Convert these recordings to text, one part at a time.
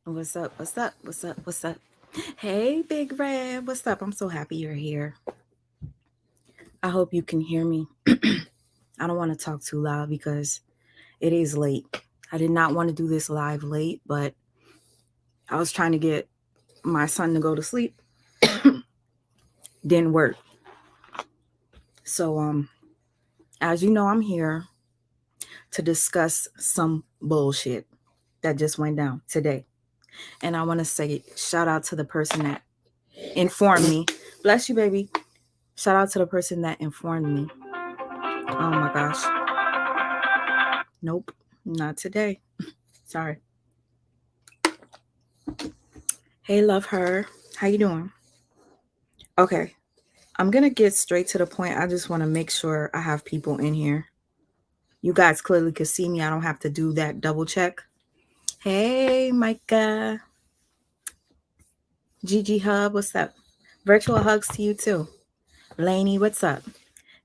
What's up? What's up? What's up? What's up? Hey, Big Red. What's up? I'm so happy you're here. I hope you can hear me. I don't want to talk too loud because it is late. I did not want to do this live late, but I was trying to get my son to go to sleep. Didn't work. So, as you know, I'm here to discuss some bullshit that just went down today. And I want to say shout out to the person that informed me. Bless you, baby. Shout out to the person that informed me. Oh my gosh. Nope, not today. Sorry. Hey, love her. How you doing? Okay, I'm gonna get straight to the point. I just want to make sure I have people in here. You guys clearly could see me. I don't have to do that double check. Hey, Micah. Gigi Hub, what's up? Virtual hugs to you too. Lainey, what's up?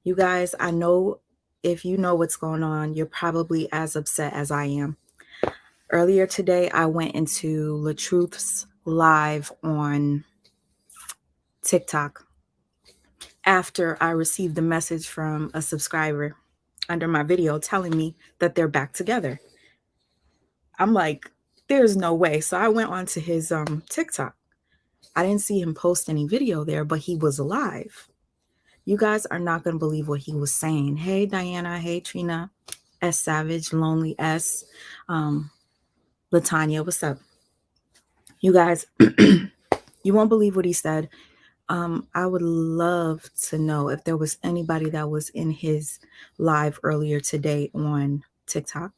You guys, I know if you know what's going on, you're probably as upset as I am. Earlier today, I went into Latruth's live on TikTok after I received a message from a subscriber under my video telling me that they're back together. I'm like, there's no way. So I went onto his TikTok. I didn't see him post any video there, but he was alive. You guys are not going to believe what he was saying. Hey, Diana. Hey, Trina. S. Savage. Lonely S. Latanya. What's up? You guys, you won't believe what he said. I would love to know if there was anybody that was in his live earlier today on TikTok.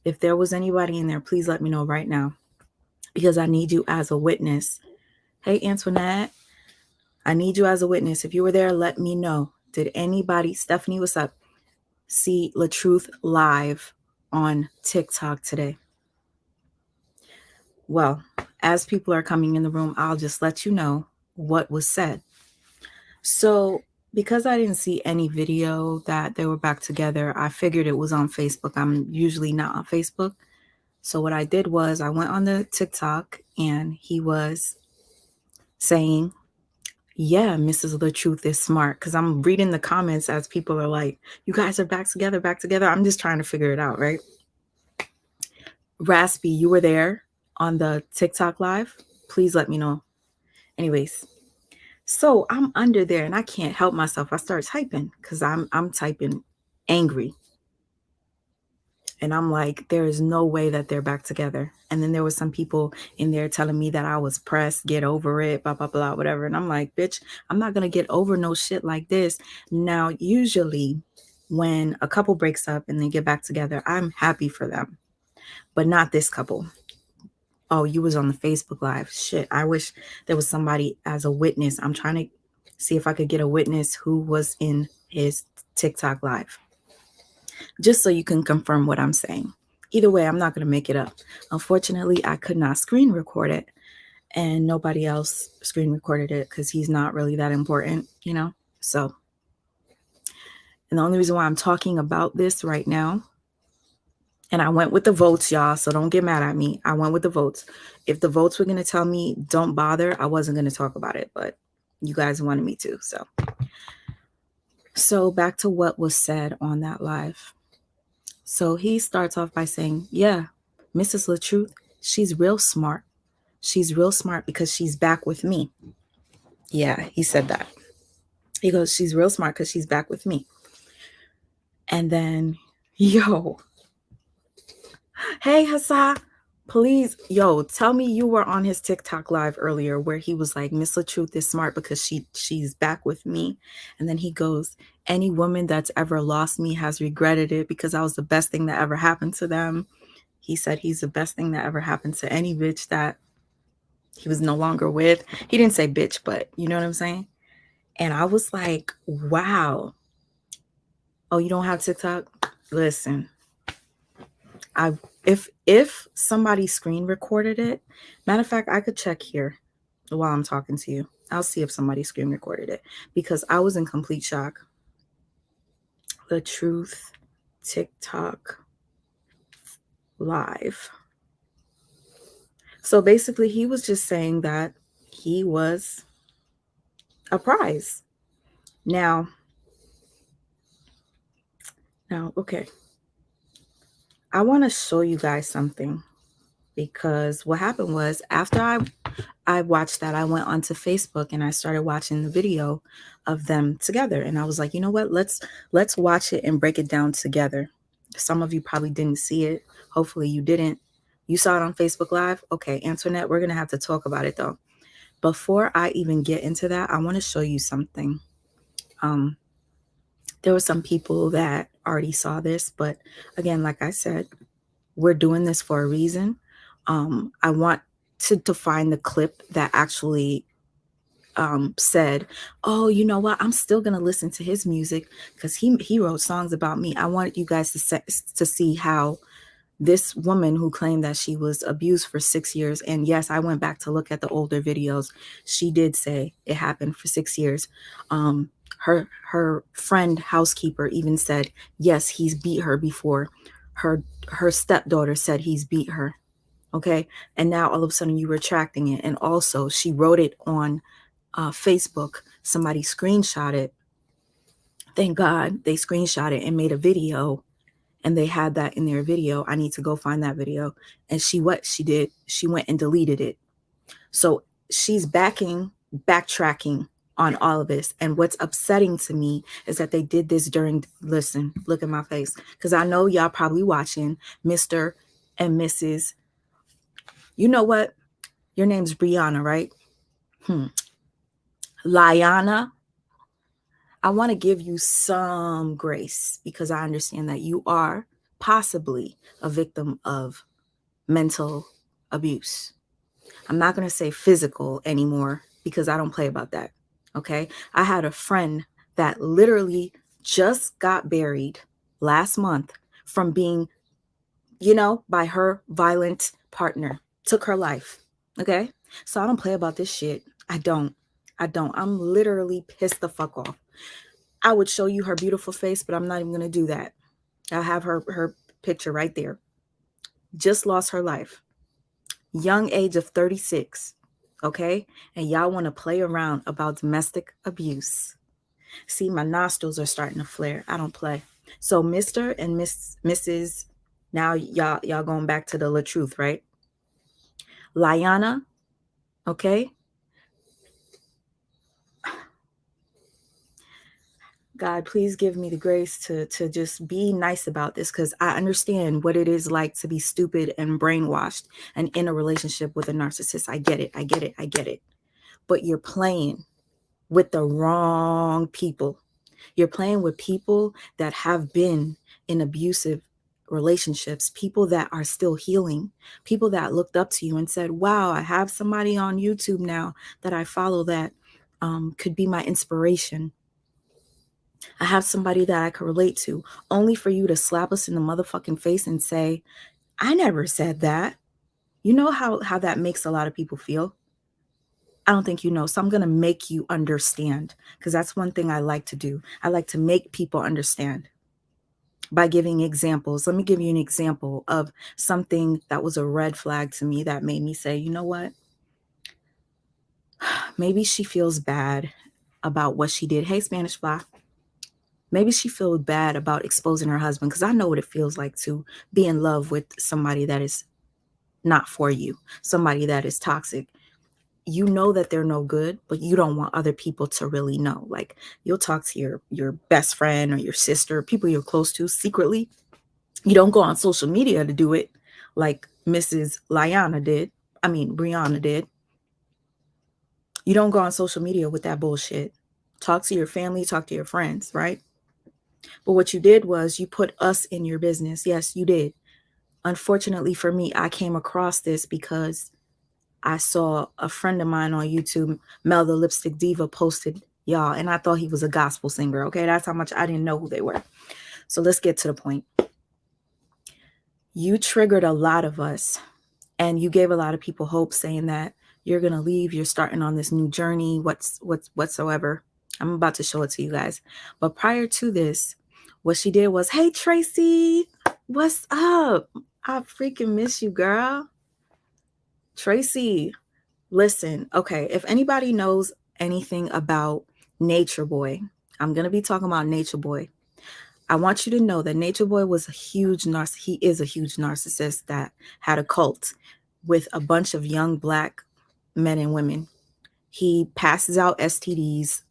If there was anybody in there, please let me know right now because I need you as a witness. Hey, Antoinette, I need you as a witness. If you were there, let me know. Did anybody, Stephanie, what's up, see Latruth live on TikTok today? Well, as people are coming in the room, I'll just let you know what was said. So, because I didn't see any video that they were back together, I figured it was on Facebook. I'm usually not on Facebook. So, what I did was I went on the TikTok and he was saying, yeah, Mrs. Latruth is smart. Because I'm reading the comments as people are like, you guys are back together, back together. I'm just trying to figure it out, right? Raspy, you were there on the TikTok live? Please let me know. Anyways, so I'm under there and I can't help myself. I start typing because I'm typing angry. And I'm like, there is no way that they're back together. And then there was some people in there telling me that I was pressed, get over it, blah, blah, blah, whatever. And I'm like, bitch, I'm not going to get over no shit like this. Now, usually when a couple breaks up and they get back together, I'm happy for them, but not this couple. Oh, you was on the Facebook Live. Shit, I wish there was somebody as a witness. I'm trying to see if I could get a witness who was in his TikTok Live, just so you can confirm what I'm saying. Either way, I'm not going to make it up. Unfortunately, I could not screen record it, and nobody else screen recorded it because he's not really that important, you know? So, and the only reason why I'm talking about this right now, and I went with the votes, y'all, so don't get mad at me. I went with the votes. If the votes were going to tell me don't bother, I wasn't going to talk about it, but you guys wanted me to. So back to what was said on that live. So he starts off by saying, yeah, Mrs. Latruth, she's real smart. She's real smart because she's back with me. Yeah, he said that. He goes, she's real smart because she's back with me. And then, yo, hey, Hassan, please, yo, tell me you were on his TikTok live earlier where he was like, Miss Latruth is smart because she's back with me. And then he goes, any woman that's ever lost me has regretted it because I was the best thing that ever happened to them. He said he's the best thing that ever happened to any bitch that he was no longer with. He didn't say bitch, but you know what I'm saying? And I was like, wow. Oh, you don't have TikTok? Listen, if somebody screen recorded it, matter of fact, I could check here while I'm talking to you. I'll see if somebody screen recorded it because I was in complete shock. Latruth TikTok live. So basically, he was just saying that he was a prize. Now, okay. I want to show you guys something, because what happened was, after I watched that, I went onto Facebook and I started watching the video of them together. And I was like, you know what? Let's watch it and break it down together. Some of you probably didn't see it. Hopefully you didn't. You saw it on Facebook Live? Okay, Antoinette, we're going to have to talk about it though. Before I even get into that, I want to show you something. There were some people that already saw this, but again, like I said, we're doing this for a reason. I want to find the clip that actually said, oh, you know what, I'm still gonna listen to his music because he wrote songs about me. I want you guys to see how this woman who claimed that she was abused for 6 years, and yes, I went back to look at the older videos, she did say it happened for 6 years. Her friend housekeeper even said, yes, he's beat her before. Her stepdaughter said he's beat her. Okay, and now all of a sudden you're retracting it. And also she wrote it on Facebook. Somebody screenshot it. Thank God they screenshot it and made a video, and they had that in their video. I need to go find that video. And what she did, she went and deleted it. So she's backtracking on all of this. And what's upsetting to me is that they did this during, listen, look at my face, because I know y'all probably watching Mr. and Mrs. You know what? Your name's Brianna, right? Liana. I want to give you some grace because I understand that you are possibly a victim of mental abuse. I'm not going to say physical anymore because I don't play about that. Okay. I had a friend that literally just got buried last month from being, by her violent partner, took her life. Okay. So I don't play about this shit. I don't. I'm literally pissed the fuck off. I would show you her beautiful face, but I'm not even going to do that. I have her picture right there. Just lost her life. Young age of 36. Okay? And y'all want to play around about domestic abuse. See, my nostrils are starting to flare. I don't play. So Mr. and Mrs. Now y'all going back to the Latruth, right? Liana, okay? God, please give me the grace to just be nice about this, because I understand what it is like to be stupid and brainwashed and in a relationship with a narcissist. I get it. But you're playing with the wrong people. You're playing with people that have been in abusive relationships, people that are still healing, people that looked up to you and said, wow, I have somebody on YouTube now that I follow that could be my inspiration. I have somebody that I could relate to, only for you to slap us in the motherfucking face and say, I never said that. You know how that makes a lot of people feel? I don't think you know. So I'm going to make you understand, because that's one thing I like to do. I like to make people understand by giving examples. Let me give you an example of something that was a red flag to me that made me say, you know what? Maybe she feels bad about what she did. Hey, Spanish Fly. Maybe she feels bad about exposing her husband, because I know what it feels like to be in love with somebody that is not for you, somebody that is toxic. You know that they're no good, but you don't want other people to really know. Like, you'll talk to your best friend or your sister, people you're close to secretly. You don't go on social media to do it like Mrs. Liana did. I mean, Brianna did. You don't go on social media with that bullshit. Talk to your family, talk to your friends, right? But what you did was you put us in your business. Yes, you did. Unfortunately for me, I came across this because I saw a friend of mine on YouTube, Mel the Lipstick Diva, posted y'all, and I thought he was a gospel singer. Okay, that's how much I didn't know who they were. So let's get to the point. You triggered a lot of us, and you gave a lot of people hope, saying that you're gonna leave, you're starting on this new journey, whatsoever. I'm about to show it to you guys. But prior to this, what she did was, hey Tracy, what's up? I freaking miss you, girl. Tracy, listen, okay, if anybody knows anything about Nature Boy, I'm going to be talking about Nature Boy. I want you to know that Nature Boy was a huge he is a huge narcissist that had a cult with a bunch of young Black men and women. He passes out STDs.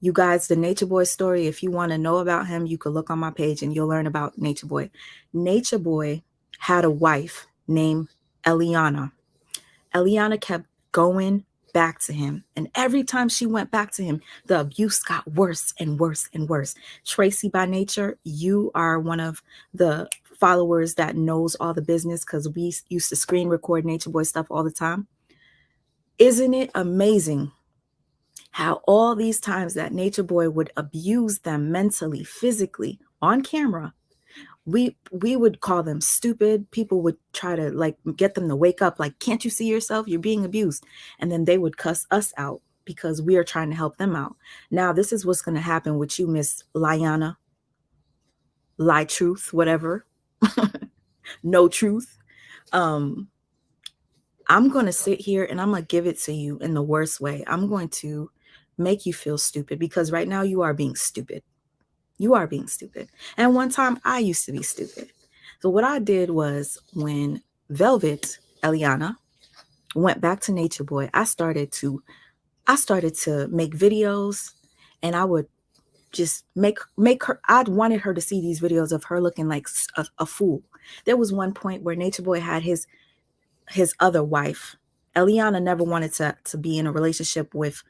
You guys, the Nature Boy story, if you want to know about him, you could look on my page and you'll learn about Nature Boy. Nature Boy had a wife named Eliana. Eliana kept going back to him. And every time she went back to him, the abuse got worse and worse and worse. Tracy, by nature, you are one of the followers that knows all the business because we used to screen record Nature Boy stuff all the time. Isn't it amazing how all these times that Nature Boy would abuse them mentally, physically, on camera, we would call them stupid. People would try to like get them to wake up, like, can't you see yourself? You're being abused. And then they would cuss us out because we are trying to help them out. Now, this is what's going to happen with you, Miss Liana, Latruth, whatever, no truth. I'm going to sit here and I'm going to give it to you in the worst way. I'm going to make you feel stupid because right now you are being stupid. You are being stupid. And one time I used to be stupid. So what I did was when Velvet, Eliana, went back to Nature Boy, I started to make videos, and I would just make her, I'd wanted her to see these videos of her looking like a fool. There was one point where Nature Boy had his other wife. Eliana never wanted to be in a relationship with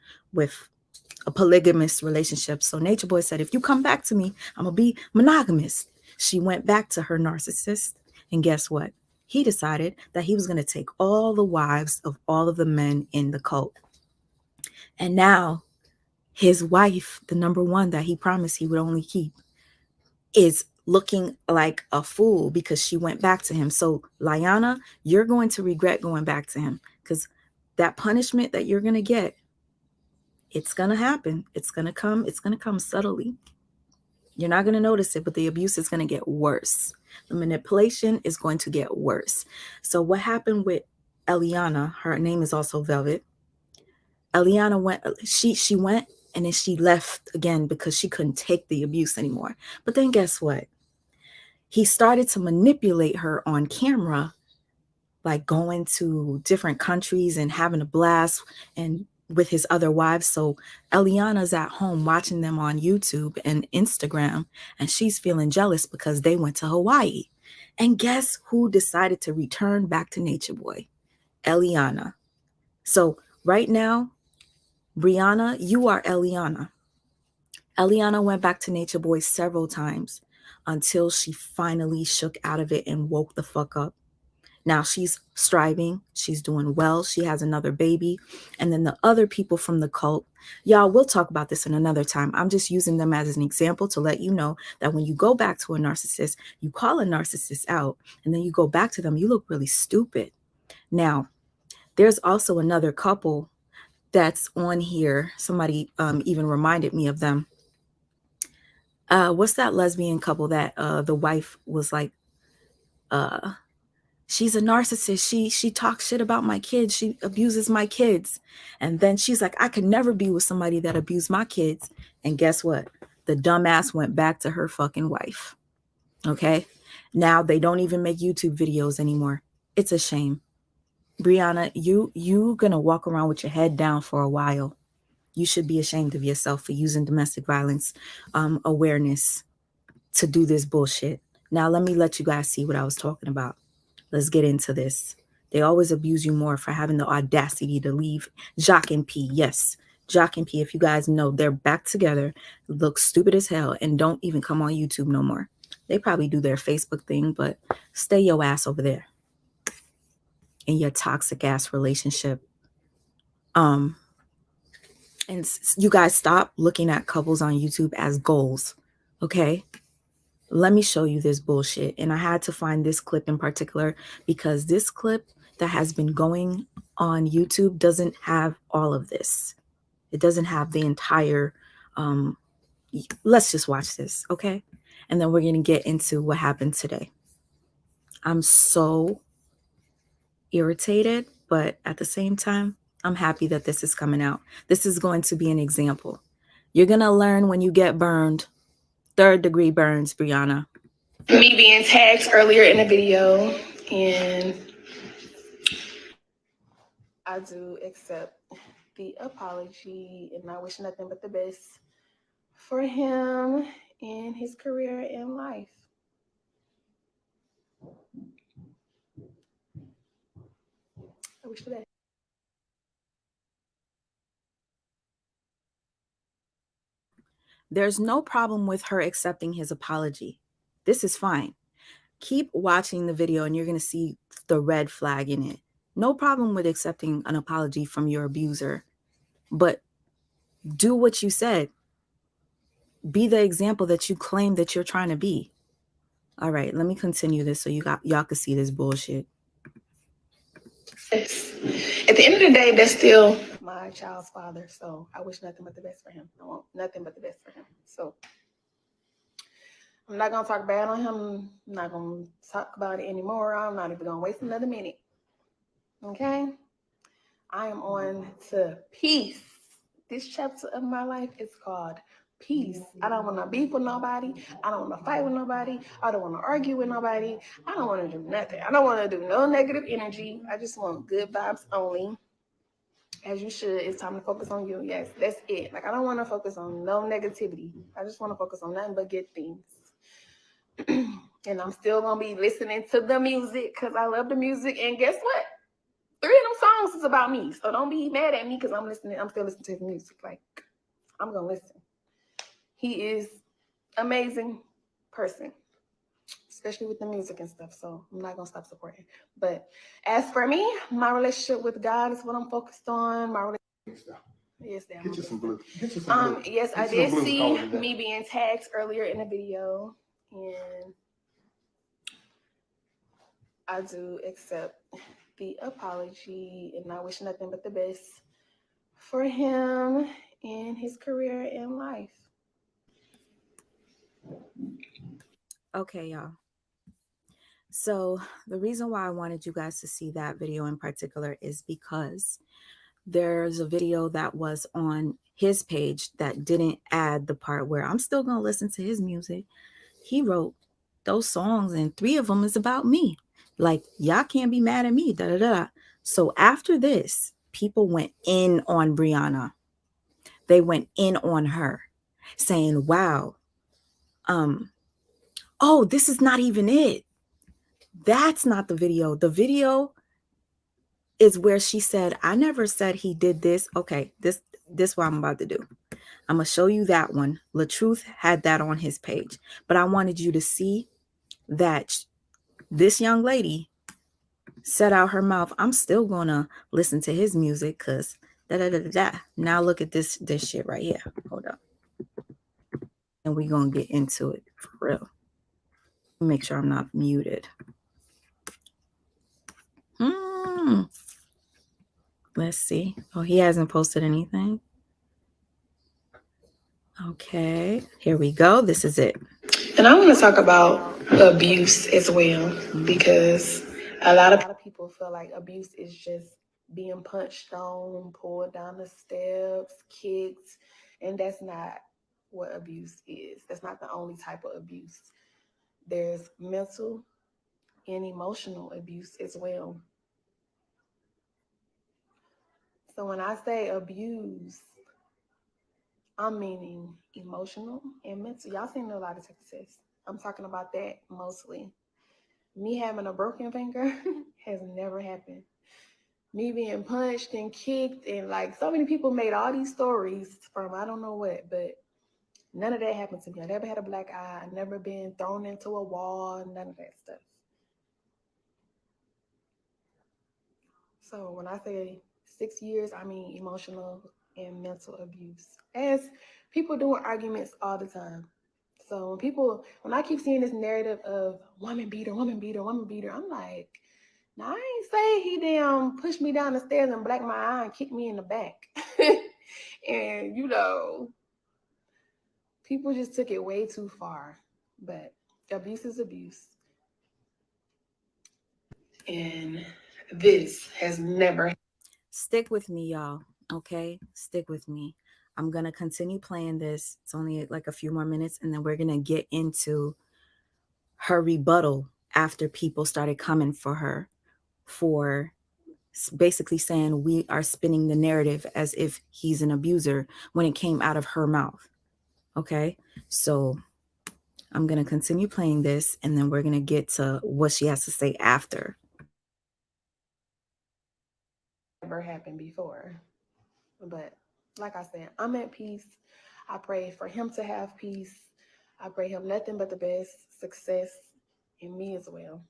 a polygamous relationship. So Nature Boy said, if you come back to me, I'm going to be monogamous. She went back to her narcissist. And guess what? He decided that he was going to take all the wives of all of the men in the cult. And now his wife, the number one that he promised he would only keep, is looking like a fool because she went back to him. So Liana, you're going to regret going back to him because that punishment that you're going to get, it's going to happen. It's going to come. It's going to come subtly. You're not going to notice it, but the abuse is going to get worse. The manipulation is going to get worse. So what happened with Eliana, her name is also Velvet. Eliana went, she went and then she left again because she couldn't take the abuse anymore. But then guess what? He started to manipulate her on camera, like going to different countries and having a blast and with his other wives. So Eliana's at home watching them on YouTube and Instagram, and she's feeling jealous because they went to Hawaii. And guess who decided to return back to Nature Boy? Eliana. So right now, Brianna, you are Eliana. Eliana went back to Nature Boy several times until she finally shook out of it and woke the fuck up. Now she's striving. She's doing well. She has another baby. And then the other people from the cult, y'all, we'll talk about this in another time. I'm just using them as an example to let you know that when you go back to a narcissist, you call a narcissist out and then you go back to them, you look really stupid. Now, there's also another couple that's on here. Somebody even reminded me of them. What's that lesbian couple that the wife was like, she's a narcissist. She talks shit about my kids. She abuses my kids. And then she's like, I could never be with somebody that abused my kids. And guess what? The dumbass went back to her fucking wife. Okay. Now they don't even make YouTube videos anymore. It's a shame. Brianna, you gonna walk around with your head down for a while. You should be ashamed of yourself for using domestic violence awareness to do this bullshit. Now let me let you guys see what I was talking about. Let's get into this. They always abuse you more for having the audacity to leave Jacques and P. Yes, Jacques and P, if you guys know, they're back together, look stupid as hell, and don't even come on YouTube no more. They probably do their Facebook thing, but stay your ass over there in your toxic ass relationship. And you guys stop looking at couples on YouTube as goals, okay? Let me show you this bullshit. And I had to find this clip in particular because this clip that has been going on YouTube doesn't have all of this. It doesn't have the entire, let's just watch this, okay? And then we're going to get into what happened today. I'm so irritated, But at the same time, I'm happy that this is coming out. This is going to be an example. You're going to learn when you get burned. 3rd-degree burns, Brianna. Me being tagged earlier in the video, and I do accept the apology, and I wish nothing but the best for him in his career and life. I wish the best. There's no problem with her accepting his apology. This is fine. Keep watching the video and you're going to see the red flag in it. No problem with accepting an apology from your abuser, but do what you said. Be the example that you claim that you're trying to be. All right, let me continue this so y'all can see this bullshit. Yes. At the end of the day, that's still my child's father, so I wish nothing but the best for him. I want nothing but the best for him. So I'm not going to talk bad on him. I'm not going to talk about it anymore. I'm not even going to waste another minute. Okay? I am on to peace. This chapter of my life is called peace. I don't want to beef with nobody. I don't want to fight with nobody. I don't want to argue with nobody. I don't want to do nothing. I don't want to do no negative energy. I just want good vibes only. As you should. It's time to focus on you. Yes, that's it. Like, I don't want to focus on no negativity. I just want to focus on nothing but good things. And I'm still going to be listening to the music because I love the music. And guess what? 3 of them songs is about me. So don't be mad at me because I'm still listening to his music. Like, I'm going to listen. He is amazing person, especially with the music and stuff. So I'm not going to stop supporting. But as for me, my relationship with God is what I'm focused on. Yes, damn. Get you some blue. Yes, I did see me being tagged earlier in the video, and I do accept the apology, and I wish nothing but the best for him in his career and life. Okay, y'all. So the reason why I wanted you guys to see that video in particular is because there's a video that was on his page that didn't add the part where I'm still going to listen to his music. He wrote those songs and 3 of them is about me. Like, y'all can't be mad at me. Da, da, da. So after this, people went in on Brianna. They went in on her saying, wow, oh, this is not even it. That's not the video. The video is where she said, I never said he did this. Okay, this what I'm about to do. I'm going to show you that one. Latruth had that on his page. But I wanted you to see that this young lady set out her mouth. I'm still going to listen to his music because da-da-da-da-da. Now look at this shit right here. Hold up. And we're going to get into it for real. Make sure I'm not muted. Let's see. Oh, he hasn't posted anything. Okay, here we go. This is it. And I want to talk about abuse as well, because a lot of people feel like abuse is just being punched on, pulled down the steps, kicked, and that's not what abuse is. That's not the only type of abuse. There's mental and emotional abuse as well. So when I say abuse, I'm meaning emotional and mental. Y'all seen a lot of success. I'm talking about that mostly. Me having a broken finger has never happened. Me being punched and kicked, and like so many people made all these stories from I don't know what, but none of that happened to me. I never had a black eye. I never been thrown into a wall, none of that stuff. So when I say 6 years, I mean emotional and mental abuse. As people doing arguments all the time. So when I keep seeing this narrative of woman beater, I'm like, now I ain't say he damn pushed me down the stairs and blacked my eye and kicked me in the back. And people just took it way too far. But abuse is abuse. And This has never. Stick with me, y'all. Okay? Stick with me. I'm going to continue playing this. It's only like a few more minutes, and then we're going to get into her rebuttal after people started coming for her for basically saying we are spinning the narrative as if he's an abuser when it came out of her mouth. Okay? So I'm going to continue playing this, and then we're going to get to what she has to say after. Never happened before. But like I said, I'm at peace. I pray for him to have peace. I pray him nothing but the best success in me as well.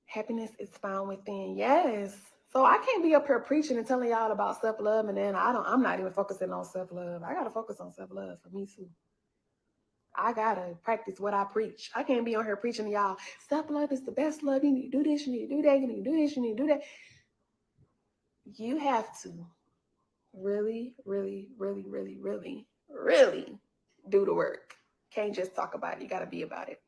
Happiness is found within. Yes. So I can't be up here preaching and telling y'all about self-love, and then I'm not even focusing on self-love. I gotta focus on self-love for me too. I gotta practice what I preach. I can't be on here preaching to y'all. Self-love is the best love. You need to do this, you need to do that, you need to do this, you need to do that. You have to really, really, really, really, really, really do the work. Can't just talk about it. You gotta be about it.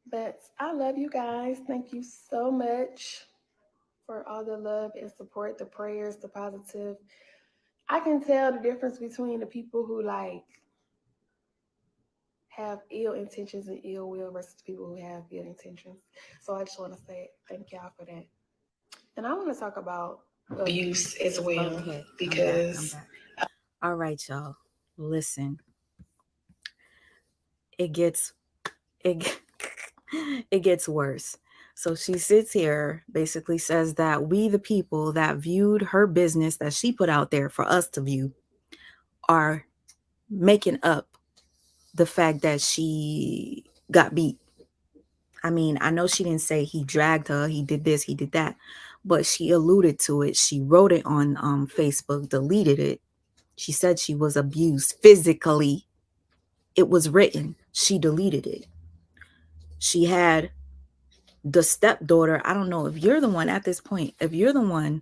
But I love you guys. Thank you so much for all the love and support, the prayers, the positive. I can tell the difference between the people who like have ill intentions and ill will versus people who have good intentions. So I just want to say thank y'all for that. And I want to talk about abuse as well. Okay, Because I'm back. All right, y'all. Listen. It gets it it gets worse. So she sits here, basically says that we, the people that viewed her business that she put out there for us to view, are making up the fact that she got beat. I mean, I know she didn't say he dragged her, he did this, he did that, but she alluded to it. She wrote it on Facebook, deleted it. She said she was abused physically. It was written. She deleted it. She had the stepdaughter. I don't know if you're the one at this point, if you're the one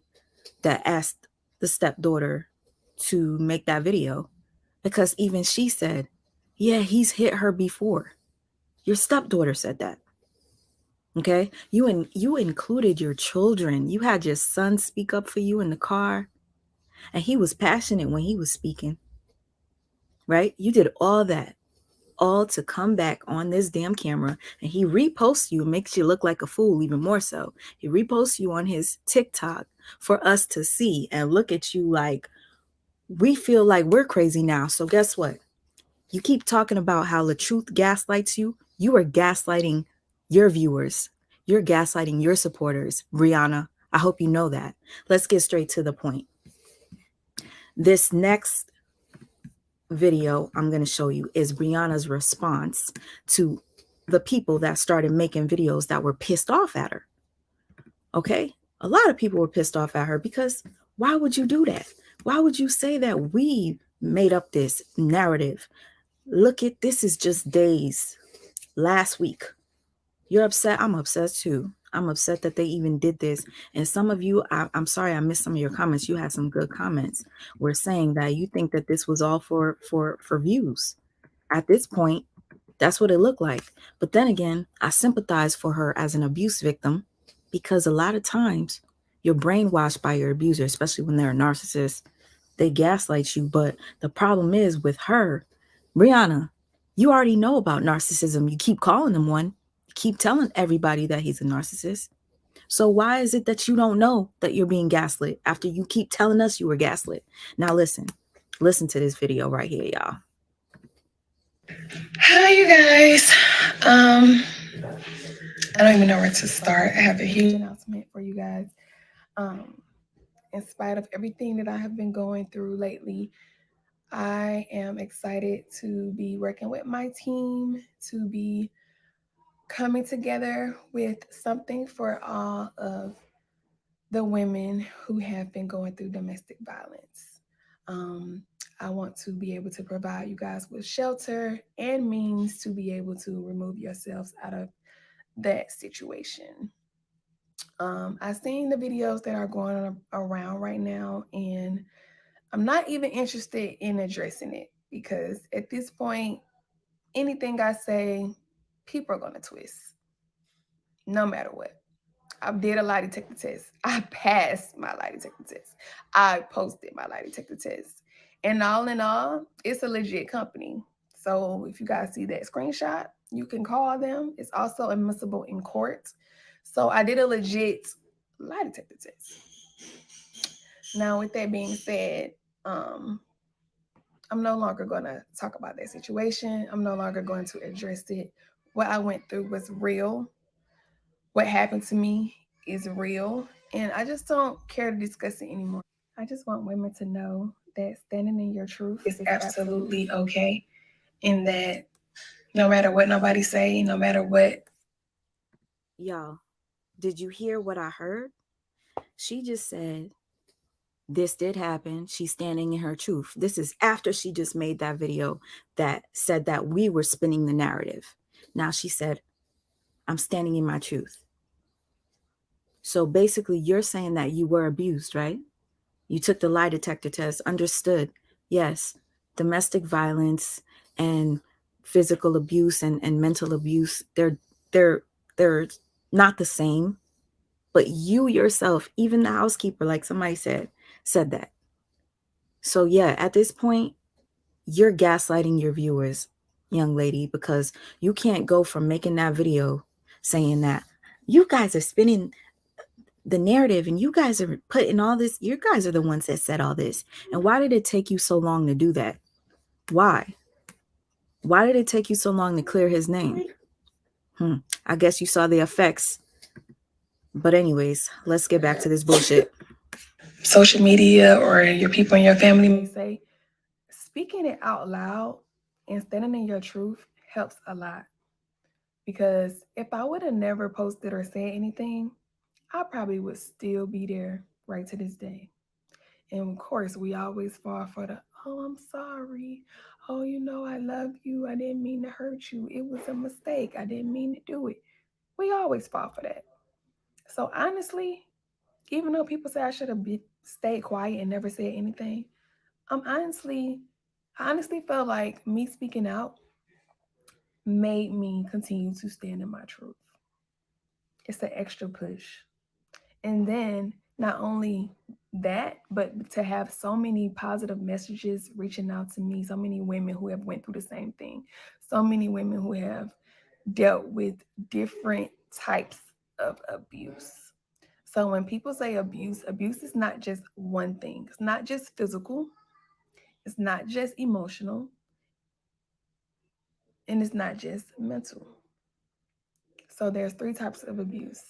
that asked the stepdaughter to make that video, because even she said, yeah, he's hit her before. Your stepdaughter said that. Okay, you included your children. You had your son speak up for you in the car, and he was passionate when he was speaking. Right? You did all that, all to come back on this damn camera, and he reposts you and makes you look like a fool even more so. He reposts you on his TikTok for us to see and look at you like we feel like we're crazy now. So guess what? You keep talking about how Latruth gaslights you. You are gaslighting your viewers. You're gaslighting your supporters, Brianna. I hope you know that. Let's get straight to the point. This next video I'm going to show you is Brianna's response to the people that started making videos that were pissed off at her. Okay? A lot of people were pissed off at her because why would you do that? Why would you say that we made up this narrative? Look at this is just days. Last week. You're upset. I'm upset too. I'm upset that they even did this. And some of you, I'm sorry I missed some of your comments. You had some good comments. We're saying that you think that this was all for views. At this point, that's what it looked like. But then again, I sympathize for her as an abuse victim because a lot of times you're brainwashed by your abuser, especially when they're a narcissist. They gaslight you. But the problem is with her, Brianna, you already know about narcissism. You keep calling him one. You keep telling everybody that he's a narcissist. So why is it that you don't know that you're being gaslit after you keep telling us you were gaslit? Now listen to this video right here, y'all. Hi, you guys. I don't even know where to start. I have a huge announcement for you guys. In spite of everything that I have been going through lately, I am excited to be working with my team, to be coming together with something for all of the women who have been going through domestic violence. Um, I want to be able to provide you guys with shelter and means to be able to remove yourselves out of that situation. I've seen the videos that are going around right now, and I'm not even interested in addressing it because at this point, anything I say, people are going to twist, no matter what. I did a lie detector test. I passed my lie detector test. I posted my lie detector test. And all in all, it's a legit company. So if you guys see that screenshot, you can call them. It's also admissible in court. So I did a legit lie detector test. Now, with that being said, I'm no longer going to talk about that situation. I'm no longer going to address it. What I went through was real. What happened to me is real. And I just don't care to discuss it anymore. I just want women to know that standing in your truth is absolutely okay. And that no matter what nobody say, no matter what. Y'all, did you hear what I heard? She just said, this did happen. She's standing in her truth. This is after she just made that video that said that we were spinning the narrative. Now she said, I'm standing in my truth. So basically, you're saying that you were abused, right? You took the lie detector test, understood. Yes, domestic violence and physical abuse and mental abuse, they're they're not the same. But you yourself, even the housekeeper, like somebody said that. So yeah, at this point, you're gaslighting your viewers, young lady, because you can't go from making that video saying that you guys are spinning the narrative and you guys are putting all this, you guys are the ones that said all this. And why did it take you so long to do that? Why? Why did it take you so long to clear his name? I guess you saw the effects. But anyways, let's get back to this bullshit. Social media or your people in your family may say, speaking it out loud and standing in your truth helps a lot. Because if I would have never posted or said anything, I probably would still be there right to this day. And of course, we always fall for the, oh, I'm sorry. Oh, I love you. I didn't mean to hurt you. It was a mistake. I didn't mean to do it. We always fall for that. So honestly, even though people say I should have stayed quiet and never said anything, I'm I honestly felt like me speaking out made me continue to stand in my truth. It's an extra push. And then not only that, but to have so many positive messages reaching out to me, so many women who have went through the same thing, so many women who have dealt with different types of abuse. So when people say abuse, abuse is not just one thing. It's not just physical, it's not just emotional, and it's not just mental. So there's three types of abuse.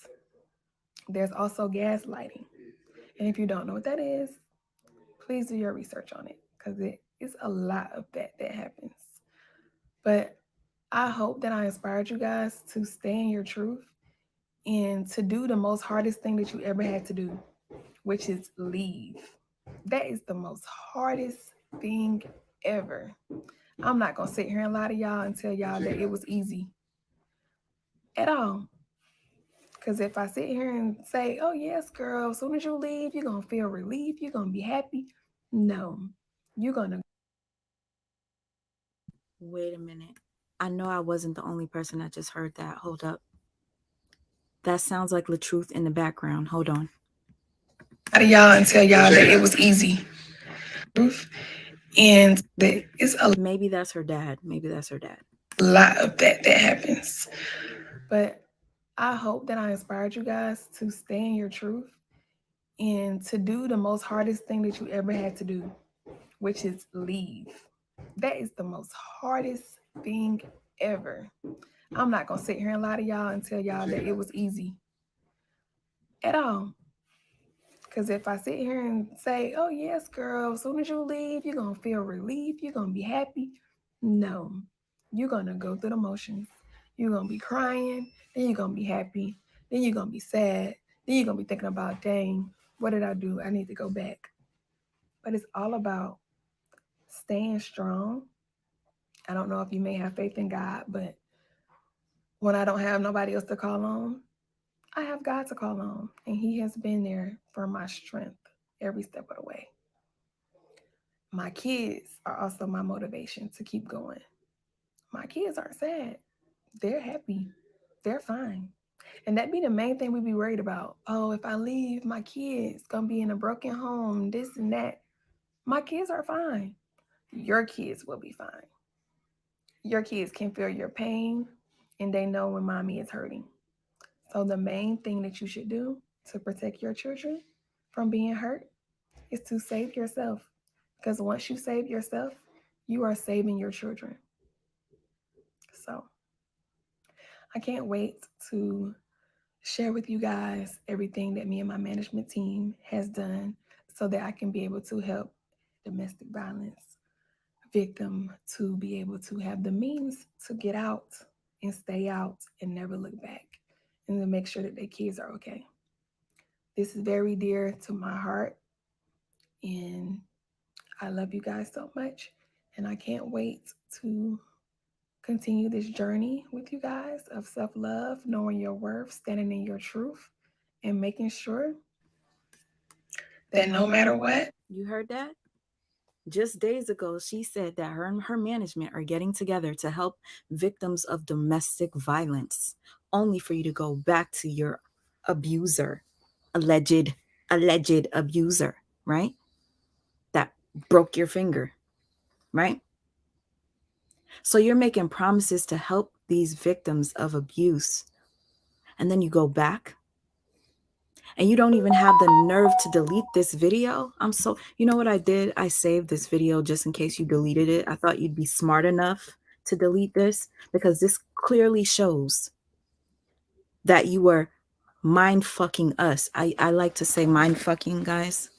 There's also gaslighting. And if you don't know what that is, please do your research on it because it is a lot of that happens. But I hope that I inspired you guys to stay in your truth and to do the most hardest thing that you ever had to do, which is leave. That is the most hardest thing ever. I'm not going to sit here and lie to y'all and tell y'all that it was easy at all. Because if I sit here and say, oh, yes, girl, as soon as you leave, you're going to feel relief, you're going to be happy. No, you're going to. Wait a minute. I know I wasn't the only person that just heard that. Hold up. That sounds like Latruth in the background. Hold on. To y'all and tell y'all that it was easy. And it's a Maybe that's her dad. Maybe that's her dad. lot of that happens. But I hope that I inspired you guys to stay in your truth and to do the most hardest thing that you ever had to do, which is leave. That is the most hardest thing ever. I'm not going to sit here and lie to y'all and tell y'all that it was easy at all. Because if I sit here and say, oh, yes, girl, as soon as you leave, you're going to feel relief, you're going to be happy. No, you're going to go through the motions. You're going to be crying, then you're going to be happy, then you're going to be sad, then you're going to be thinking about, dang, what did I do? I need to go back. But it's all about staying strong. I don't know if you may have faith in God, but when I don't have nobody else to call on, I have God to call on, and He has been there for my strength every step of the way. My kids are also my motivation to keep going. my kids aren't sad. They're happy. They're fine. And that be the main thing we be worried about. Oh, if I leave, my kids gonna be in a broken home, this and that. My kids are fine. Your kids will be fine. Your kids can feel your pain and they know when mommy is hurting. So the main thing that you should do to protect your children from being hurt is to save yourself. Because once you save yourself, you are saving your children. So I can't wait to share with you guys everything that me and my management team has done so that I can be able to help domestic violence victim to be able to have the means to get out and stay out and never look back and to make sure that their kids are okay. This is very dear to my heart and I love you guys so much and I can't wait to continue this journey with you guys of self-love, knowing your worth, standing in your truth, and making sure that no matter what. You heard that? Just days ago, she said that her and her management are getting together to help victims of domestic violence, only for you to go back to your abuser, alleged abuser, right? That broke your finger, right? So you're making promises to help these victims of abuse, and then you go back and you don't even have the nerve to delete this video. You know what I did? I saved this video just in case you deleted it. I thought you'd be smart enough to delete this because this clearly shows that you were mind fucking us. I like to say mind fucking, guys,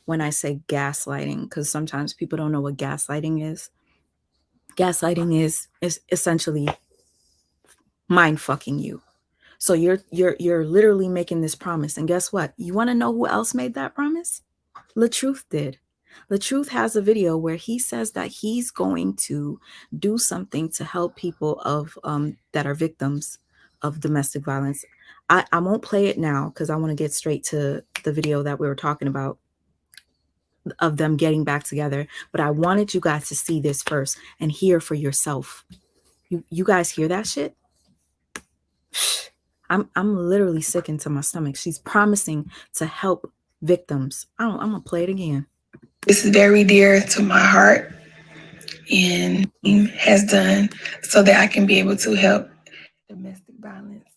when I say gaslighting, because sometimes people don't know what gaslighting is. Gaslighting is essentially mind fucking you. So you're literally making this promise. And guess what? You want to know who else made that promise? Latruth did. Latruth has a video where he says that he's going to do something to help people that are victims of domestic violence. I won't play it now because I want to get straight to the video that we were talking about of them getting back together. But I wanted you guys to see this first and hear for yourself. You guys hear that shit? I'm literally sick into my stomach. She's promising to help victims. I'm gonna play it again. This is very dear to my heart and has done so that I can be able to help domestic violence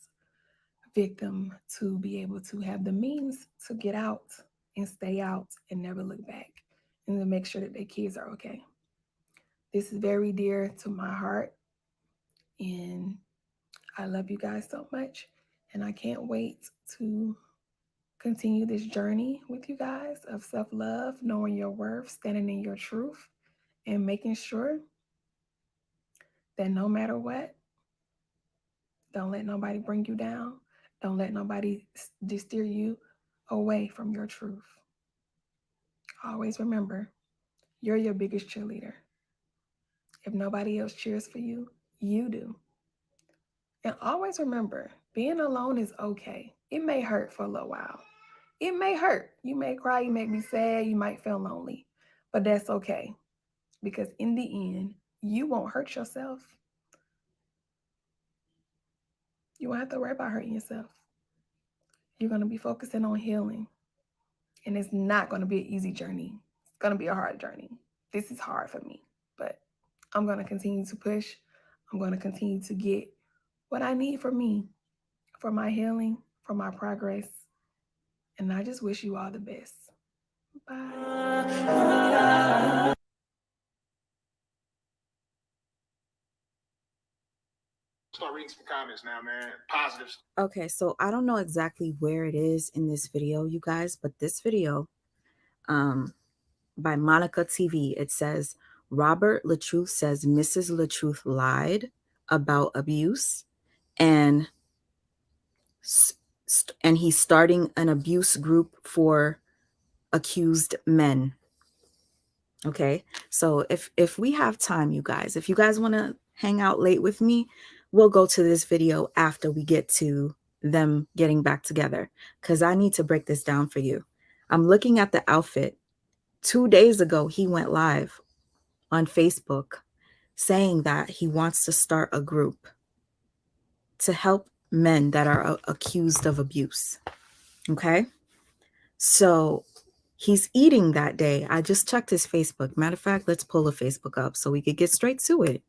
victim to be able to have the means to get out and stay out and never look back and to make sure that their kids are okay. This is very dear to my heart and I love you guys so much and I can't wait to continue this journey with you guys of self-love, knowing your worth, standing in your truth, and making sure that no matter what, don't let nobody bring you down. Don't let nobody steer you away from your truth. Always remember, you're your biggest cheerleader. If nobody else cheers for you, you do. And always remember, being alone is okay. It may hurt for a little while. It may hurt. You may cry, you may be sad, you might feel lonely, but that's okay because in the end, you won't hurt yourself. You won't have to worry about hurting yourself. You're going to be focusing on healing, and it's not going to be an easy journey. It's going to be a hard journey. This is hard for me, but I'm going to continue to push. I'm going to continue to get what I need for me, for my healing, for my progress. And I just wish you all the best. Bye. Start reading some comments now, man. Positives. Okay, so I don't know exactly where it is in this video, you guys, but this video by Monica TV, it says, Robert Latruth says Mrs. Latruth lied about abuse and he's starting an abuse group for accused men. Okay, so if we have time, you guys, if you guys want to hang out late with me, we'll go to this video after we get to them getting back together because I need to break this down for you. I'm looking at the outfit. 2 days ago, he went live on Facebook saying that he wants to start a group to help men that are accused of abuse. Okay? So he's eating that day. I just checked his Facebook. Matter of fact, let's pull the Facebook up so we could get straight to it.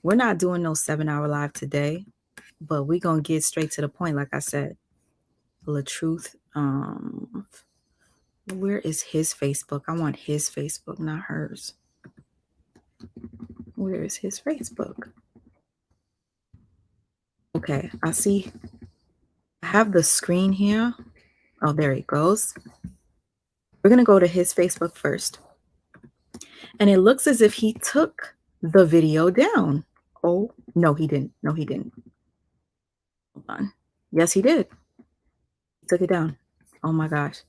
We're not doing no 7-hour live today, but we're going to get straight to the point, like I said. Latruth. Where is his Facebook? I want his Facebook, not hers. Where is his Facebook? Okay, I see. I have the screen here. Oh, there it goes. We're going to go to his Facebook first. And it looks as if he took the video down. Oh, no, he didn't. No, he didn't. Hold on. Yes, he did. He took it down. Oh my gosh.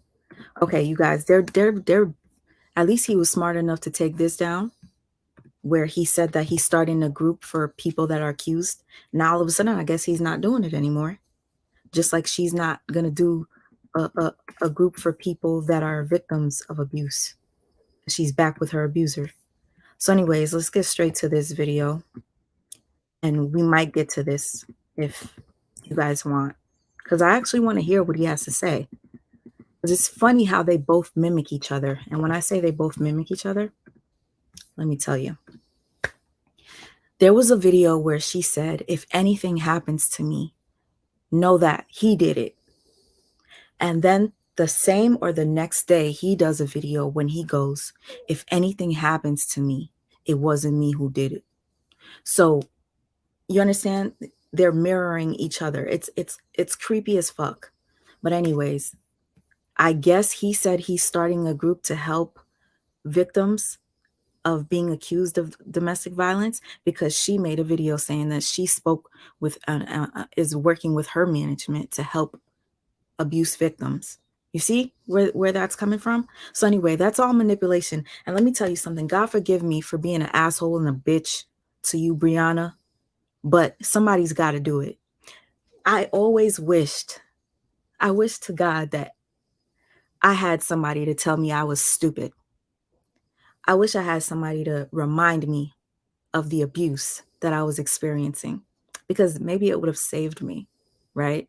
Okay, you guys, they're at least he was smart enough to take this down, where he said that he's starting a group for people that are accused. Now all of a sudden, I guess he's not doing it anymore. Just like she's not gonna do a group for people that are victims of abuse. She's back with her abuser. So anyways, let's get straight to this video. And we might get to this if you guys want, because I actually want to hear what he has to say. Because it's funny how they both mimic each other. And when I say they both mimic each other, let me tell you. There was a video where she said, if anything happens to me, know that he did it. And then the same or the next day, he does a video when he goes, if anything happens to me, it wasn't me who did it. So you understand? They're mirroring each other. It's creepy as fuck. But anyways, I guess he said he's starting a group to help victims of being accused of domestic violence, because she made a video saying that she spoke with is working with her management to help abuse victims. You see where that's coming from? So anyway, that's all manipulation. And let me tell you something. God forgive me for being an asshole and a bitch to you, Brianna, but somebody's got to do it. I wished to God that I had somebody to tell me I was stupid. I wish I had somebody to remind me of the abuse that I was experiencing, because maybe it would have saved me, right?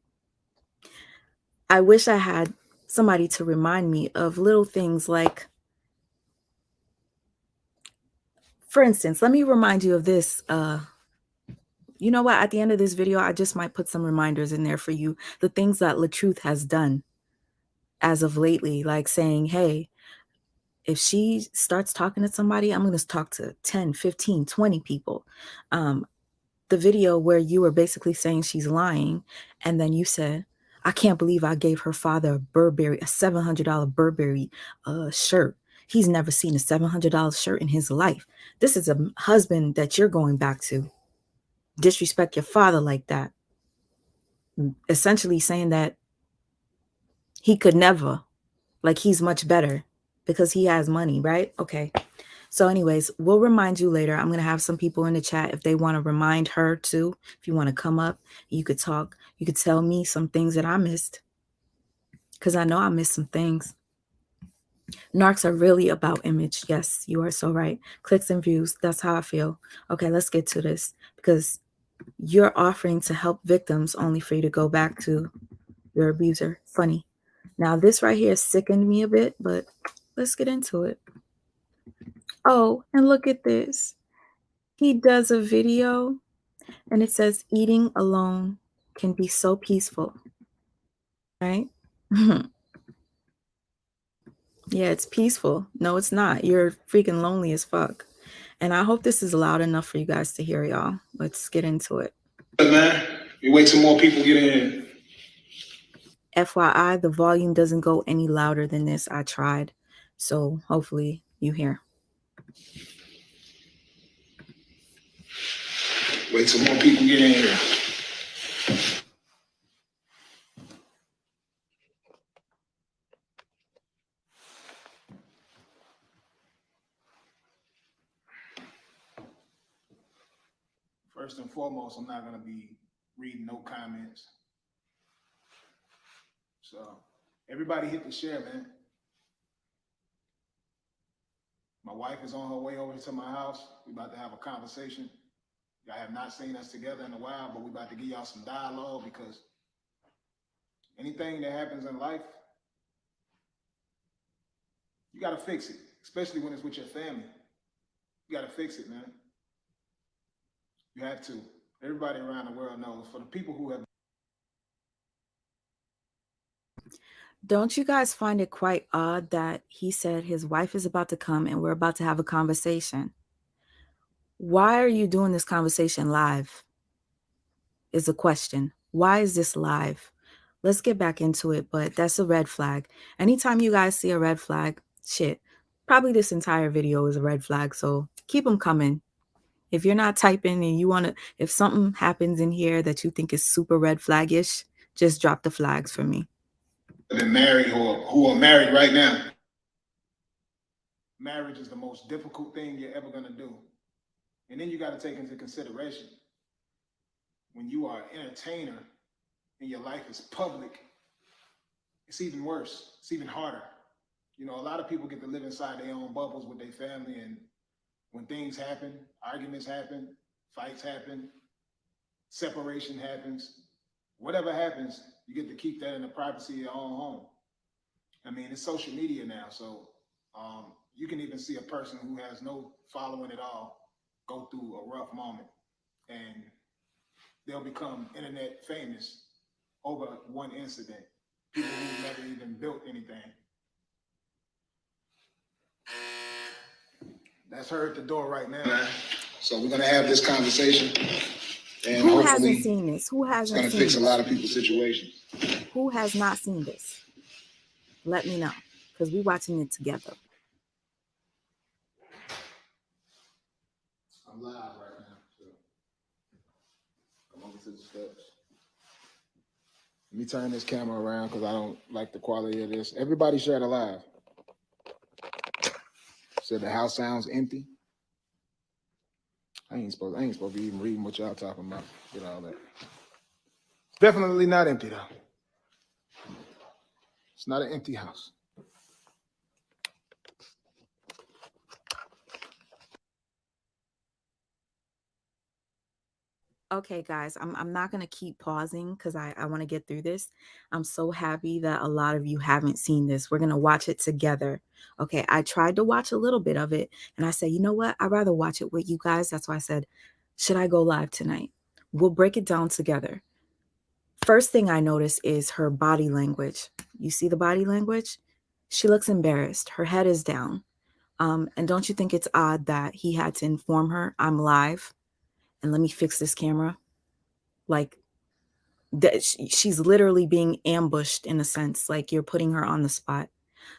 I wish I had somebody to remind me of little things like, for instance, let me remind you of this. You know what? At the end of this video, I just might put some reminders in there for you. The things that Latruth has done as of lately, like saying, hey, if she starts talking to somebody, I'm going to talk to 10, 15, 20 people. The video where you were basically saying she's lying, and then you said, I can't believe I gave her father a $700 Burberry shirt. He's never seen a $700 shirt in his life. This is a husband that you're going back to. Disrespect your father like that. Essentially saying that he could never, like he's much better because he has money, right? Okay. So anyways, we'll remind you later. I'm going to have some people in the chat if they want to remind her too. If you want to come up, you could talk. You could tell me some things that I missed, because I know I missed some things. Narcs are really about image. Yes, you are so right. Clicks and views. That's how I feel. Okay, let's get to this, because you're offering to help victims only for you to go back to your abuser. Funny. Now, this right here sickened me a bit, but let's get into it. Oh, and look at this. He does a video and it says, eating alone can be so peaceful, right? Yeah, it's peaceful. No, it's not. You're freaking lonely as fuck. And I hope this is loud enough for you guys to hear, y'all. Let's get into it. Man, you wait till more people get in. FYI, the volume doesn't go any louder than this. I tried. So hopefully you hear. Wait till more people get in here. First and foremost, I'm not going to be reading no comments. So everybody hit the share, man. My wife is on her way over to my house. We're about to have a conversation. Y'all have not seen us together in a while, but we're about to give y'all some dialogue because anything that happens in life, you got to fix it, especially when it's with your family. You got to fix it, man. You have to. Everybody around the world knows. For the people who have. Don't you guys find it quite odd that he said his wife is about to come and we're about to have a conversation? Why are you doing this conversation live? Is the question. Why is this live? Let's get back into it, but that's a red flag. Anytime you guys see a red flag, shit, probably this entire video is a red flag, so keep them coming. If you're not typing and you want to, if something happens in here that you think is super red flaggish, just drop the flags for me. Been married who are married right now. Marriage is the most difficult thing you're ever going to do. And then you got to take into consideration when you are an entertainer and your life is public, it's even worse. It's even harder. You know, a lot of people get to live inside their own bubbles with their family, and when things happen, arguments happen, fights happen, separation happens, whatever happens, you get to keep that in the privacy of your own home. I mean, it's social media now, so you can even see a person who has no following at all go through a rough moment, and they'll become internet famous over one incident. People who never even built anything. That's her at the door right now. So we're gonna have this conversation, and who hasn't seen this? Who hasn't it's gonna seen fix this? a lot of people's situations. Who has not seen this? Let me know, because we're watching it together. I'm live right now, so come over to the steps. Let me turn this camera around because I don't like the quality of this. Everybody share the live. Said the house sounds empty. I ain't supposed to be even reading what y'all talking about. Get all that. Definitely not empty though. It's not an empty house. Okay, guys, I'm not going to keep pausing because I want to get through this. I'm so happy that a lot of you haven't seen this. We're going to watch it together. Okay, I tried to watch a little bit of it, and I said, you know what? I'd rather watch it with you guys. That's why I said, should I go live tonight? We'll break it down together. First thing I notice is her body language. You see the body language? She looks embarrassed. Her head is down. And don't you think it's odd that he had to inform her, I'm live, and let me fix this camera? Like, that she's literally being ambushed in a sense, like you're putting her on the spot.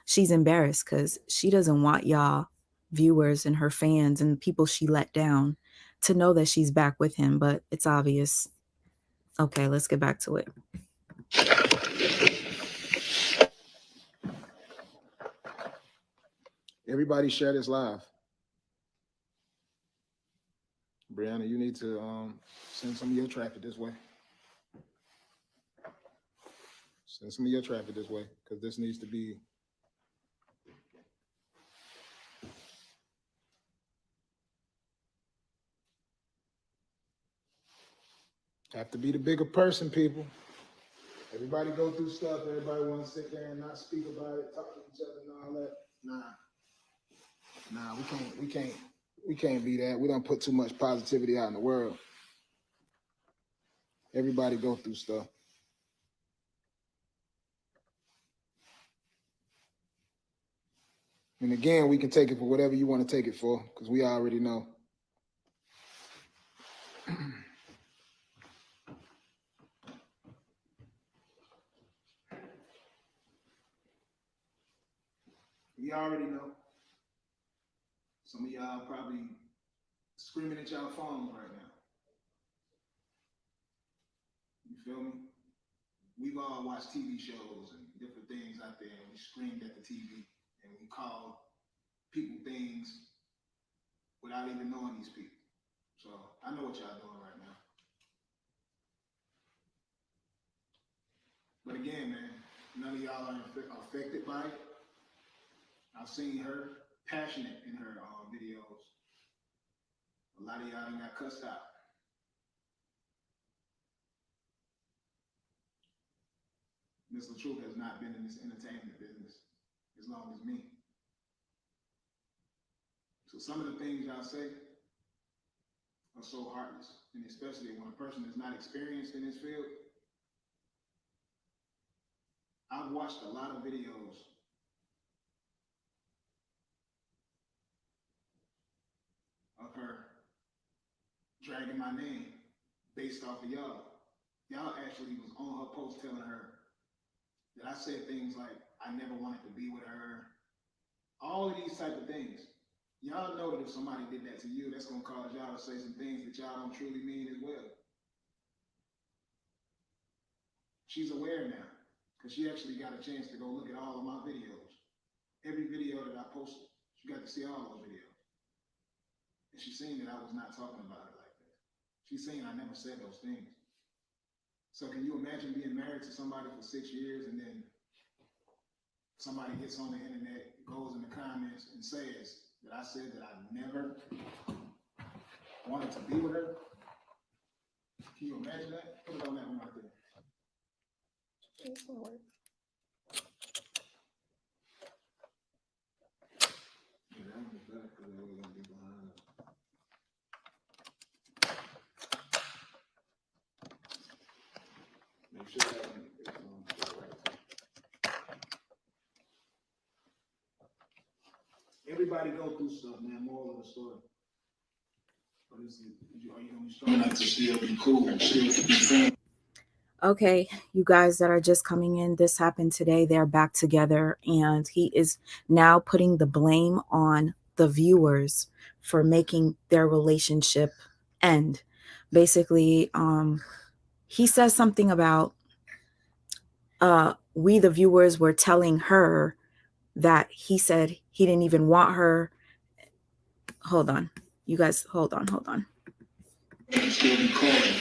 She's embarrassed because she doesn't want y'all viewers and her fans and people she let down to know that she's back with him, but it's obvious. Okay, let's get back to it. Everybody share this live. Brianna, you need to send some of your traffic this way. Send some of your traffic this way, because this needs to be. Have to be the bigger person, people. Everybody go through stuff. Everybody want to sit there and not speak about it, talk to each other and all that. Nah, we can't be that. We don't put too much positivity out in the world. Everybody go through stuff. And again, we can take it for whatever you want to take it for, because we already know. We already know. Some of y'all probably screaming at y'all phones right now. You feel me? We've all watched TV shows and different things out there, and we screamed at the TV, and we called people things without even knowing these people. So I know what y'all doing right now. But again, man, none of y'all are affected by it. I've seen her passionate in her videos. A lot of y'all done got cussed out. Miss Latruth has not been in this entertainment business as long as me. So some of the things y'all say are so heartless, and especially when a person is not experienced in this field. I've watched a lot of videos of her dragging my name based off of y'all. Y'all actually was on her post telling her that I said things like, I never wanted to be with her. All of these type of things. Y'all know that if somebody did that to you, that's gonna cause y'all to say some things that y'all don't truly mean as well. She's aware now, because she actually got a chance to go look at all of my videos. Every video that I posted, she got to see all those videos. And she's seen that I was not talking about her like that. She's seen I never said those things. So can you imagine being married to somebody for 6 years and then somebody gets on the internet, goes in the comments and says that I said that I never wanted to be with her? Can you imagine that? Put it on that one right there. It's gonna work. Yeah, that one is better because they were gonna be behind us. Make sure that one is right. Everybody go through stuff, man. Moral of the story. But are you gonna be strong enough to still be cool and still be friends? Okay, you guys that are just coming in, this happened today. They're back together, and he is now putting the blame on the viewers for making their relationship end. Basically, he says something about we, the viewers, were telling her that he said he didn't even want her. Hold on. You guys, hold on. Still be calling.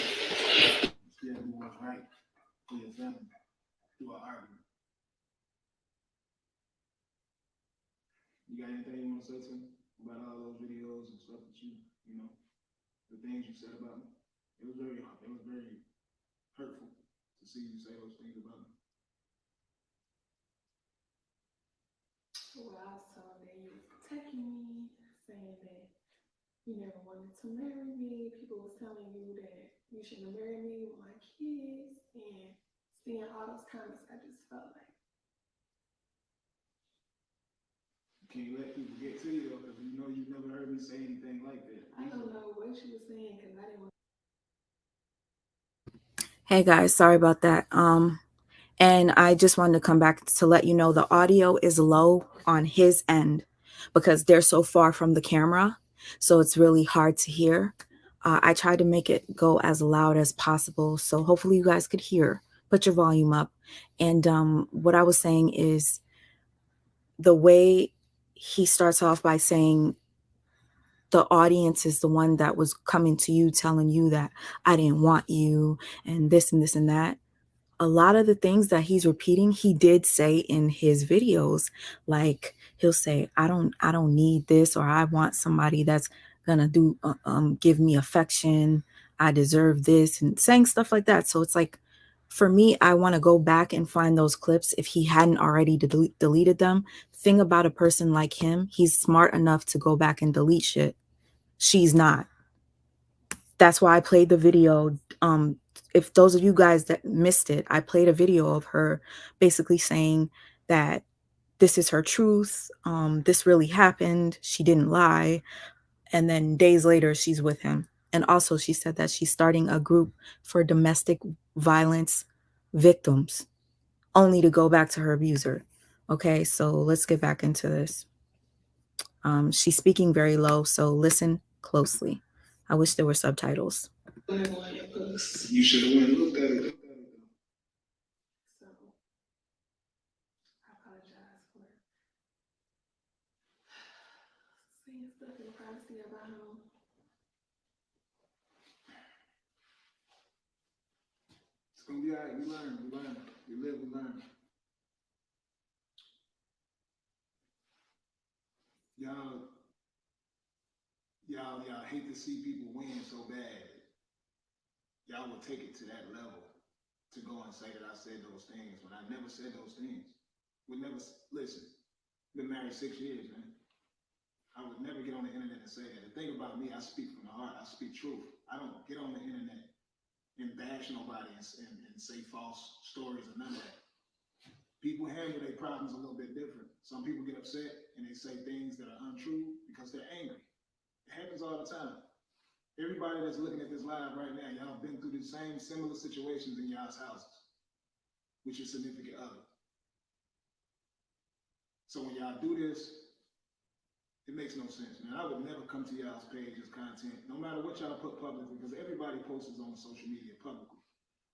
Still do what's right for your family through an argument. You got anything you want to say to me about all those videos and stuff that you know, the things you said about me? It was very hurtful to see you say those things about me. Well, I was told that you was attacking me, saying that you never wanted to marry me. People was telling you that you shouldn't marry me with my kids, and seeing all those comments, I just felt like. You can't let people get to you though, because you know you've never heard me say anything like that. I don't know what she was saying because I didn't want. Hey guys, sorry about that. And I just wanted to come back to let you know the audio is low on his end because they're so far from the camera. So it's really hard to hear. I tried to make it go as loud as possible. So hopefully you guys could hear. Put your volume up. And what I was saying is the way he starts off by saying the audience is the one that was coming to you, telling you that I didn't want you and this and this and that. A lot of the things that he's repeating, he did say in his videos. Like he'll say, I don't need this, or I want somebody that's gonna give me affection. I deserve this, and saying stuff like that. So it's like, for me, I want to go back and find those clips if he hadn't already deleted them. Thing about a person like him, he's smart enough to go back and delete shit. She's not. That's why I played the video. If those of you guys that missed it, I played a video of her basically saying that this is her truth. This really happened. She didn't lie. And then days later, she's with him. And also she said that she's starting a group for domestic violence victims, only to go back to her abuser. Okay, so let's get back into this. She's speaking very low, so listen closely. I wish there were subtitles. You should have went and looked at it. So I apologize for saying stuff in privacy about him. It's gonna be all right. We learn. We live, we learn. y'all hate to see people win so bad. Y'all would take it to that level to go and say that I said those things when I never said those things. Would never listen. Been married 6 years, man. I would never get on the internet and say that. The thing about me, I speak from the heart. I speak truth. I don't get on the internet and bash nobody and say false stories or none of that. People handle their problems a little bit different. Some people get upset and they say things that are untrue because they're angry. It happens all the time. Everybody that's looking at this live right now, y'all been through the same similar situations in y'all's houses with your significant other. So when y'all do this, it makes no sense, man. I would never come to y'all's page as content, no matter what y'all put publicly, because everybody posts on social media publicly.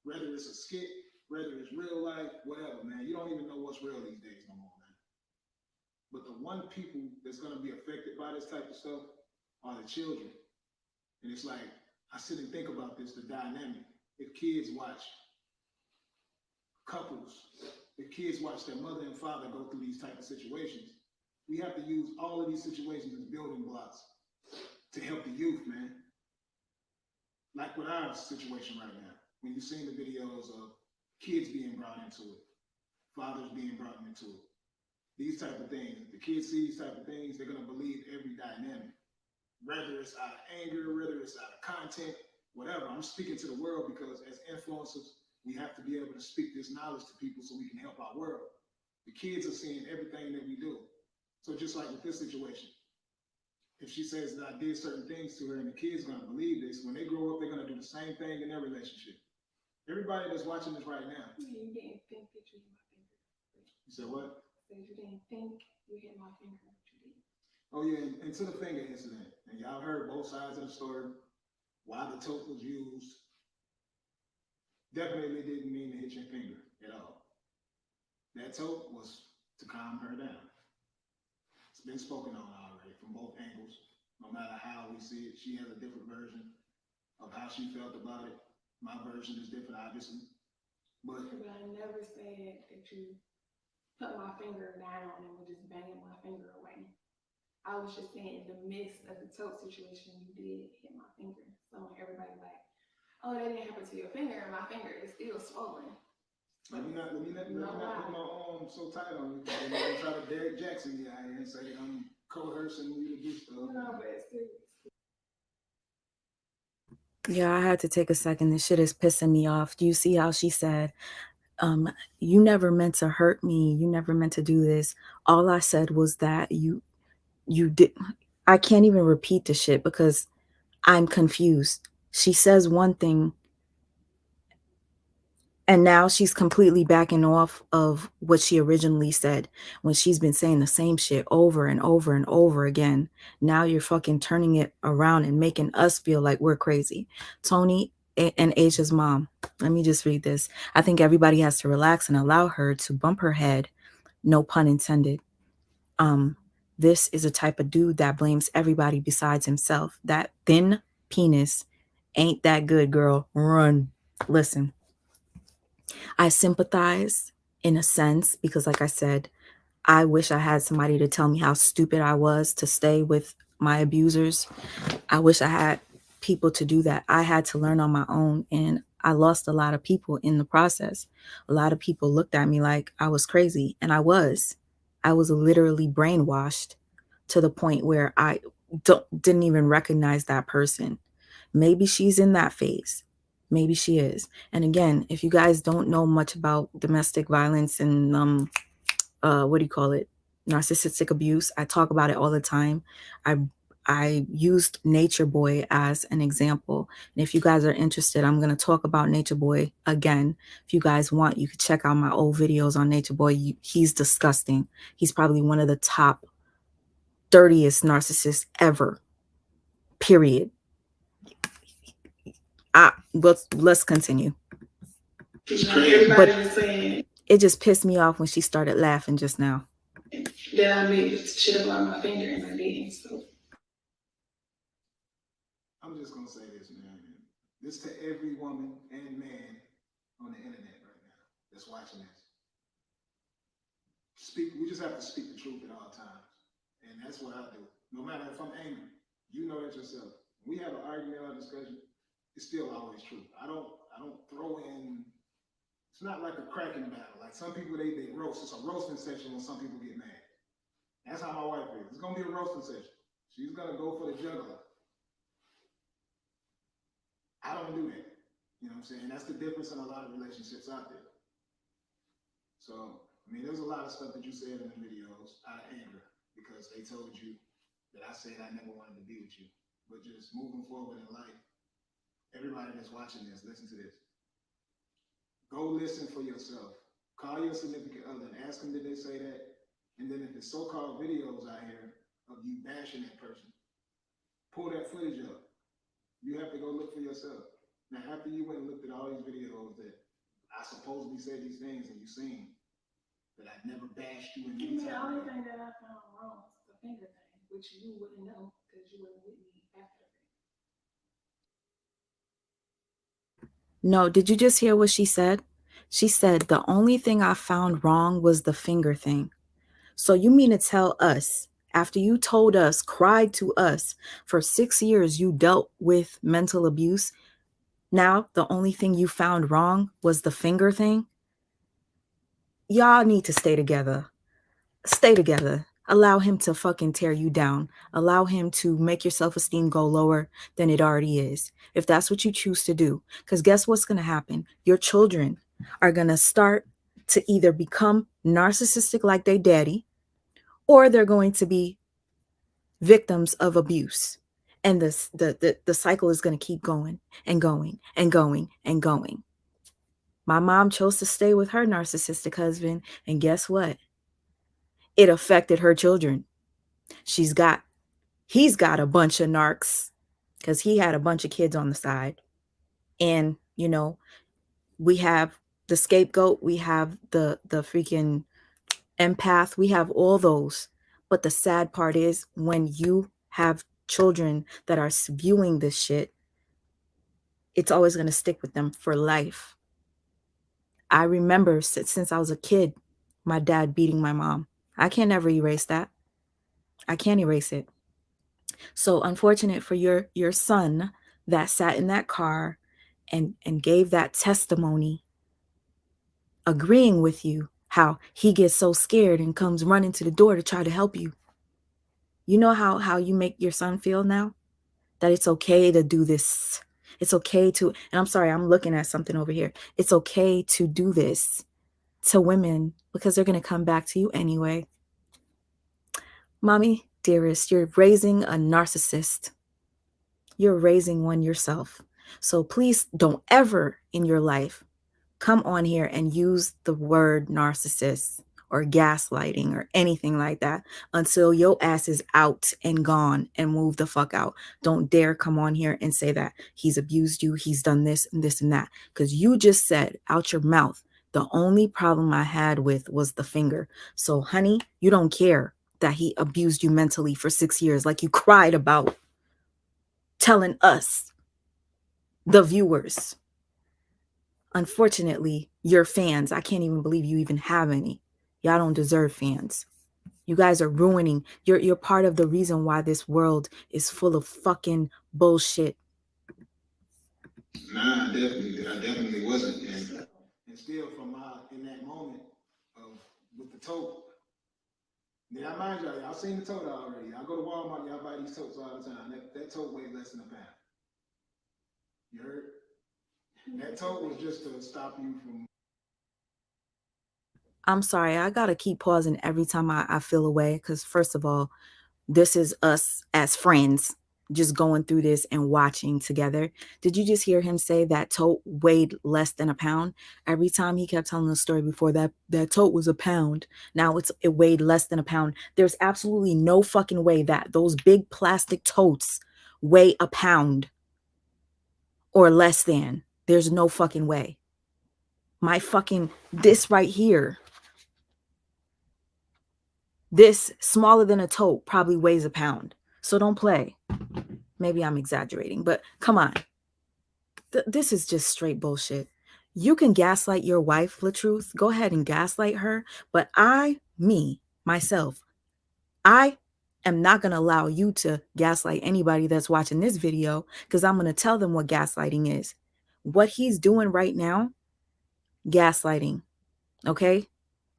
Whether it's a skit, whether it's real life, whatever, man. You don't even know what's real these days no more, man. But the one people that's gonna be affected by this type of stuff are the children. And it's like, I sit and think about this, the dynamic. If kids watch couples, if kids watch their mother and father go through these type of situations, we have to use all of these situations as building blocks to help the youth, man. Like with our situation right now, when you've seen the videos of kids being brought into it, fathers being brought into it, these type of things, if the kids see these type of things, they're gonna believe every dynamic. Whether it's out of anger, whether it's out of content, whatever. I'm speaking to the world because as influencers, we have to be able to speak this knowledge to people so we can help our world. The kids are seeing everything that we do. So just like with this situation, if she says that I did certain things to her and the kids are gonna believe this, when they grow up, they're gonna do the same thing in their relationship. Everybody that's watching this right now. You didn't think that you hit my finger. You said what? You didn't think you hit my finger. Oh yeah, and to the finger incident, and y'all heard both sides of the story, why the toke was used. Definitely didn't mean to hit your finger at all. That toke was to calm her down. It's been spoken on already from both angles. No matter how we see it, she has a different version of how she felt about it. My version is different, obviously. But I never said that you put my finger down and were just banging my finger away. I was just saying in the midst of the tote situation, you did hit my finger. So everybody like, oh, that didn't happen to your finger, and my finger is still swollen. Let me not put my arm so tight on you. They're gonna try to Derek Jackson me out here and say I'm coercing you to do stuff. No, but it's serious. Yeah, I had to take a second. This shit is pissing me off. Do you see how she said, you never meant to hurt me. You never meant to do this. All I said was that you did. I can't even repeat the shit because I'm confused. She says one thing and now she's completely backing off of what she originally said when she's been saying the same shit over and over and over again. Now you're fucking turning it around and making us feel like we're crazy. Tony and Asia's mom. Let me just read this. I think everybody has to relax and allow her to bump her head. No pun intended. This is a type of dude that blames everybody besides himself. That thin penis ain't that good, girl. Run. Listen. I sympathize in a sense because, like I said, I wish I had somebody to tell me how stupid I was to stay with my abusers. I wish I had people to do that. I had to learn on my own, and I lost a lot of people in the process. A lot of people looked at me like I was crazy, and I was. I was literally brainwashed to the point where I didn't even recognize that person. Maybe she's in that phase. Maybe she is. And again, if you guys don't know much about domestic violence and what do you call it? Narcissistic abuse, I talk about it all the time. I used Nature Boy as an example. And if you guys are interested, I'm going to talk about Nature Boy again. If you guys want, you can check out my old videos on Nature Boy. He's disgusting. He's probably one of the top dirtiest narcissists ever. Period. Let's continue. But it just pissed me off when she started laughing just now. That I made shit about my finger and I didn't. So I'm just gonna say this, man. This to every woman and man on the internet right now that's watching this. We just have to speak the truth at all times. And that's what I do. No matter if I'm angry, you know that yourself. When we have an argument or discussion, it's still always true. I don't throw in. It's not like a cracking battle. Like some people they roast. It's a roasting session when some people get mad. That's how my wife is. It's gonna be a roasting session. She's gonna go for the juggler. I don't do that. You know what I'm saying? That's the difference in a lot of relationships out there. So, I mean, there's a lot of stuff that you said in the videos out of anger because they told you that I said I never wanted to be with you. But just moving forward in life, everybody that's watching this, listen to this. Go listen for yourself. Call your significant other and ask them did they say that. And then if there's so-called videos out here of you bashing that person, pull that footage up. You have to go look for yourself. Now, after you went and looked at all these videos that I supposedly said these things and you seen that I never bashed you in any The time. only thing that I found wrong was the finger thing, which you wouldn't know because you weren't with me after the fact. No, did you just hear what she said? She said the only thing I found wrong was the finger thing. So you mean to tell us, after you told us, cried to us, for 6 years you dealt with mental abuse, now the only thing you found wrong was the finger thing? Y'all need to stay together. Stay together. Allow him to fucking tear you down. Allow him to make your self-esteem go lower than it already is. If that's what you choose to do. Because guess what's going to happen? Your children are going to start to either become narcissistic like their daddy, or they're going to be victims of abuse. And the cycle is going to keep going and going and going and going. My mom chose to stay with her narcissistic husband. And guess what? It affected her children. He's got a bunch of narcs because he had a bunch of kids on the side. And, you know, we have the scapegoat, we have the freaking empath, we have all those. But the sad part is when you have children that are spewing this shit, it's always going to stick with them for life. I remember since I was a kid, my dad beating my mom. I can't ever erase that. I can't erase it. So unfortunate for your son that sat in that car and gave that testimony, agreeing with you how he gets so scared and comes running to the door to try to help you. You know how you make your son feel now? That it's okay to do this. It's okay to, and I'm sorry, I'm looking at something over here. It's okay to do this to women because they're going to come back to you anyway. Mommy, dearest, you're raising a narcissist. You're raising one yourself. So please don't ever in your life come on here and use the word narcissist or gaslighting or anything like that until your ass is out and gone and move the fuck out. Don't dare come on here and say that he's abused you, he's done this and this and that, because you just said out your mouth, the only problem I had with was the finger. So honey, you don't care that he abused you mentally for 6 years like you cried about telling us, the viewers. Unfortunately, your fans, I can't even believe you even have any. Y'all don't deserve fans. You guys are ruining. You're part of the reason why this world is full of fucking bullshit. Nah, I definitely wasn't. And still, from in that moment of with the tote. Now, I mind y'all seen the tote already. I go to Walmart, y'all buy these totes all the time. That tote weighs less than a pound. You heard? That tote was just to stop you from. I'm sorry, I gotta keep pausing every time I feel away, because first of all, this is us as friends just going through this and watching together. Did you just hear him say that tote weighed less than a pound? Every time he kept telling the story before that tote was a pound. Now it weighed less than a pound. There's absolutely no fucking way that those big plastic totes weigh a pound or less than. There's no fucking way. My fucking, this right here, this smaller than a tote probably weighs a pound. So don't play. Maybe I'm exaggerating, but come on. This is just straight bullshit. You can gaslight your wife, Latruth. Go ahead and gaslight her. But myself, I am not going to allow you to gaslight anybody that's watching this video, because I'm going to tell them what gaslighting is. What he's doing right now, gaslighting, okay?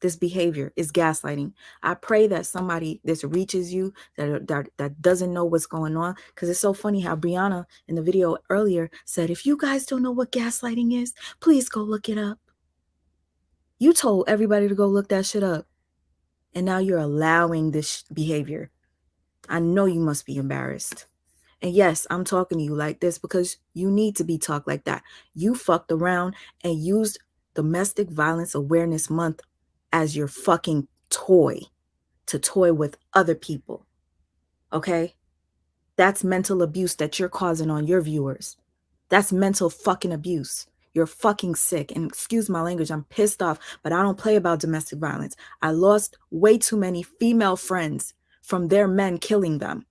This behavior is gaslighting. I pray that somebody this reaches you that doesn't know what's going on, because it's so funny how Brianna in the video earlier said, if you guys don't know what gaslighting is, please go look it up. You told everybody to go look that shit up, and now you're allowing this behavior. I know you must be embarrassed. And yes, I'm talking to you like this because you need to be talked like that. You fucked around and used Domestic Violence Awareness Month as your fucking toy to toy with other people. Okay? That's mental abuse that you're causing on your viewers. That's mental fucking abuse. You're fucking sick. And excuse my language, I'm pissed off, but I don't play about domestic violence. I lost way too many female friends from their men killing them.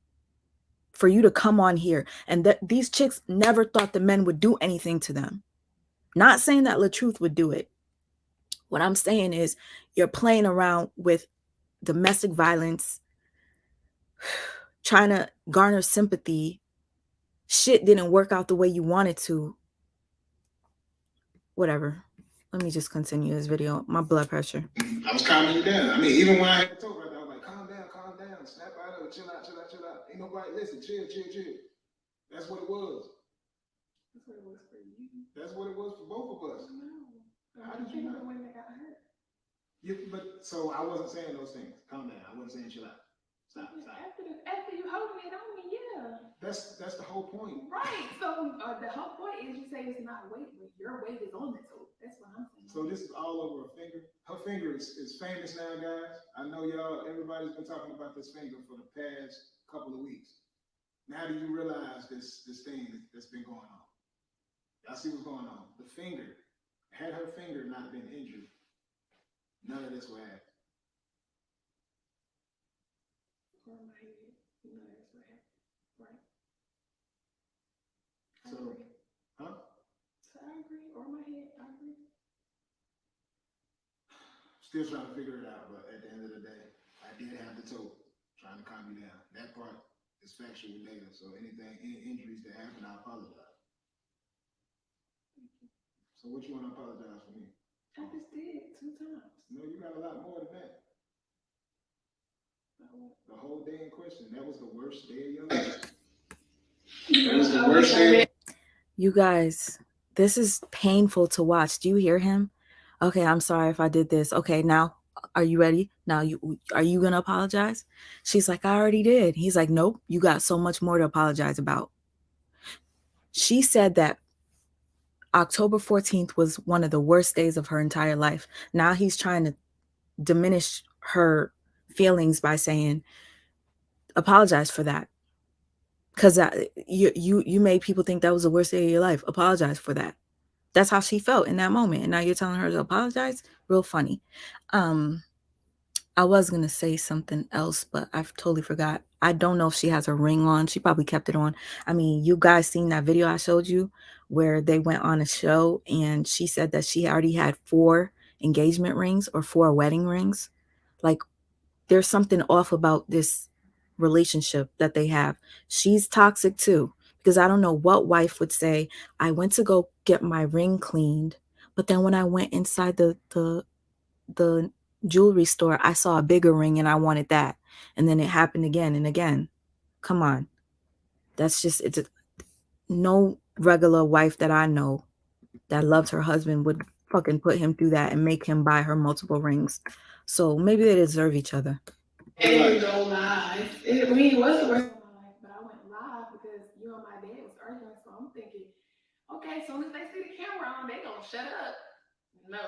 For you to come on here, and these chicks never thought the men would do anything to them. Not saying that Latruth would do it. What I'm saying is you're playing around with domestic violence, trying to garner sympathy. Shit didn't work out the way you wanted to. Whatever. Let me just continue this video. My blood pressure. I was calming you down. I mean, even when I had to talk right there, I was like, calm down, snap out of it, chill out. Ain't nobody, listen, chill. That's what it was. That's what it was for you. That's what it was for both of us. No. How did you know? When they got hurt. But so I wasn't saying those things. Calm down. I wasn't saying chill out. Stop. After you holding it on me, yeah. That's the whole point. Right. So the whole point is you say it's not weight, but your weight is on it. So that's what I'm saying. So this is all over her finger. Her finger is famous now, guys. I know everybody's been talking about this finger for the past couple of weeks. Now do you realize this thing that's been going on? Y'all see what's going on? The finger, had her finger not been injured, none of this would happen. Or my head, none of this would happen. Right. So, huh? So I agree. Or my head, I agree. Still trying to figure it out, but at the end of the day, I did have the toe trying to calm you down. That part is factual data. So any injuries that happen, I apologize. So what you want to apologize for me? I just did 2 times. No, you got a lot more than that. The whole day in question, that was the worst day of your life. That was the worst day. You guys, this is painful to watch. Do you hear him? Okay, I'm sorry if I did this. Okay, now, are you ready? Now, are you going to apologize? She's like, I already did. He's like, nope, you got so much more to apologize about. She said that October 14th was one of the worst days of her entire life. Now he's trying to diminish her feelings by saying, apologize for that. Because you made people think that was the worst day of your life. Apologize for that. That's how she felt in that moment. And now you're telling her to apologize? Real funny. I was going to say something else, but I've totally forgot. I don't know if she has a ring on. She probably kept it on. I mean, you guys seen that video I showed you where they went on a show and she said that she already had 4 engagement rings or 4 wedding rings. Like, there's something off about this relationship that they have. She's toxic too, because I don't know what wife would say, I went to go get my ring cleaned, but then when I went inside the jewelry store, I saw a bigger ring and I wanted that. And then it happened again and again. Come on. It's no regular wife that I know that loves her husband would fucking put him through that and make him buy her multiple rings. So maybe they deserve each other. I didn't go live. It was the worst of my life, but I went live because you and my dad was arguing. So I'm thinking, okay, as soon as they see the camera on, they gonna shut up. No,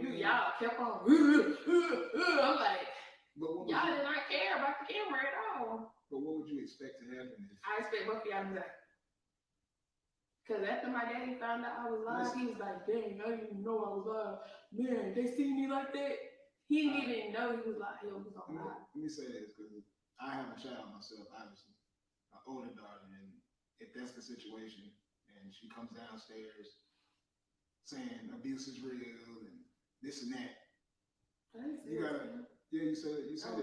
y'all kept on. I'm like, y'all did not care about the camera at all. But what would you expect to happen? I expect both of y'all to be like, because after my daddy found out I was live, he was like, dang, I didn't even know I was live. Man, they see me like that. He didn't even know he was like, he was on live. Let me say this, because I have a child myself, obviously, an older daughter, and if that's the situation, and she comes downstairs saying abuse is real and this and that, you gotta Yeah, you said it. You said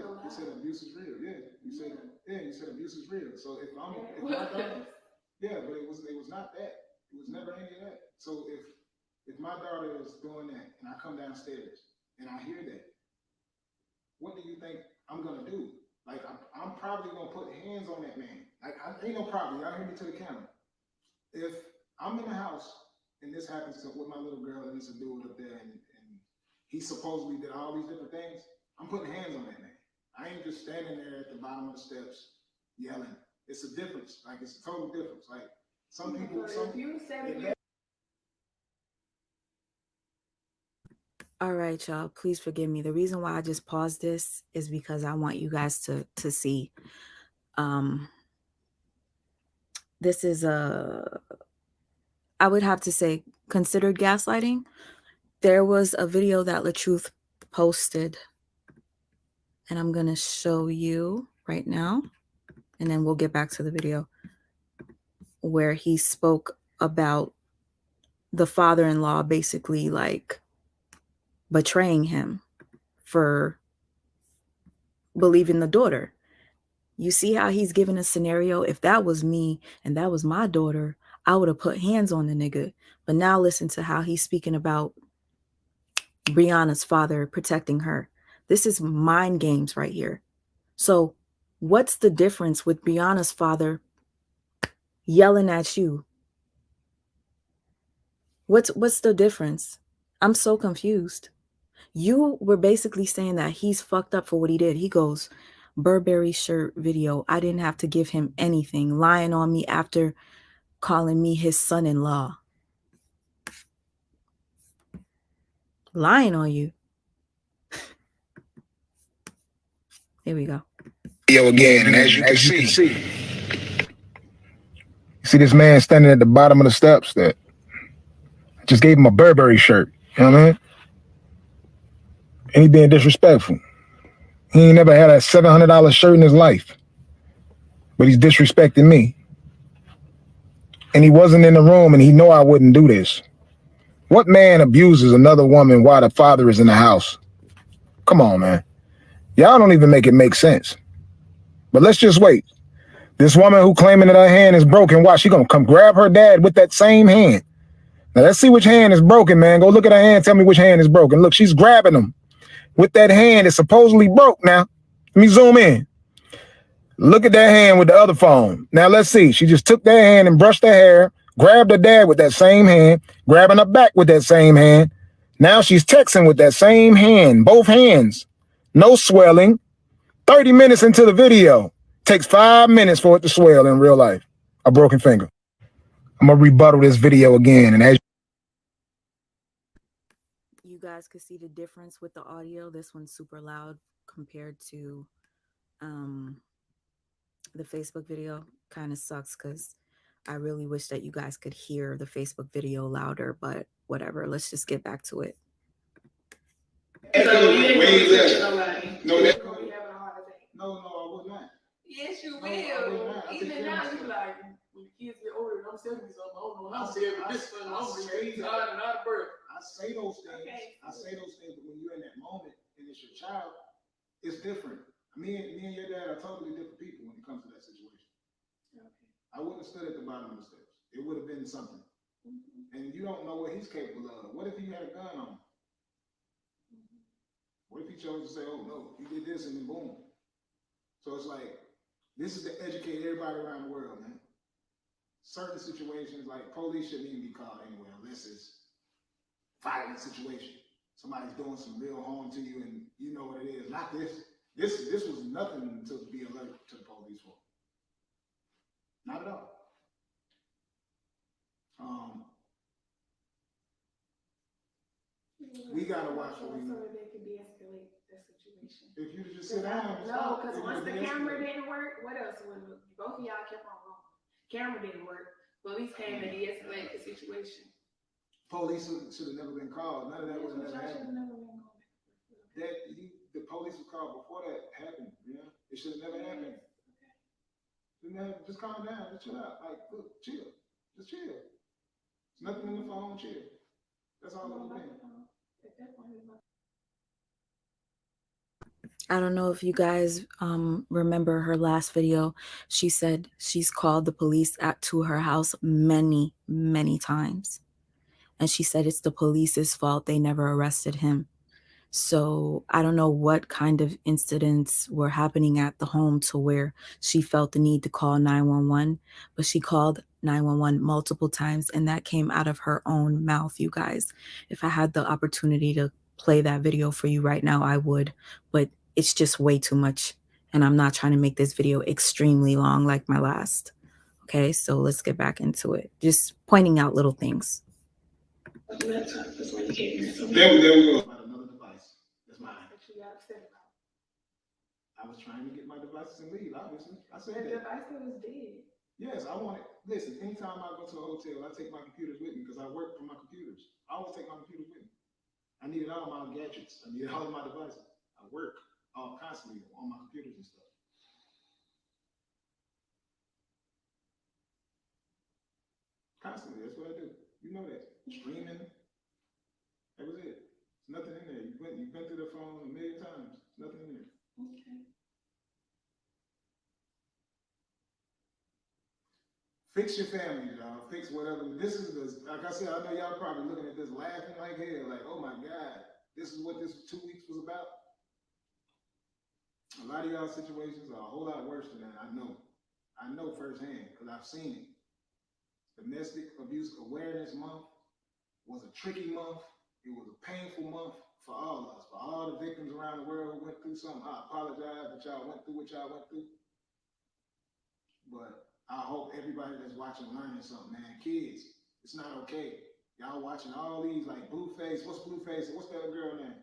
abuse is real. Yeah, you said abuse is real. So if my daughter, yeah, but it was not that. It was never any of that. So if my daughter is doing that and I come downstairs and I hear that, what do you think I'm gonna do? Like I'm probably gonna put hands on that man. Like ain't no probably. Y'all hear me to the camera. If I'm in the house and this happens with my little girl and it's a dude up there and he supposedly did all these different things, I'm putting hands on that man. I ain't just standing there at the bottom of the steps yelling. It's a difference. Like it's a total difference. Like some people, All right, y'all, please forgive me. The reason why I just paused this is because I want you guys to see. This is I would have to say, considered gaslighting. There was a video that Latruth posted, and I'm going to show you right now, and then we'll get back to the video, where he spoke about the father-in-law basically like betraying him for believing the daughter. You see how he's given a scenario? If that was me and that was my daughter, I would have put hands on the nigga. But now listen to how he's speaking about Brianna's father protecting her. This is mind games right here. So what's the difference with Brianna's father yelling at you? What's the difference? I'm so confused. You were basically saying that he's fucked up for what he did. He goes, Burberry shirt video. I didn't have to give him anything. Lying on me after calling me his son-in-law. Lying on you. Here we go. Video again, and as you can see, you see this man standing at the bottom of the steps that just gave him a Burberry shirt. You know what I mean? And he being disrespectful. He ain't never had a $700 shirt in his life. But he's disrespecting me. And he wasn't in the room and he know I wouldn't do this. What man abuses another woman while the father is in the house? Come on, man. Y'all don't even make it make sense. But let's just wait. This woman who claiming that her hand is broken, why? She gonna come grab her dad with that same hand. Now let's see which hand is broken, man. Go look at her hand, tell me which hand is broken. Look, she's grabbing him with that hand that's supposedly broke now. Let me zoom in. Look at that hand with the other phone. Now let's see. She just took that hand and brushed her hair, grabbed her dad with that same hand, grabbing her back with that same hand. Now she's texting with that same hand, both hands. No swelling. 30 minutes into the video. Takes 5 minutes for it to swell in real life. A broken finger. I'm going to rebuttal this video again. And as you guys could see the difference with the audio. This one's super loud compared to the Facebook video. Kind of sucks because I really wish that you guys could hear the Facebook video louder, but whatever. Let's just get back to it. No, I would not. Yes, you will. Even now, you like, when the kids get older, I'm telling you something. I don't know how to say it, but this one, I'm going not a bird. I say those things. Okay. I say those things, but when you're in that moment and it's your child, it's different. Me and your dad are totally different people when it comes to that situation. Okay. I wouldn't have stood at the bottom of the steps. It would have been something. Mm-hmm. And you don't know what he's capable of. What if he had a gun on him? Mm-hmm. What if he chose to say, oh no, he did this and then boom. So it's like, this is to educate everybody around the world, man. Certain situations, like police shouldn't even be called anywhere unless it's violent situation. Somebody's doing some real harm to you and you know what it is. Not this. This was nothing to be alert to the police for. Not at all. We gotta watch what we do. So they can de-escalate the situation. If you just sit down. No, because once the camera didn't work, what else? When both of y'all kept on wrong. Camera didn't work. Police came and de-escalated the situation. Police should have never been called. None of that would have never happened. The police were called before that happened. Yeah, it should have never happened. Just calm down. Just chill out. Like, look, chill. Just chill. There's nothing in the phone. Chill. That's all it would have been. I don't know if you guys remember her last video. She said she's called the police to her house many, many times. And she said it's the police's fault they never arrested him. So I don't know what kind of incidents were happening at the home to where she felt the need to call 911, but she called 911 multiple times, and that came out of her own mouth, you guys. If I had the opportunity to play that video for you right now, I would, but it's just way too much, and I'm not trying to make this video extremely long like my last. Okay, so let's get back into it. Just pointing out little things. There we go. About another device. That's mine. What you got upset about? I was trying to get my devices and leave, obviously. I said The that. device that was dead. Yes, I want it. Listen, anytime I go to a hotel, I take my computers with me because I work from my computers. I always take my computers with me. I needed all my gadgets. I needed all of my devices. I work constantly on my computers and stuff. Constantly, that's what I do. You know that. Streaming. That was it. There's nothing in there. You've been through the phone a million times. There's nothing in there. Okay. Fix your family, y'all. Fix whatever. This is the, like I said, I know y'all probably looking at this laughing like hell, like, oh my God, this is what this 2 weeks was about. A lot of y'all situations are a whole lot worse than that. I know. I know firsthand because I've seen it. Domestic Abuse Awareness Month was a tricky month. It was a painful month for all of us, for all the victims around the world who went through something. I apologize that y'all went through what y'all went through. But I hope everybody that's watching learning something, man. Kids, it's not okay. Y'all watching all these like Blueface. What's Blueface? What's that girl name?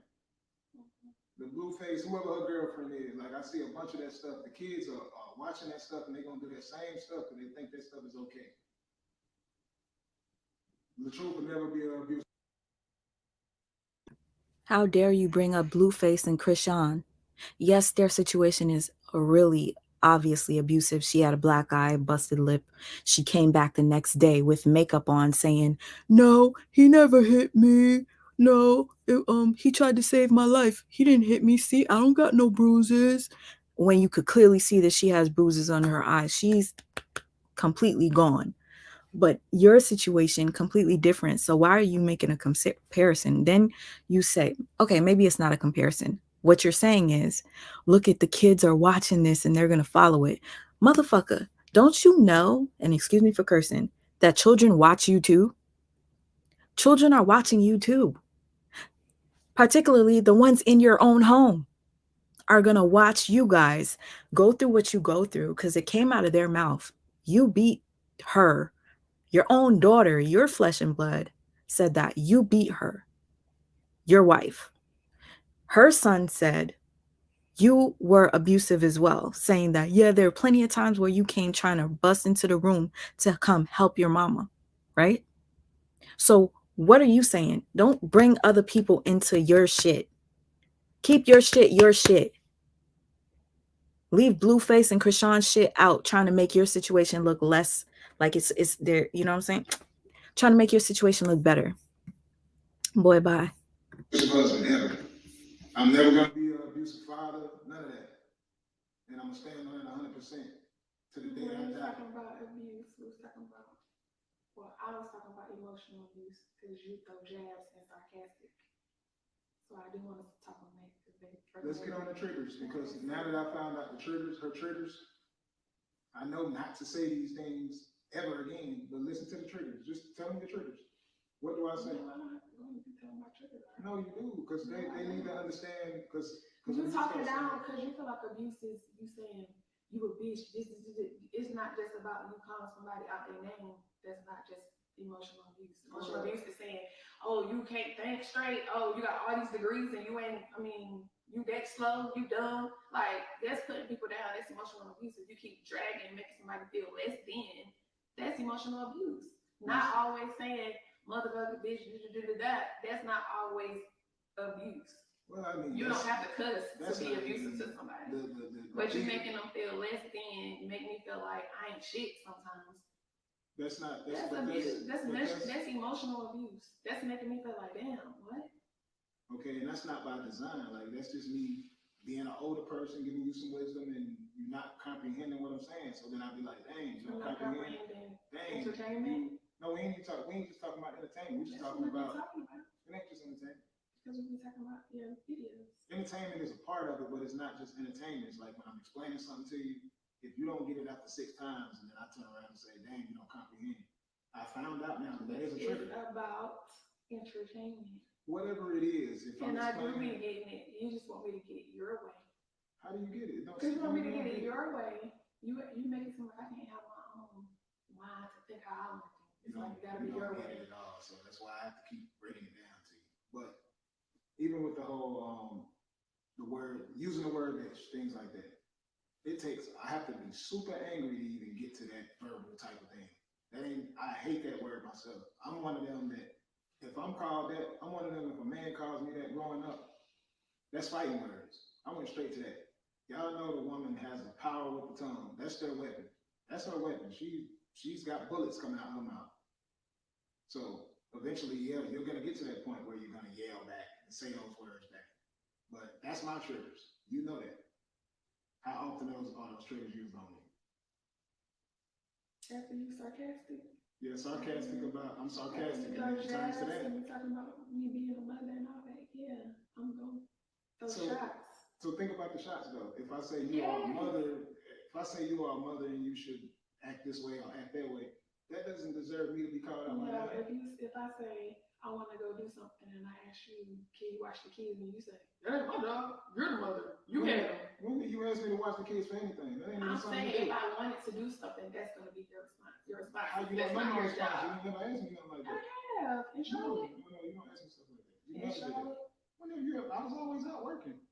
The Blueface, whoever her girlfriend is. Like I see a bunch of that stuff. The kids are watching that stuff and they're gonna do that same stuff and they think that stuff is okay. Latruth will never be an abuser. How dare you bring up Blueface and Krishan? Yes, their situation is really obviously abusive. She had a black eye, busted lip. She came back the next day with makeup on saying, "No, he never hit me. No, he tried to save my life. He didn't hit me. See, I don't got no bruises." When you could clearly see that she has bruises under her eyes. She's completely gone. But your situation completely different. So why are you making a comparison? Then you say, okay, maybe it's not a comparison. What you're saying is, look at the kids are watching this and they're going to follow it. Motherfucker, don't you know, and excuse me for cursing, that children watch you too? Children are watching you too. Particularly the ones in your own home are going to watch you guys go through what you go through because it came out of their mouth. You beat her. Your own daughter, your flesh and blood, said that you beat her, your wife. Her son said you were abusive as well, saying that, yeah, there are plenty of times where you came trying to bust into the room to come help your mama, right? So what are you saying? Don't bring other people into your shit. Keep your shit your shit. Leave Blueface and Krishan shit out, trying to make your situation look less like it's there. You know what I'm saying? Trying to make your situation look better. Boy, bye. Husband ever. I'm never gonna be an abusive father, none of that. And I'm gonna stand on it 100% to the day I die. Talking about abuse, we was talking about, well, I was talking about emotional abuse because you throw jabs and sarcastic. So I do want to talk on that. Let's get on the triggers because now that I found out the triggers, her triggers, I know not to say these things ever again, but listen to the triggers. Just tell me the triggers. What do I say? No, I'm not going to be telling my triggers. No, you do, because they need to understand, because you talking down because you feel like abuse is you saying you a bitch. This is it's not just about you calling somebody out their name. That's not just emotional abuse. Emotional abuse is saying, oh, you can't think straight. Oh, you got all these degrees and you ain't. I mean, you that slow. You dumb. Like that's putting people down. That's emotional abuse. If you keep dragging and making somebody feel less than, that's emotional abuse. Not always saying motherfucker, bitch, that's not always abuse. Well, I mean, you don't have to cuss to be abusive to somebody. But you're making them feel less than. You make me feel like I ain't shit sometimes. That's abuse. That's emotional abuse. That's making me feel like, damn, what? Okay, and that's not by design. Like that's just me being an older person, giving you some wisdom, and you're not comprehending what I'm saying. So then I'd be like, dang, you don't comprehend. Dang, Entertainment. No, we ain't just talking about entertainment. We're just talking about. It ain't just entertainment. Because we've been talking about your videos. Entertainment is a part of it, but it's not just entertainment. It's like when I'm explaining something to you, if you don't get it after 6 times, and then I turn around and say, dang, you don't comprehend. I found out now that is a trigger. It's about entertainment. Whatever it is. If and I do be getting it. You just want me to get it your way. How do you get it? Because you want me to get it your way. You make it seem like I can't have my own mind to think how I want to think. It's like you gotta be your way. At all, so that's why I have to keep breaking it down to you. But even with the whole the word, using the word bitch, things like that, I have to be super angry to even get to that verbal type of thing. I hate that word myself. I'm one of them that if I'm called that, I'm one of them if a man calls me that growing up, that's fighting words. I went straight to that. Y'all know the woman has the power with the tongue. That's their weapon. That's her weapon. She's got bullets coming out of her mouth. So eventually, yeah, you're gonna get to that point where you're gonna yell back and say those words back. But that's my triggers. You know that. How often are those triggers used on me? After you sarcastic? Yeah, sarcastic about, I'm sarcastic. And then it turns to that. And we're talking about me being a mother and all that. Yeah, I'm going those shots. So think about the shots though. If I say you are a mother, and you should act this way or act that way, that doesn't deserve me to be called out. No, if I say I want to go do something and I ask you, can you watch the kids? And you say, that ain't my job. You're the mother. You had them. When did you ask me to watch the kids for anything? That ain't I'm saying if I wanted to do something, that's going to be your response. How you don't know my response? You never asked me nothing like that. I have. In Charlotte. No, you don't ask me stuff like that. You never did that. I was always out working.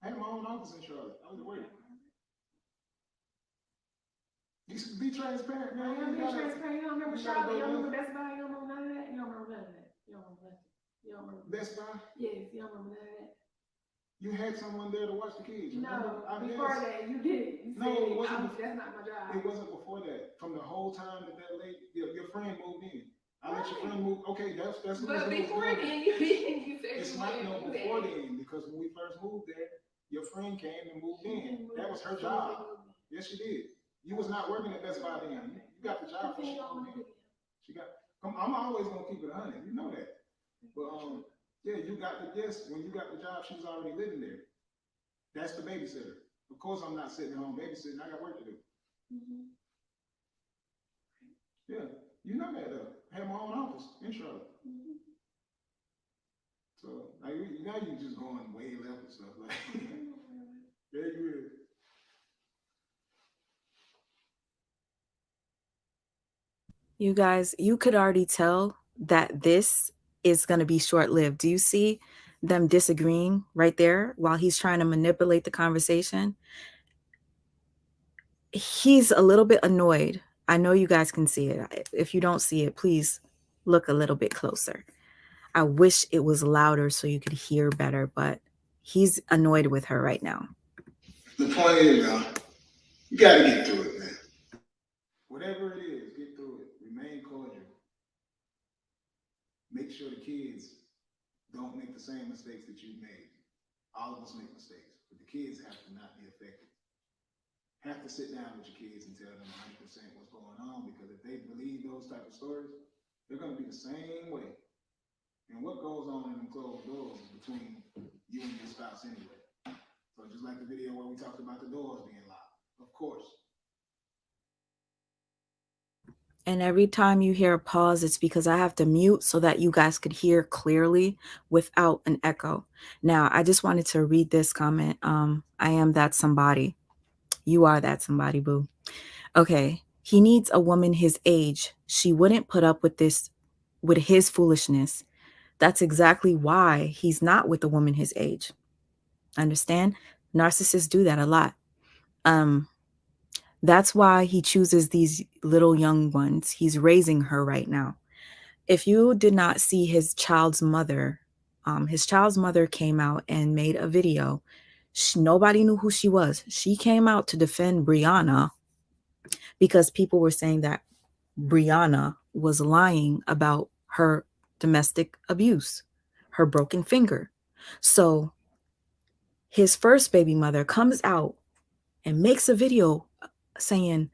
I had my own office in Charlotte. I was at work. You should be transparent, man. I am being transparent. You don't remember Charlotte? You don't remember Best Buy? You don't remember none of that? You don't remember none of that? You don't remember nothing? You don't remember Best Buy? Yes, you don't remember none of that? You had someone there to watch the kids. No, before that, you did. You said, it wasn't. That's not my job. It wasn't before that. From the whole time that lady, your friend moved in. I let your friend move. Okay, that's. But before then, you said it's not before then, because when we first moved there, your friend came and moved in. That was her job. Yes, she did. You was not working at Best Buy then. You got the job for she got. I'm always gonna keep it 100. You know that. But yeah, when you got the job, she was already living there. That's the babysitter. Of course, I'm not sitting at home babysitting. I got work to do. Mm-hmm. Yeah, you know that though. I had my own office in Charlotte. Mm-hmm. So now you're just going way left and stuff like. There you is. You guys, you could already tell that this is going to be short-lived. Do you see them disagreeing right there while he's trying to manipulate the conversation? He's a little bit annoyed. I know you guys can see it. If you don't see it, please look a little bit closer. I wish it was louder so you could hear better, but he's annoyed with her right now. The point is, y'all, you got to get through it, man. Whatever it is, get through it. Remain cordial. Make sure the kids don't make the same mistakes that you've made. All of us make mistakes, but the kids have to not be affected. Have to sit down with your kids and tell them 100% what's going on, because if they believe those type of stories, they're going to be the same way. And what goes on in them closed doors is between you and your spouse anyway. So just like the video where we talked about the doors being locked, of course. And every time you hear a pause, it's because I have to mute so that you guys could hear clearly without an echo. Now, I just wanted to read this comment. I am that somebody. You are that somebody, boo. Okay. He needs a woman his age. She wouldn't put up with his foolishness. That's exactly why he's not with a woman his age. Understand? Narcissists do that a lot. That's why he chooses these little young ones. He's raising her right now. If you did not see his child's mother came out and made a video. Nobody knew who she was. She came out to defend Brianna because people were saying that Brianna was lying about her domestic abuse, her broken finger. So his first baby mother comes out and makes a video saying,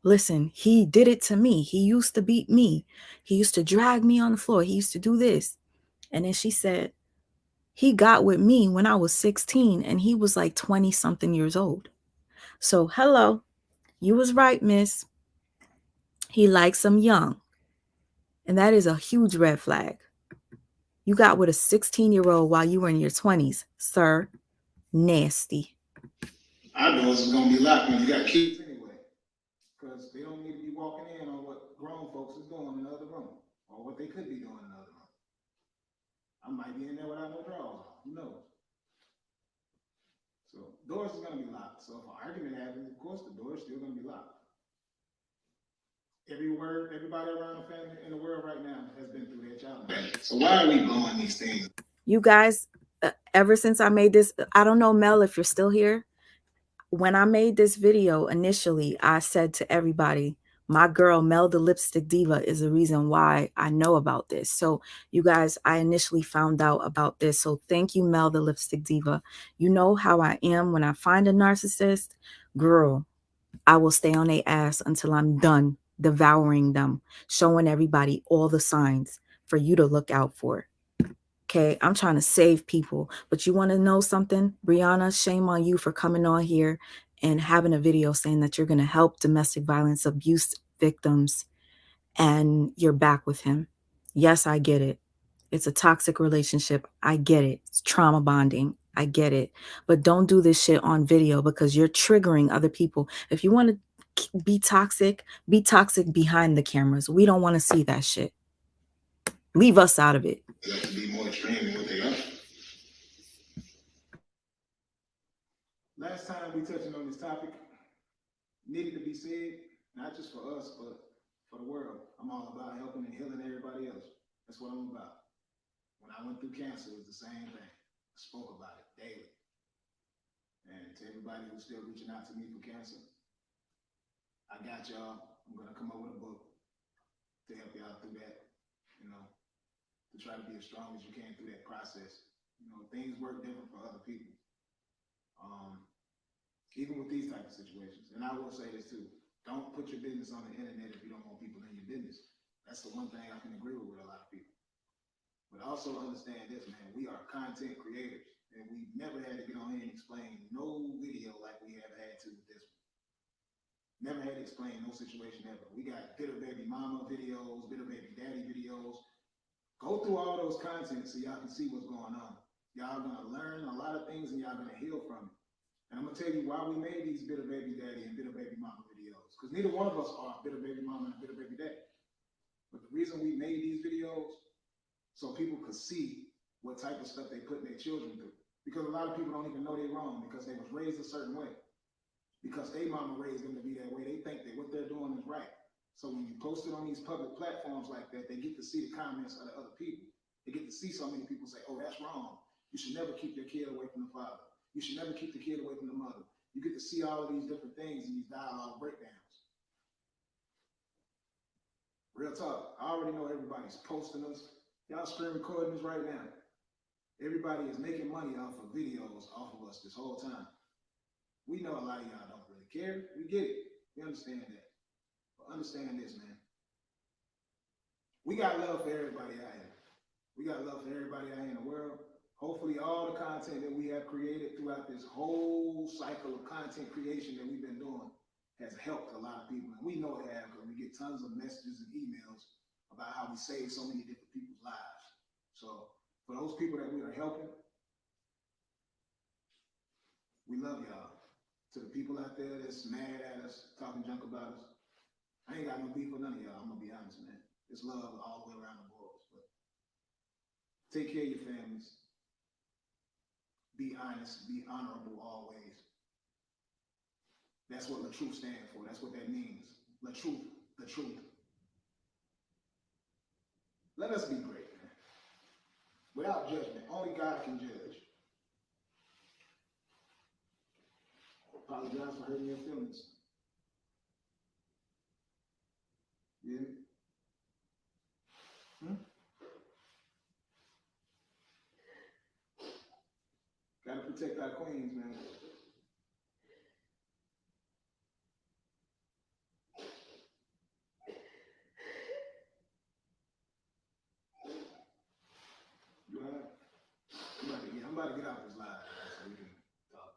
listen, he did it to me. He used to beat me. He used to drag me on the floor. He used to do this. And then she said, he got with me when I was 16 and he was like 20 something years old. So, hello, you was right, miss. He likes them young. And that is a huge red flag. You got with a 16-year-old while you were in your 20s, sir. Nasty. Our doors is gonna be locked when you got kids anyway, because they don't need to be walking in on what grown folks is doing in the other room, or what they could be doing in the other room. I might be in there without no drawers on. Who knows? So doors is gonna be locked. So if an argument happens, of course the door is still gonna be locked. Everybody around the family in the world right now has been through their childhood. So why are we blowing these things? You guys, ever since I made this, I don't know, Mel, if you're still here. When I made this video initially, I said to everybody, my girl, Mel the Lipstick Diva, is the reason why I know about this. So you guys, I initially found out about this. So thank you, Mel the Lipstick Diva. You know how I am when I find a narcissist. Girl, I will stay on their ass until I'm done devouring them, showing everybody all the signs for you to look out for. Okay, I'm trying to save people. But you want to know something, Brianna? Shame on you for coming on here and having a video saying that you're going to help domestic violence abuse victims and you're back with him. Yes, I get it. It's a toxic relationship. I get it. It's trauma bonding. I get it. But don't do this shit on video because you're triggering other people. If you want to be toxic behind the cameras. We don't want to see that shit. Leave us out of it. They have to be more extreme than what they are. Last time we touched on this topic, needed to be said, not just for us, but for the world. I'm all about helping and healing everybody else. That's what I'm about. When I went through cancer, it was the same thing. I spoke about it daily. And to everybody who's still reaching out to me for cancer, I got y'all. I'm gonna come up with a book to help y'all through that, to try to be as strong as you can through that process. Things work different for other people. Even with these type of situations. And I will say this too, don't put your business on the internet if you don't want people in your business. That's the one thing I can agree with a lot of people. But also understand this, man, we are content creators and we've never had to get on here and explain no video like we have had to with this one. Never had to explain no situation ever. We got bitter baby mama videos, bitter baby daddy videos. Go through all those content so y'all can see what's going on. Y'all gonna learn a lot of things and y'all gonna heal from it. And I'm gonna tell you why we made these bitter baby daddy and bitter baby mama videos. Because neither one of us are bitter baby mama and bitter baby daddy. But the reason we made these videos, so people could see what type of stuff they put their children through. Because a lot of people don't even know they're wrong because they was raised a certain way. Because their mama raised them to be that way, they think that what they're doing is right. So when you post it on these public platforms like that, they get to see the comments of the other people. They get to see so many people say, oh, that's wrong. You should never keep your kid away from the father. You should never keep the kid away from the mother. You get to see all of these different things in these dialogue breakdowns. Real talk. I already know everybody's posting us. Y'all screen recording this right now. Everybody is making money off of videos off of us this whole time. We know a lot of y'all don't really care. We get it. We understand that. But understand this, man. We got love for everybody out here. We got love for everybody out here in the world. Hopefully all the content that we have created throughout this whole cycle of content creation that we've been doing has helped a lot of people. And we know it has because we get tons of messages and emails about how we save so many different people's lives. So for those people that we are helping, we love y'all. To the people out there that's mad at us, talking junk about us, I ain't got no beef with none of y'all. I'm gonna be honest, man. It's love all the way around the world. But take care of your families. Be honest, be honorable always. That's what Latruth stands for. That's what that means. Latruth, the truth. Let us be great, man. Without judgment. Only God can judge. Apologize for hurting your feelings. Yeah. Gotta protect our queens, man. You all right? I'm about to get out this live so we can talk.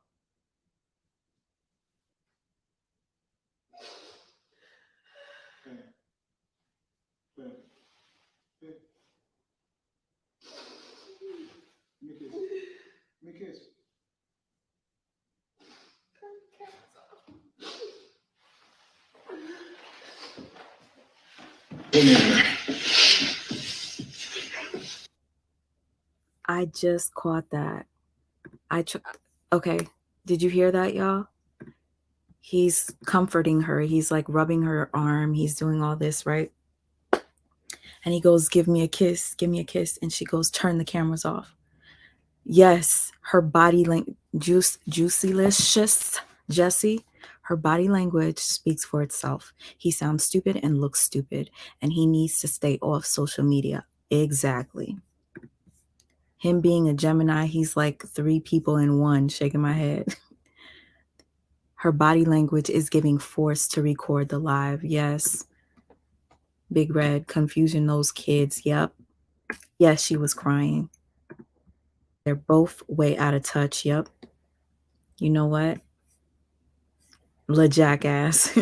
Okay. Hey. Give me a kiss. Give me a kiss. I just caught that. Okay, did you hear that, y'all? He's comforting her. He's like rubbing her arm. He's doing all this, right? And he goes, give me a kiss, give me a kiss. And she goes, turn the cameras off. Yes, her body language, juicylicious Jessie, her body language speaks for itself. He sounds stupid and looks stupid, and he needs to stay off social media. Exactly. Him being a Gemini, he's like 3 people in one, shaking my head. Her body language is giving force to record the live. Yes. Big Red, confusion those kids. Yep. Yes, she was crying. They're both way out of touch. Yep. You know what? La jackass.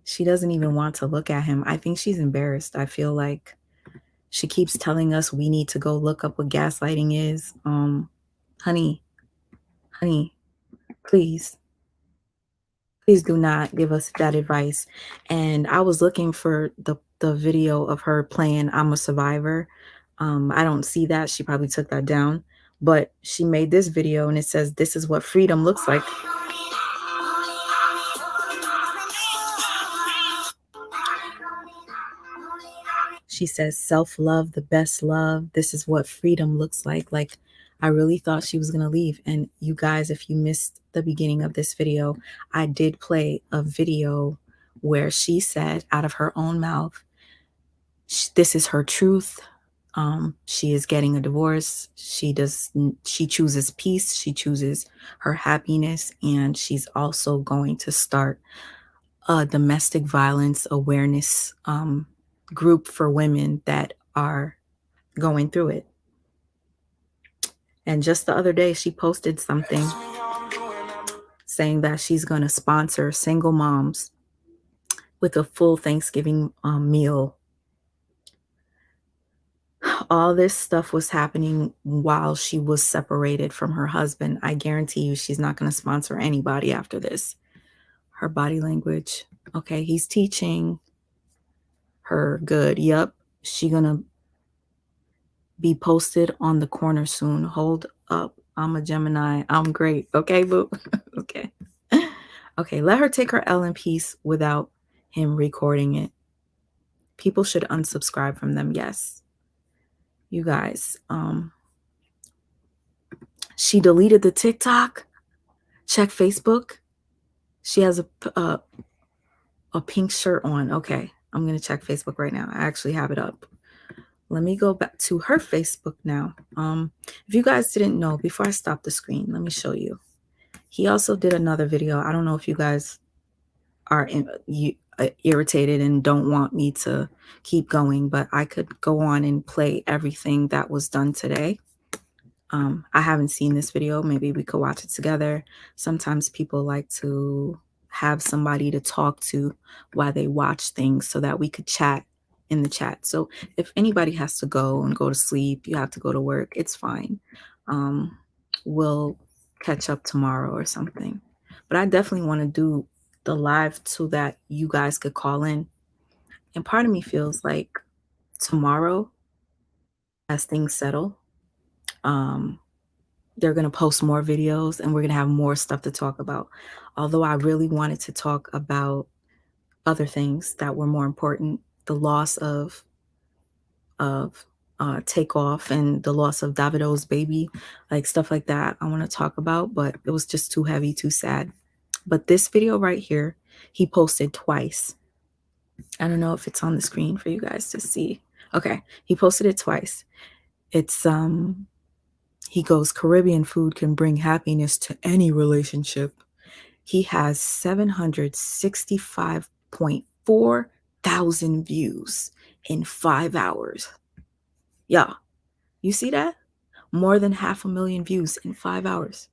She doesn't even want to look at him. I think she's embarrassed. I feel like she keeps telling us we need to go look up what gaslighting is. Honey, please do not give us that advice. And I was looking for the video of her playing I'm a Survivor. I don't see that. She probably took that down. But she made this video and it says, this is what freedom looks like. She says, self-love, the best love. This is what freedom looks like. Like, I really thought she was going to leave. And you guys, if you missed the beginning of this video, I did play a video where she said out of her own mouth, this is her truth. She is getting a divorce. She chooses peace. She chooses her happiness. And she's also going to start a domestic violence awareness group for women that are going through it. And just the other day, she posted something saying that she's going to sponsor single moms with a full Thanksgiving meal. All this stuff was happening while she was separated from her husband. I guarantee you she's not going to sponsor anybody after this. Her body language. Okay, he's teaching her good. Yep, she going to be posted on the corner soon. Hold up. I'm a Gemini. I'm great. Okay, boo. Okay. Okay, let her take her L in peace without him recording it. People should unsubscribe from them. Yes. You guys, she deleted the TikTok. Check Facebook. She has a pink shirt on. Okay, I'm going to check Facebook right now. I actually have it up. Let me go back to her Facebook now. If you guys didn't know, before I stop the screen, let me show you. He also did another video. I don't know if you guys are irritated and don't want me to keep going, but I could go on and play everything that was done today. I haven't seen this video. Maybe we could watch it together. Sometimes people like to have somebody to talk to while they watch things so that we could chat in the chat. So if anybody has to go and go to sleep, you have to go to work, it's fine. We'll catch up tomorrow or something. But I definitely want to do the live so that you guys could call in. And part of me feels like tomorrow, as things settle, they're going to post more videos and we're going to have more stuff to talk about. Although I really wanted to talk about other things that were more important, the loss of Takeoff and the loss of Davido's baby, like stuff like that I want to talk about, but it was just too heavy, too sad. But this video right here, he posted twice. I don't know if it's on the screen for you guys to see. Okay, he posted it twice. It's He goes, Caribbean food can bring happiness to any relationship. He has 765.4 thousand views in 5 hours. Yeah, you see that? More than 500,000 views in 5 hours.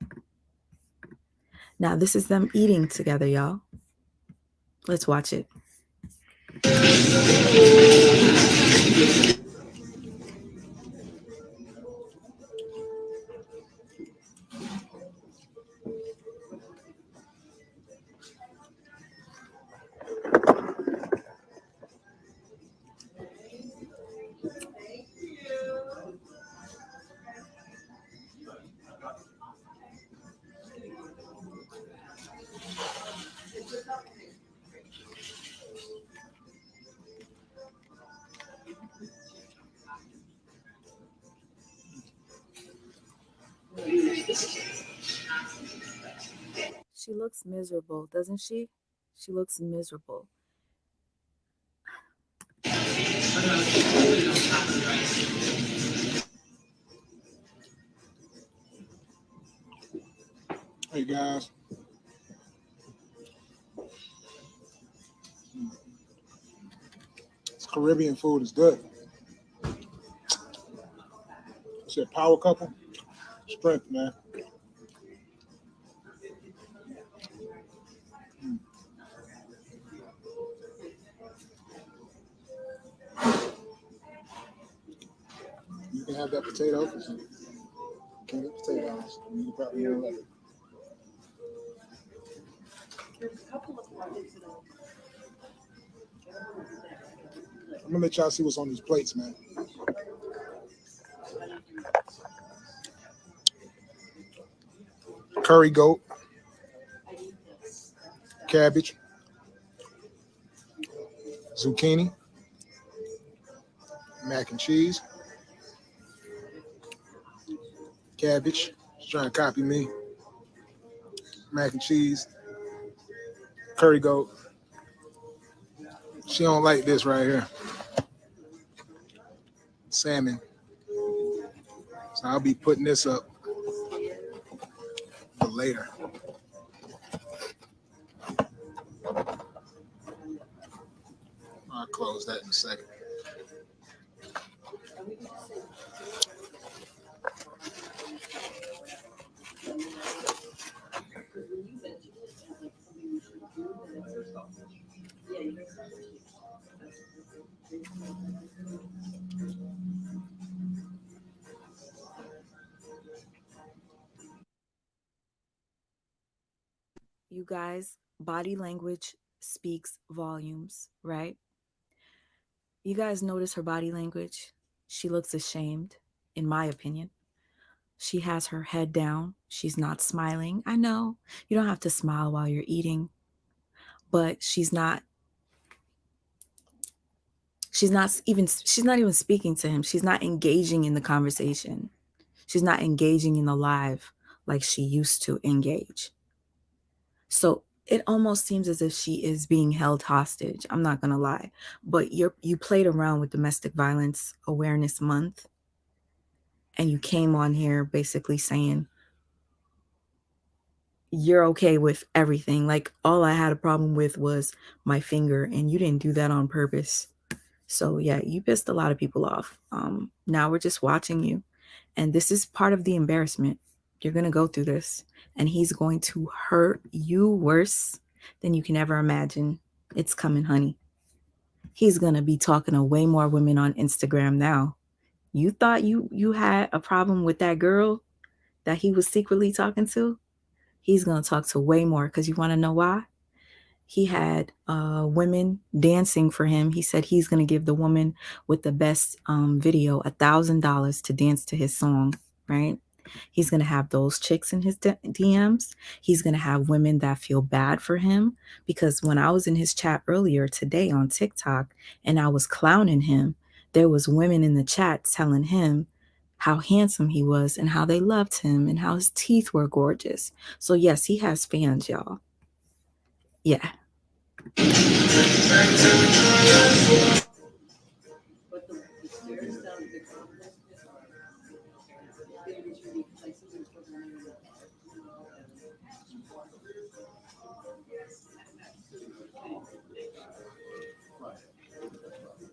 Now, this is them eating together, y'all. Let's watch it. She looks miserable, doesn't she? She looks miserable. Hey guys. This Caribbean food is good. It's a power couple. Strength, man. You can have that potato. Can't get potatoes. You probably don't like it. I'm gonna let y'all see what's on these plates, man. Curry goat, cabbage, zucchini, mac and cheese, cabbage. She's trying to copy me. Mac and cheese, curry goat. She don't like this right here. Salmon. So I'll be putting this up for later. I'll close that in a second. You guys, body language speaks volumes, right? You guys notice her body language? She looks ashamed, in my opinion. She has her head down. She's not smiling. I know you don't have to smile while you're eating, but she's not even speaking to him. She's not engaging in the conversation. She's not engaging in the live like she used to engage. So it almost seems as if she is being held hostage. I'm not gonna lie, but you played around with Domestic Violence Awareness Month, and you came on here basically saying you're okay with everything. Like, all I had a problem with was my finger, and you didn't do that on purpose. So yeah, you pissed a lot of people off. Now we're just watching you, and this is part of the embarrassment. You're gonna go through this, and he's going to hurt you worse than you can ever imagine. It's coming, honey. He's gonna be talking to way more women on Instagram now. You thought you had a problem with that girl that he was secretly talking to? He's gonna talk to way more, because you want to know why? He had women dancing for him. He said he's going to give the woman with the best video $1,000 to dance to his song, right? He's going to have those chicks in his DMs. He's going to have women that feel bad for him, because when I was in his chat earlier today on TikTok and I was clowning him, there was women in the chat telling him how handsome he was and how they loved him and how his teeth were gorgeous. So yes, he has fans, y'all. Yeah.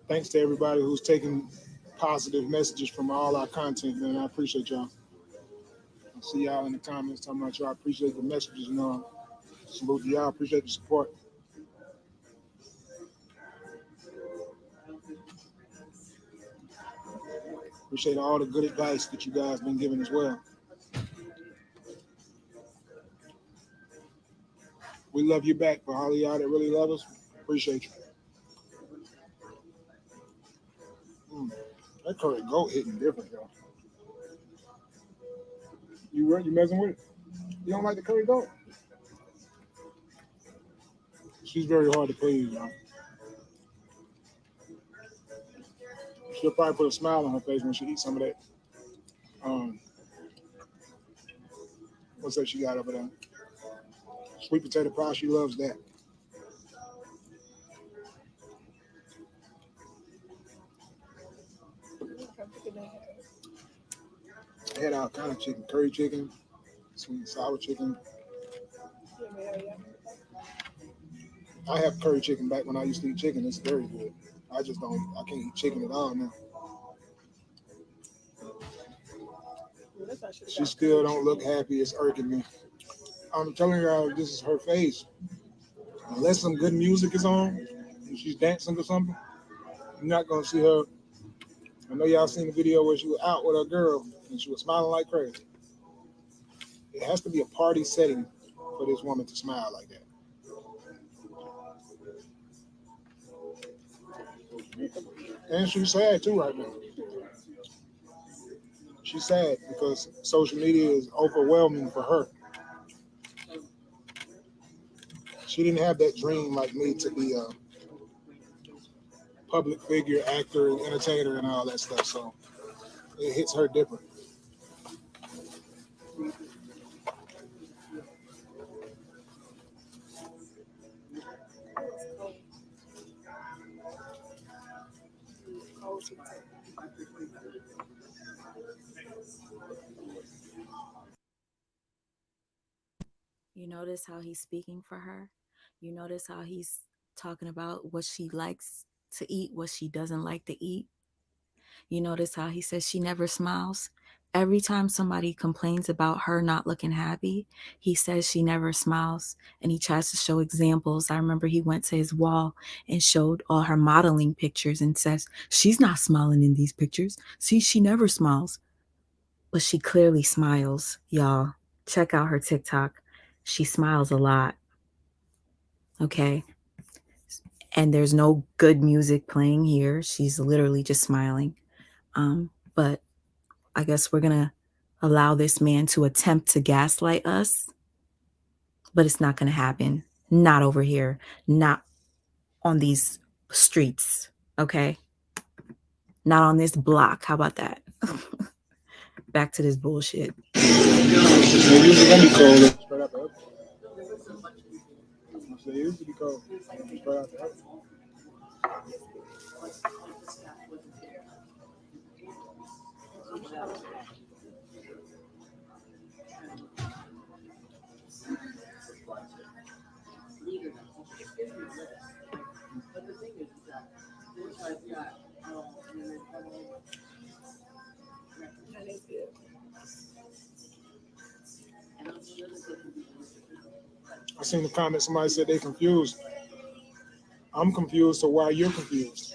Thanks to everybody who's taking positive messages from all our content, man. I appreciate y'all. I see y'all in the comments talking about y'all appreciate the messages and all. Salute to y'all. Appreciate the support. Appreciate all the good advice that you guys been giving as well. We love you back. For all of y'all that really love us, appreciate you. That curry goat hitting different, y'all. You messing with it? You don't like the curry goat? She's very hard to please, y'all. She'll probably put a smile on her face when she eats some of that. What's that she got over there? Sweet potato pie. She loves that. They had all kind of chicken, curry chicken, sweet and sour chicken. I have curry chicken back when I used to eat chicken. It's very good. I can't eat chicken at all now. She still don't look happy. It's irking me. I'm telling y'all, this is her face. Unless some good music is on and she's dancing or something, you're not going to see her. I know y'all seen the video where she was out with her girl and she was smiling like crazy. It has to be a party setting for this woman to smile like that. And she's sad too right now. She's sad because social media is overwhelming for her. She didn't have that dream like me to be a public figure, actor, entertainer, and all that stuff. So it hits her different. You notice how he's speaking for her? You notice how he's talking about what she likes to eat, what she doesn't like to eat? You notice how he says she never smiles? Every time somebody complains about her not looking happy, he says she never smiles, and he tries to show examples. I remember he went to his wall and showed all her modeling pictures and says, she's not smiling in these pictures. See, she never smiles. But she clearly smiles, y'all. Check out her TikTok. She smiles a lot. Okay? And there's no good music playing here. She's literally just smiling. But I guess we're going to allow this man to attempt to gaslight us. But it's not going to happen. Not over here. Not on these streets. Okay? Not on this block. How about that? Back to this bullshit. I seen the comment, somebody said they confused. I'm confused, so why you're confused?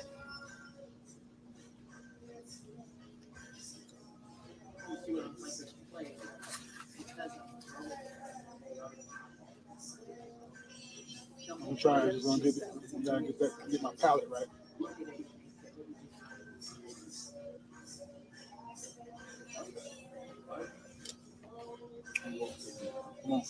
I'm trying, just gonna get my palate right. Come on.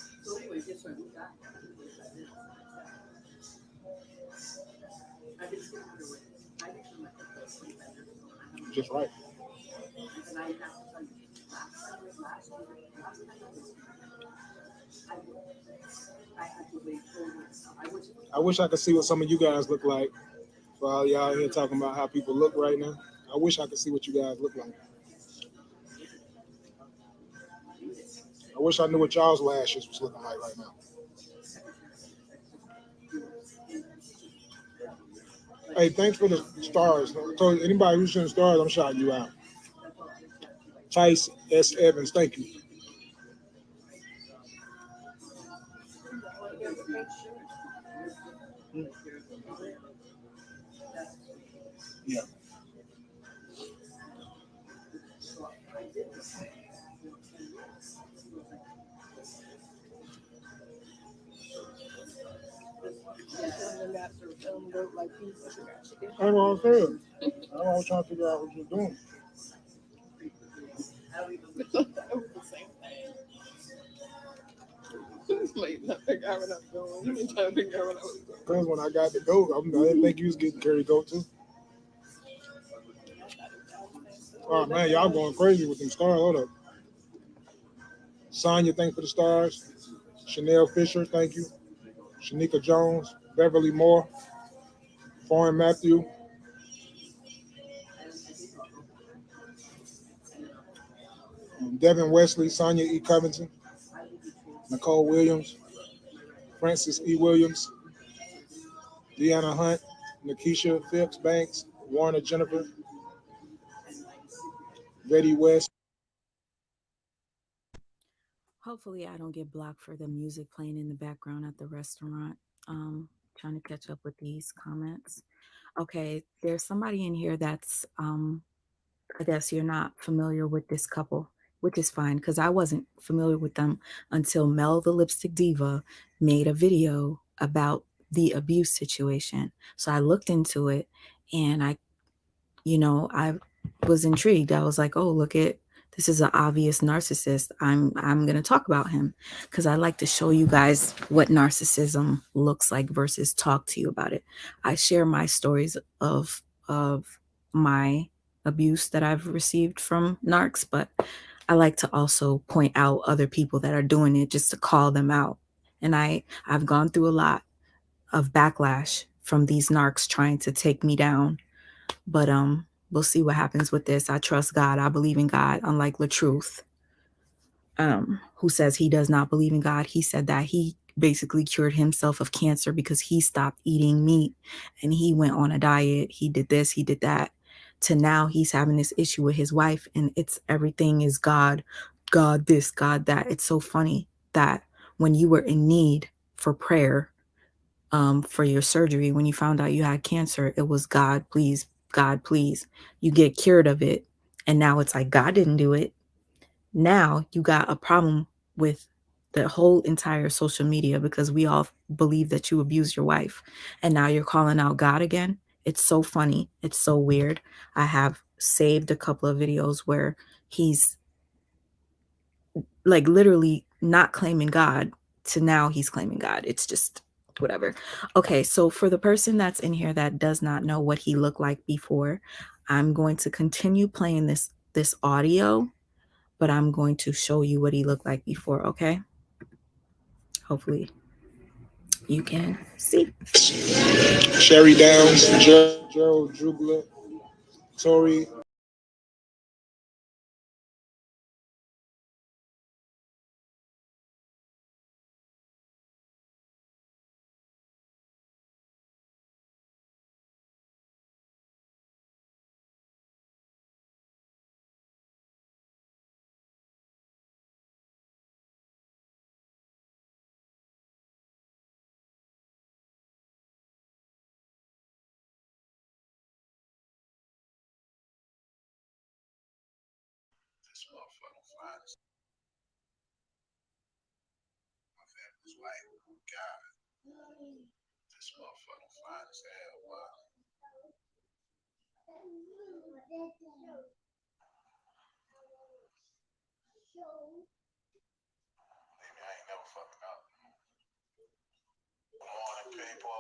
Just right. I wish I could see what some of you guys look like. For all y'all here talking about how people look right now, I wish I could see what you guys look like. I wish I knew what y'all's lashes was looking like right now. Hey, thanks for the stars. So anybody who's sending stars, I'm shouting you out. Tice S. Evans, thank you. Yeah. I know what I'm saying. I was trying to figure out what you're doing. Because when I got the goat, I didn't think you was getting carry goat too. Oh man, y'all going crazy with them stars. Hold up. Sonya, thank you for the stars. Chanel Fisher, thank you. Shanika Jones, Beverly Moore, Foreign Matthew, Devin Wesley, Sonia E. Covington, Nicole Williams, Francis E. Williams, Deanna Hunt, Nikisha Phipps Banks, Warner Jennifer, Betty West. Hopefully, I don't get blocked for the music playing in the background at the restaurant. Trying to catch up with these comments. Okay, there's somebody in here that's I guess you're not familiar with this couple, which is fine because I wasn't familiar with them until Mel the Lipstick Diva made a video about the abuse situation. So I looked into it and I was intrigued. I was like, oh, look at this is an obvious narcissist. I'm gonna talk about him because I like to show you guys what narcissism looks like versus talk to you about it. I share my stories of my abuse that I've received from narcs, but I like to also point out other people that are doing it just to call them out. And I've gone through a lot of backlash from these narcs trying to take me down, but we'll see what happens with this. I trust God. I believe in God, unlike Latruth, who says he does not believe in God. He said that he basically cured himself of cancer because he stopped eating meat and he went on a diet. He did this, he did that. To now he's having this issue with his wife, and it's everything is God, God this, God that. It's so funny that when you were in need for prayer, for your surgery, when you found out you had cancer, it was God, please, God, please. You get cured of it. And now it's like, God didn't do it. Now you got a problem with the whole entire social media because we all believe that you abused your wife. And now you're calling out God again. It's so funny. It's so weird. I have saved a couple of videos where he's like literally not claiming God to now he's claiming God. It's just whatever. Okay, so for the person that's in here that does not know what he looked like before, I'm going to continue playing this audio, but I'm going to show you what he looked like before, okay? Hopefully you can see. Sherry Downs, Gerald Jugler, Tori. This motherfucker fine as my family's white. God, this motherfucker fine as hell. Wow. Maybe I ain't never fucking up. Good morning, people.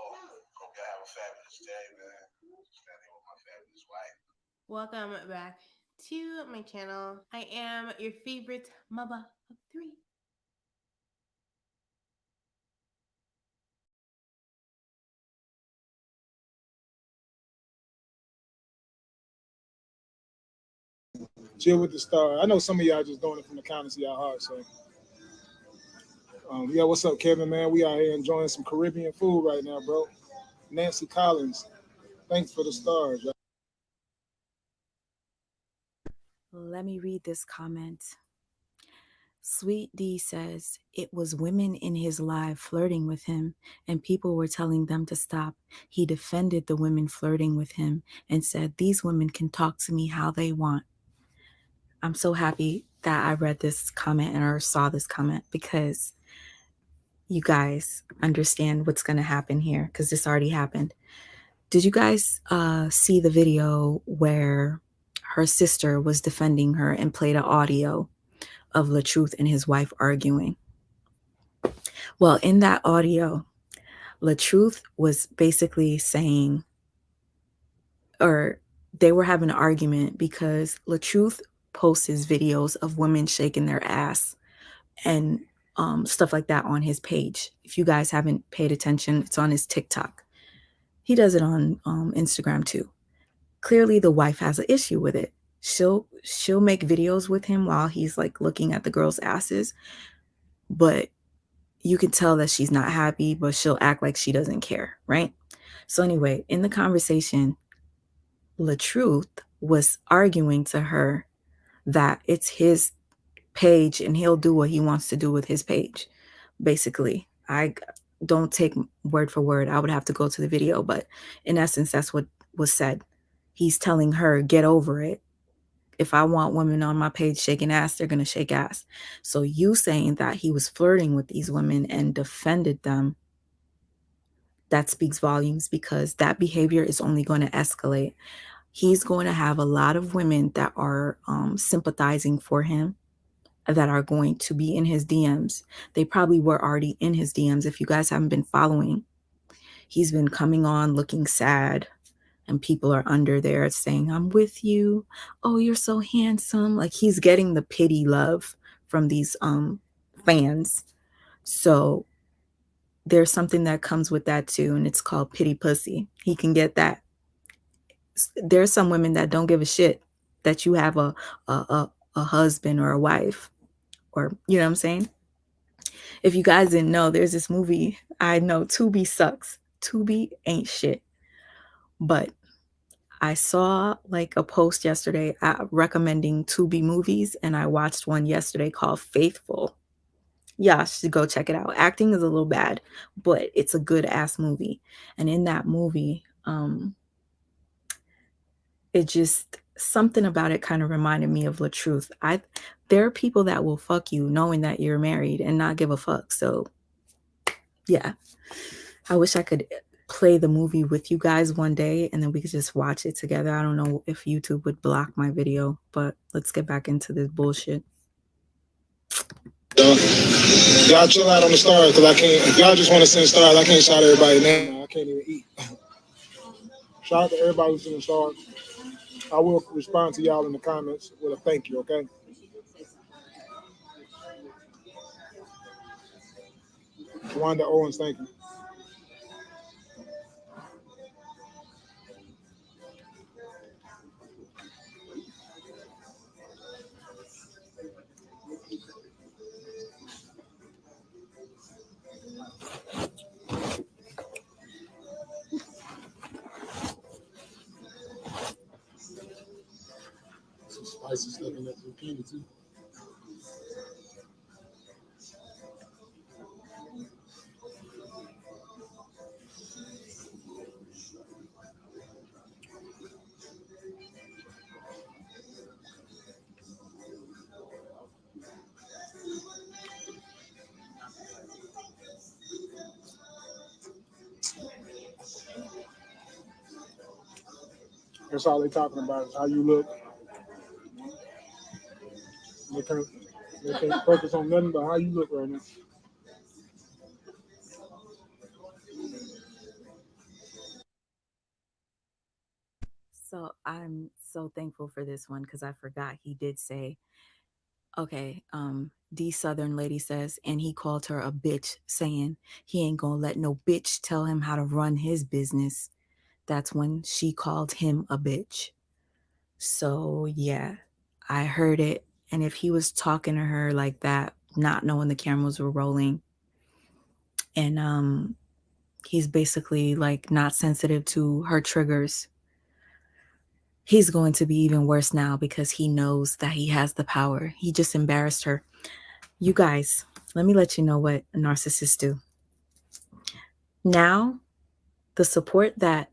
Hope y'all have a fabulous day, man. Standing with my fabulous wife. Welcome back to my channel. I am your favorite mama of three. Chill with the star. I know some of y'all just doing it from the kindness of y'all heart. So, yeah, what's up, Kevin, man? We out here enjoying some Caribbean food right now, bro. Nancy Collins, Thanks for the stars. Let me read this comment. Sweet D says, it was women in his life flirting with him, and people were telling them to stop. He defended the women flirting with him and said, these women can talk to me how they want. I'm so happy that I read this comment or saw this comment, because you guys understand what's going to happen here, because this already happened. Did you guys see the video where her sister was defending her and played an audio of Latruth and his wife arguing? Well, in that audio, Latruth was basically saying, or they were having an argument because Latruth posts his videos of women shaking their ass and stuff like that on his page. If you guys haven't paid attention, it's on his TikTok. He does it on Instagram too. Clearly, the wife has an issue with it. She'll make videos with him while he's like looking at the girls' asses, but you can tell that she's not happy, but she'll act like she doesn't care, right? So anyway, in the conversation, Latruth was arguing to her that it's his page and he'll do what he wants to do with his page. Basically, I don't take word for word. I would have to go to the video, but in essence, that's what was said. He's telling her, get over it. If I want women on my page shaking ass, they're going to shake ass. So you saying that he was flirting with these women and defended them, that speaks volumes, because that behavior is only going to escalate. He's going to have a lot of women that are sympathizing for him, that are going to be in his DMs. They probably were already in his DMs. If you guys haven't been following, he's been coming on looking sad, and people are under there saying, I'm with you. Oh, you're so handsome. Like, he's getting the pity love from these fans. So there's something that comes with that too, and it's called pity pussy. He can get that. There's some women that don't give a shit that you have a husband or a wife, or you know what I'm saying? If you guys didn't know, there's this movie. I know Tubi sucks. Tubi ain't shit. But I saw like a post yesterday recommending Tubi movies, and I watched one yesterday called Faithful. Yeah, should go check it out. Acting is a little bad, but it's a good ass movie. And in that movie, it just, something about it kind of reminded me of Latruth. There are people that will fuck you knowing that you're married and not give a fuck. So yeah, I wish I could play the movie with you guys one day and then we could just watch it together. I don't know if YouTube would block my video, but let's get back into this bullshit. Y'all chill out on the stars, because I can't. If y'all just want to send stars, I can't shout everybody now. I can't even eat. Shout out to everybody who's sending stars. I will respond to y'all in the comments with a thank you, okay? Wanda Owens, thank you. Some spicy stuff in that zucchini too. That's all they're talking about is how you look. They can't focus on nothing but how you look right now. So I'm so thankful for this one, because I forgot he did say, okay, D Southern lady says, and he called her a bitch, saying he ain't gonna let no bitch tell him how to run his business. That's when she called him a bitch. So yeah, I heard it. And if he was talking to her like that, not knowing the cameras were rolling, and He's basically like not sensitive to her triggers. He's going to be even worse now because he knows that he has the power. He just embarrassed her. You guys, let me let you know what narcissists do. Now, the support that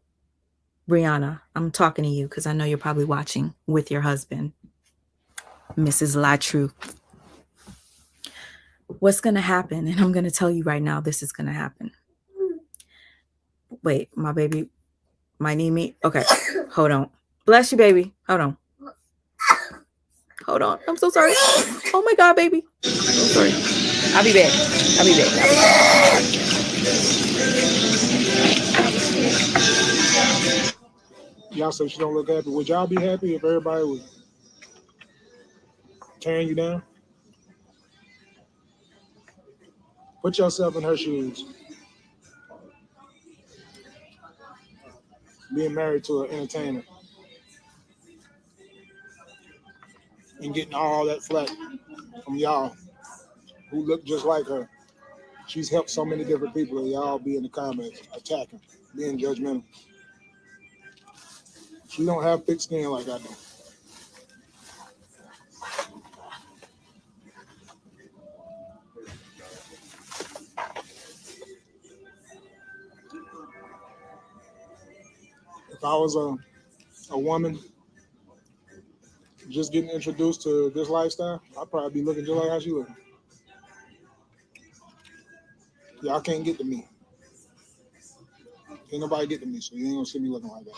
Brianna, I'm talking to you because I know you're probably watching with your husband, Mrs. Latruth. What's going to happen? And I'm going to tell you right now, this is going to happen. Wait, my baby might need me. Okay, hold on. Bless you, baby. Hold on. Hold on. I'm so sorry. Oh my God, baby. I'm so sorry. I'll be back. I'll be back. Y'all say she don't look happy. Would y'all be happy if everybody was tearing you down? Put yourself in her shoes. Being married to an entertainer and getting all that flack from y'all who look just like her. She's helped so many different people, and y'all be in the comments attacking, being judgmental. She don't have thick skin like I do. If I was a woman just getting introduced to this lifestyle, I'd probably be looking just like how she looking. Y'all can't get to me. Can't nobody get to me, so you ain't gonna see me looking like that.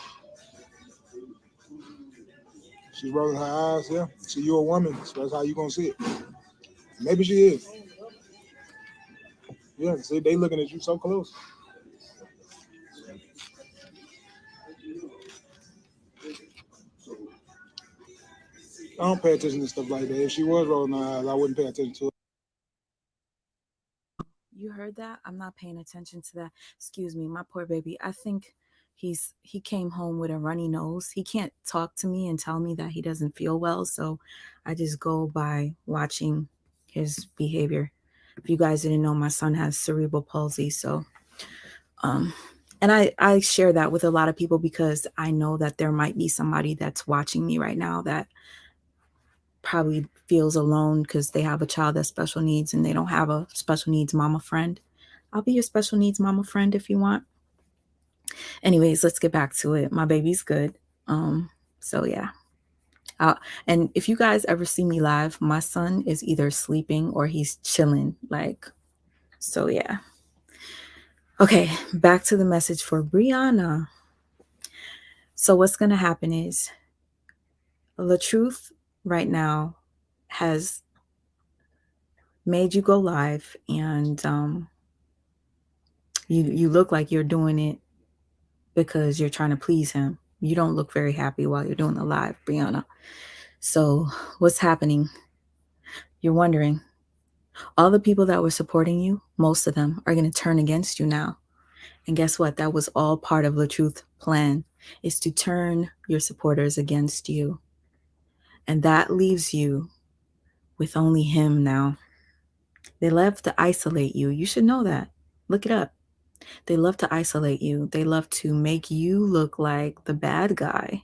She's rolling her eyes, yeah. So you're a woman, so that's how you gonna see it. Maybe she is. Yeah, see, they looking at you so close. I don't pay attention to stuff like that. If she was rolling her eyes, I wouldn't pay attention to it. You heard that? I'm not paying attention to that. Excuse me, my poor baby. I think he came home with a runny nose. He can't talk to me and tell me that he doesn't feel well, so I just go by watching his behavior. If you guys didn't know, my son has cerebral palsy, so and I share that with a lot of people because I know that there might be somebody that's watching me right now that probably feels alone because they have a child that's special needs and they don't have a special needs mama friend. I'll be your special needs mama friend if you want. Anyways, let's get back to it. My baby's good. So yeah. And if you guys ever see me live, my son is either sleeping or he's chilling. So yeah. Okay, back to the message for Brianna. So what's gonna happen is Latruth right now has made you go live, and you look like you're doing it because you're trying to please him. You don't look very happy while you're doing the live, Brianna. So what's happening? You're wondering. All the people that were supporting you, most of them are going to turn against you now. And guess what? That was all part of Latruth's plan, is to turn your supporters against you. And that leaves you with only him now. They love to isolate you. You should know that. Look it up. They love to isolate you. They love to make you look like the bad guy.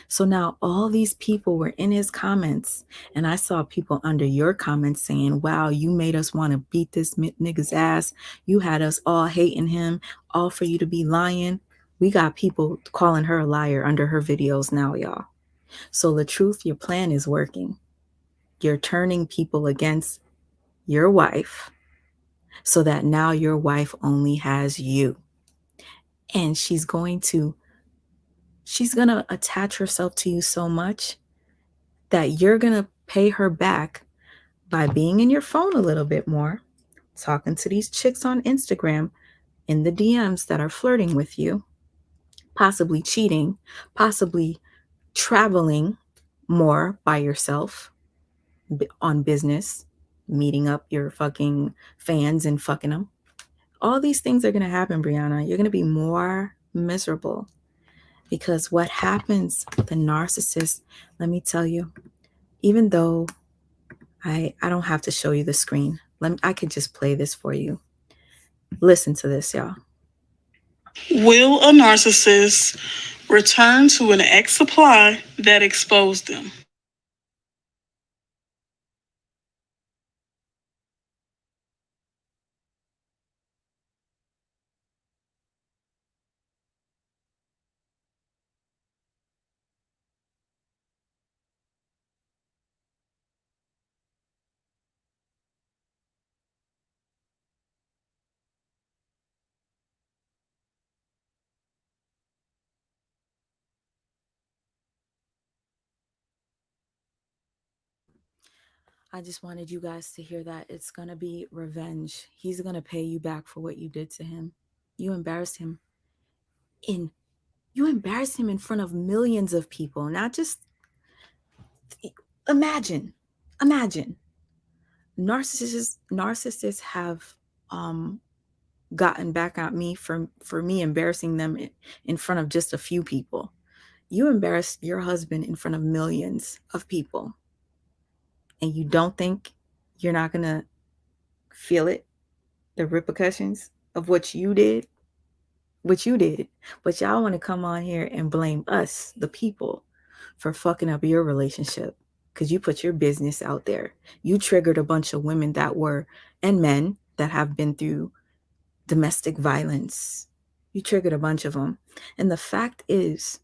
So now all these people were in his comments, and I saw people under your comments saying, wow, you made us want to beat this nigga's ass. You had us all hating him, all for you to be lying. We got people calling her a liar under her videos now, y'all. So Latruth, your plan is working. You're turning people against your wife so that now your wife only has you. And she's going to attach herself to you so much that you're going to pay her back by being in your phone a little bit more, talking to these chicks on Instagram in the DMs that are flirting with you, possibly cheating, possibly traveling more by yourself on business, meeting up your fucking fans and fucking them. All these things are going to happen, Brianna. You're going to be more miserable because what happens, the narcissist, let me tell you, even though I don't have to show you the screen. I could just play this for you. Listen to this, y'all. Will a narcissist return to an ex supply that exposed them? I just wanted you guys to hear that. It's going to be revenge. He's going to pay you back for what you did to him. You embarrassed him in front of millions of people. Not just imagine. Narcissists have um gotten back at me for me embarrassing them in front of just a few people. You embarrassed your husband in front of millions of people, and you don't think you're not going to feel it, the repercussions of what you did. But y'all want to come on here and blame us, the people, for fucking up your relationship because you put your business out there. You triggered a bunch of women and men that have been through domestic violence. You triggered a bunch of them. And the fact is,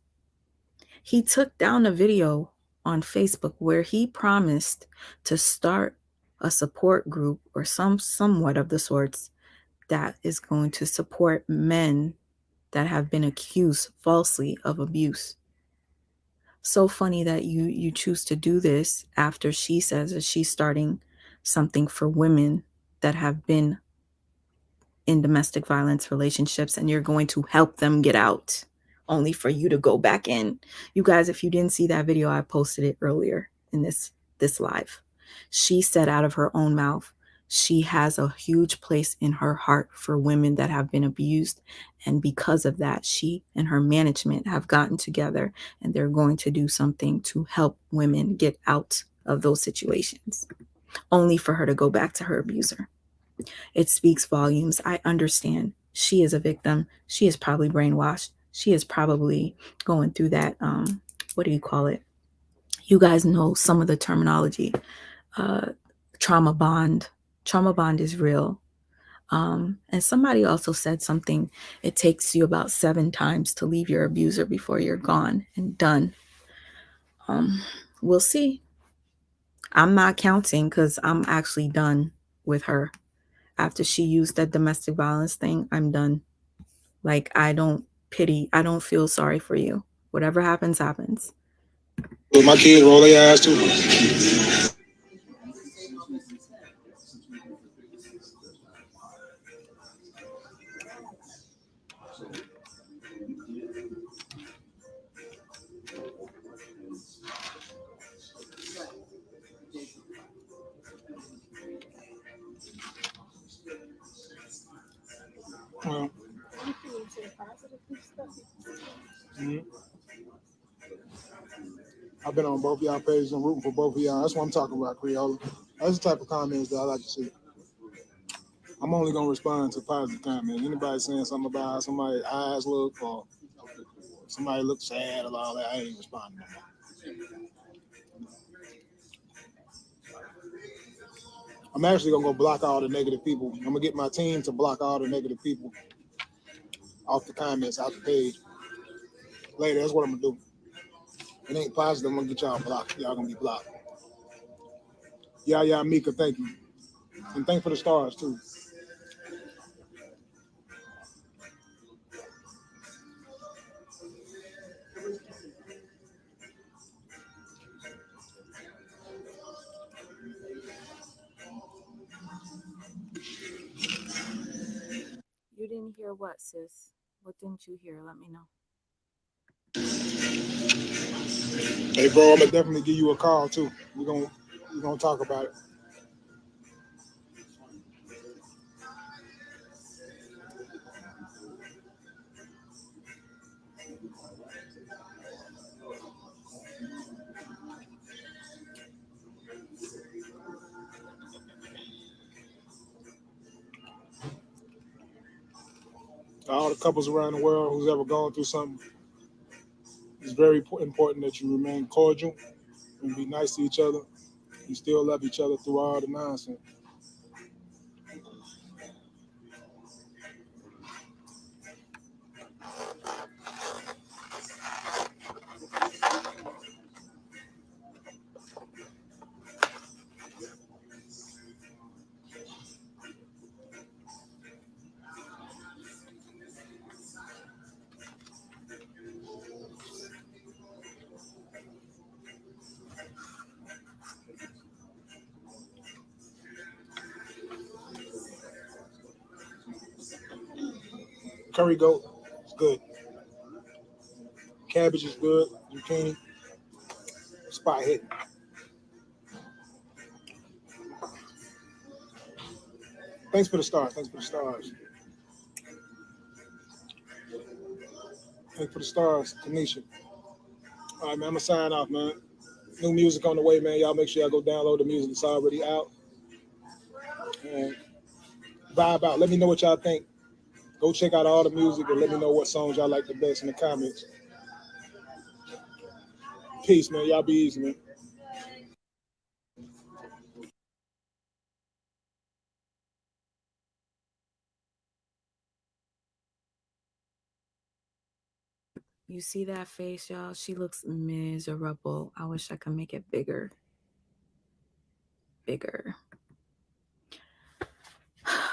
he took down a video on Facebook where he promised to start a support group or somewhat of the sorts that is going to support men that have been accused falsely of abuse. So funny that you choose to do this after she says that she's starting something for women that have been in domestic violence relationships, and you're going to help them get out, only for you to go back in. You guys, if you didn't see that video, I posted it earlier in this live. She said out of her own mouth, she has a huge place in her heart for women that have been abused. And because of that, she and her management have gotten together and they're going to do something to help women get out of those situations, only for her to go back to her abuser. It speaks volumes. I understand. She is a victim. She is probably brainwashed. She is probably going through that, what do you call it? You guys know some of the terminology. Trauma bond. Trauma bond is real. And somebody also said something. It takes you about 7 times to leave your abuser before you're gone and done. We'll see. I'm not counting because I'm actually done with her. After she used that domestic violence thing, I'm done. Like, I don't feel sorry for you. Whatever happens, happens. My kids roll their ass too. Well, I've been on both y'all pages and rooting for both of y'all. That's what I'm talking about, Creola. That's the type of comments that I like to see. I'm only gonna respond to positive comments. Anybody saying something about how somebody's eyes look or somebody looks sad or all that, I ain't responding. I'm actually gonna go block all the negative people. I'm gonna get my team to block all the negative people off the comments, off the page. Later, that's what I'm gonna do. It ain't positive. I'm gonna get y'all blocked. Y'all gonna be blocked. Yeah, Mika, thank you. And thank for the stars too. You didn't hear what, sis? What didn't you hear? Let me know. Hey, bro, I'm gonna definitely give you a call too. We're gonna talk about it. To all the couples around the world who's ever gone through something, it's very important that you remain cordial and be nice to each other and still love each other through all the nonsense. Curry goat is good. Cabbage is good. Zucchini, spot hit. Thanks for the stars. Thanks for the stars. Thanks for the stars, Tanisha. All right, man, I'm gonna sign off, man. New music on the way, man. Y'all make sure y'all go download the music that's already out. And vibe out. Let me know what y'all think. Go check out all the music and let me know what songs y'all like the best in the comments. Peace, man. Y'all be easy, man. You see that face, y'all? She looks miserable. I wish I could make it bigger. Bigger.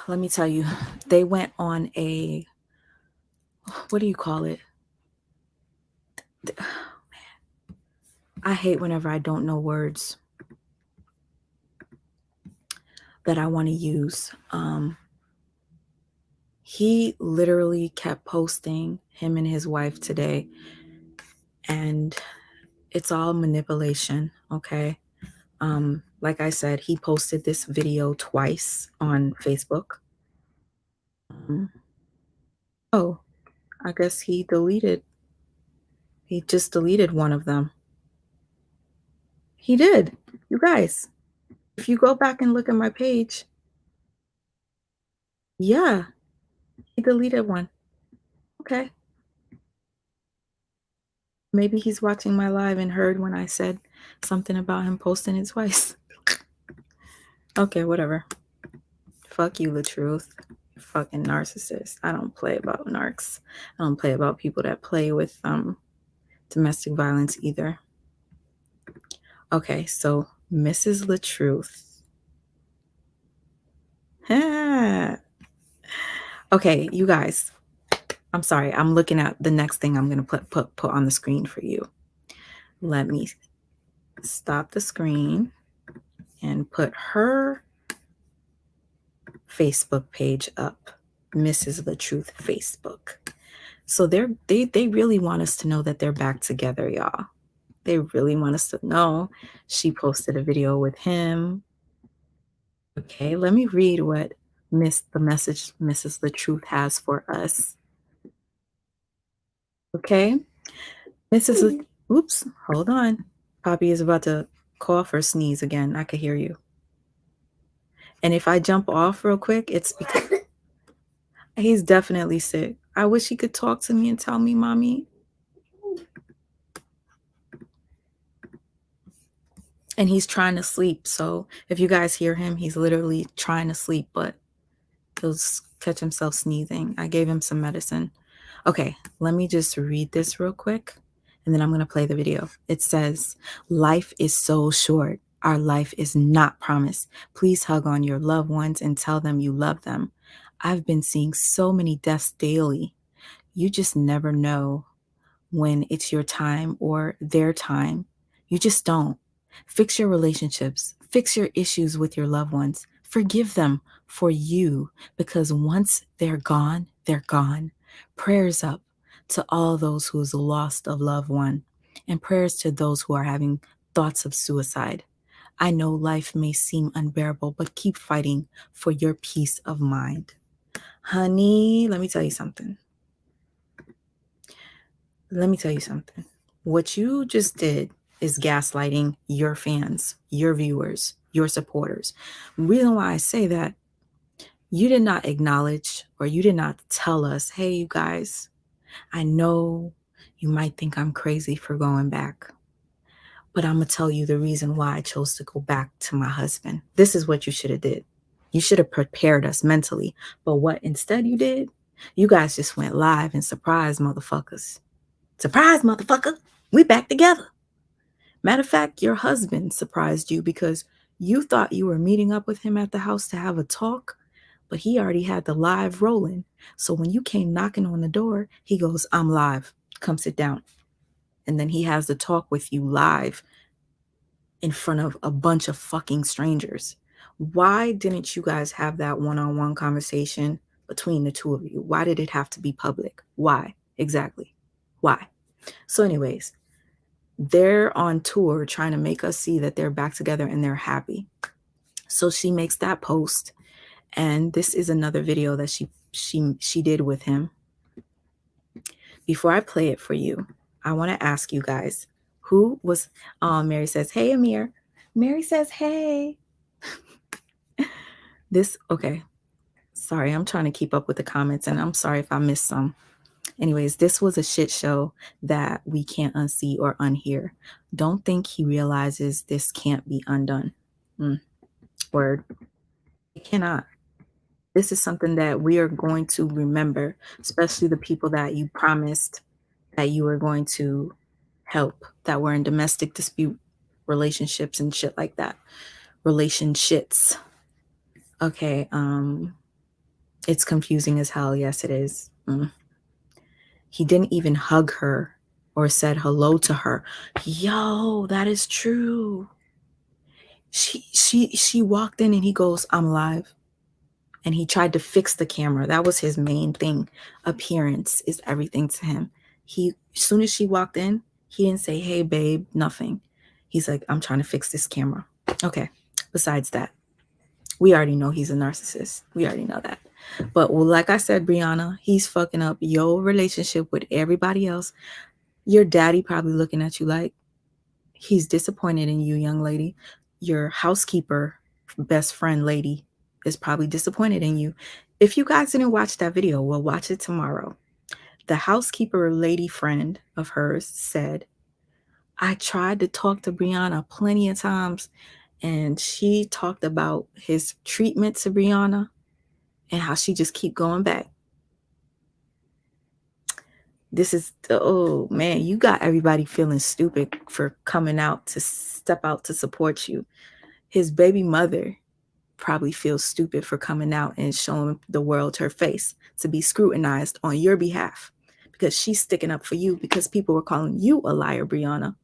Let me tell you, they went on a, what do you call it? I hate whenever I don't know words that I want to use. He literally kept posting him and his wife today, and it's all manipulation, okay? Like I said, he posted this video twice on Facebook. Oh, I guess he just deleted one of them. He did. You guys, if you go back and look at my page, yeah, he deleted one. Okay. Maybe he's watching my live and heard when I said something about him posting it twice. Okay, whatever. Fuck you, Latruth. You fucking narcissist. I don't play about narcs. I don't play about people that play with domestic violence either. Okay, so Mrs. Latruth. Okay, you guys. I'm sorry. I'm looking at the next thing I'm gonna put on the screen for you. Let me stop the screen and put her Facebook page up, Mrs. Latruth Facebook. So they really want us to know that they're back together, y'all. They really want us to know she posted a video with him. Okay, let me read what the message Mrs. Latruth has for us. Okay, oops, hold on. Poppy is about to cough or sneeze again. I could hear you. And if I jump off real quick, it's because he's definitely sick. I wish he could talk to me and tell me, Mommy. And he's trying to sleep. So if you guys hear him, he's literally trying to sleep, but he'll catch himself sneezing. I gave him some medicine. Okay, let me just read this real quick, and then I'm going to play the video. It says, life is so short. Our life is not promised. Please hug on your loved ones and tell them you love them. I've been seeing so many deaths daily. You just never know when it's your time or their time. You just don't. Fix your relationships. Fix your issues with your loved ones. Forgive them for you, because once they're gone, they're gone. Prayers up to all those who's lost a loved one, and prayers to those who are having thoughts of suicide. I know life may seem unbearable, but keep fighting for your peace of mind. Honey, let me tell you something. What you just did is gaslighting your fans, your viewers, your supporters. The reason why I say that, You did not acknowledge, or you did not tell us, hey, you guys, I know you might think I'm crazy for going back, but I'm going to tell you the reason why I chose to go back to my husband. This is what you should have did. You should have prepared us mentally. But what instead you did, you guys just went live and surprised motherfuckers. Surprise, motherfucker. We back together. Matter of fact, your husband surprised you because you thought you were meeting up with him at the house to have a talk, but he already had the live rolling. So when you came knocking on the door, he goes, I'm live. Come sit down. And then he has the talk with you live in front of a bunch of fucking strangers. Why didn't you guys have that one-on-one conversation between the two of you? Why did it have to be public? Why? Exactly. Why? So anyways, they're on tour trying to make us see that they're back together and they're happy. So she makes that post, and this is another video that she did with him. Before I play it for you, I want to ask you guys, who was, Mary says, hey, Amir. Mary says, hey. Okay. Sorry, I'm trying to keep up with the comments, and I'm sorry if I missed some. Anyways, this was a shit show that we can't unsee or unhear. Don't think he realizes this can't be undone. Word. It cannot. This is something that we are going to remember, especially the people that you promised that you were going to help, that were in domestic dispute relationships and shit like that. Relationships. Okay, it's confusing as hell. Yes, it is. He didn't even hug her or said hello to her. Yo, that is true. She walked in and he goes, I'm live. And he tried to fix the camera. That was his main thing. Appearance is everything to him. As soon as she walked in, he didn't say, hey, babe, nothing. He's like, I'm trying to fix this camera. Okay. Besides that, we already know he's a narcissist. We already know that. But well, like I said, Brianna, he's fucking up your relationship with everybody else. Your daddy probably looking at you like he's disappointed in you, young lady. Your housekeeper, best friend lady, is probably disappointed in you. If you guys didn't watch that video, we'll watch it tomorrow. The housekeeper lady friend of hers said, I tried to talk to Brianna plenty of times, and she talked about his treatment to Brianna and how she just keep going back. This is, oh man, you got everybody feeling stupid for coming out to step out to support you. His baby mother probably feels stupid for coming out and showing the world her face to be scrutinized on your behalf because she's sticking up for you because people were calling you a liar, Brianna.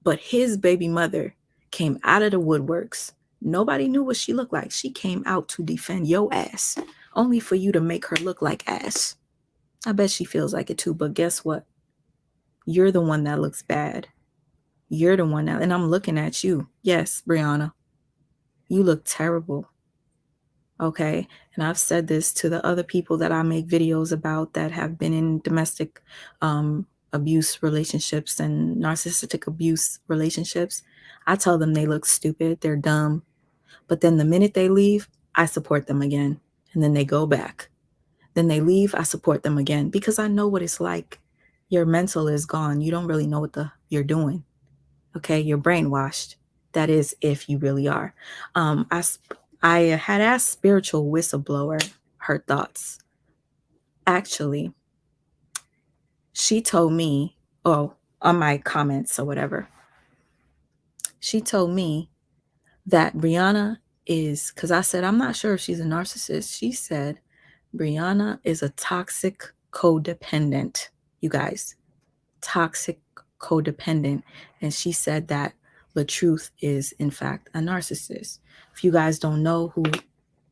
But his baby mother came out of the woodworks. Nobody knew what she looked like. She came out to defend your ass, only for you to make her look like ass. I bet she feels like it too, but guess what? You're the one that looks bad. You're the one that, and I'm looking at you. Yes, Brianna, you look terrible. Okay. And I've said this to the other people that I make videos about that have been in domestic abuse relationships and narcissistic abuse relationships. I tell them they look stupid, they're dumb. But then the minute they leave, I support them again. And then they go back. Then they leave, I support them again because I know what it's like. Your mental is gone. You don't really know what you're doing. Okay, you're brainwashed. That is if you really are. I had asked spiritual whistleblower her thoughts. Actually, she told me, on my comments or whatever, she told me that Brianna is, because I said, I'm not sure if she's a narcissist. She said, Brianna is a toxic codependent, you guys. Toxic codependent. And she said that Latruth is, in fact, a narcissist. If you guys don't know who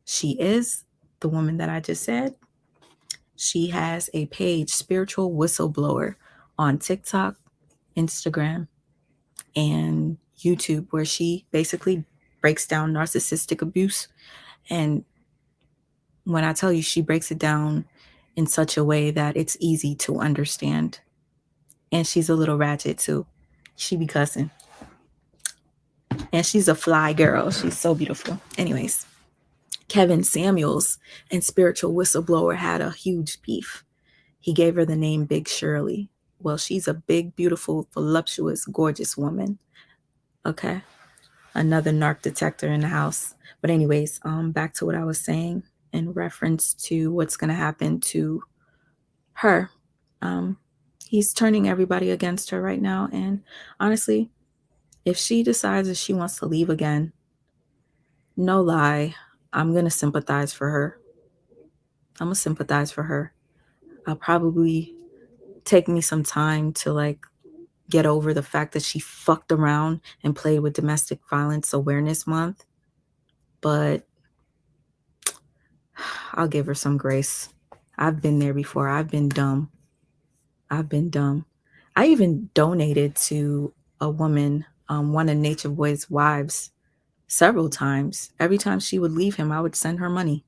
she is, the woman that I just said, she has a page, Spiritual Whistleblower, on TikTok, Instagram, and YouTube, where she basically breaks down narcissistic abuse. And when I tell you, she breaks it down in such a way that it's easy to understand. And she's a little ratchet too. She be cussing. And she's a fly girl. She's so beautiful. Anyways, Kevin Samuels and spiritual whistleblower had a huge beef. He gave her the name Big Shirley. Well, she's a big, beautiful, voluptuous, gorgeous woman. Okay. Another narc detector in the house. But anyways, back to what I was saying in reference to what's going to happen to her. He's turning everybody against her right now. And honestly, if she decides that she wants to leave again, no lie, I'm going to sympathize for her. I'm going to sympathize for her. I'll probably take me some time to like get over the fact that she fucked around and played with Domestic Violence Awareness Month. But I'll give her some grace. I've been there before. I've been dumb. I even donated to a woman, one of Nature Boy's wives, several times. Every time she would leave him, I would send her money.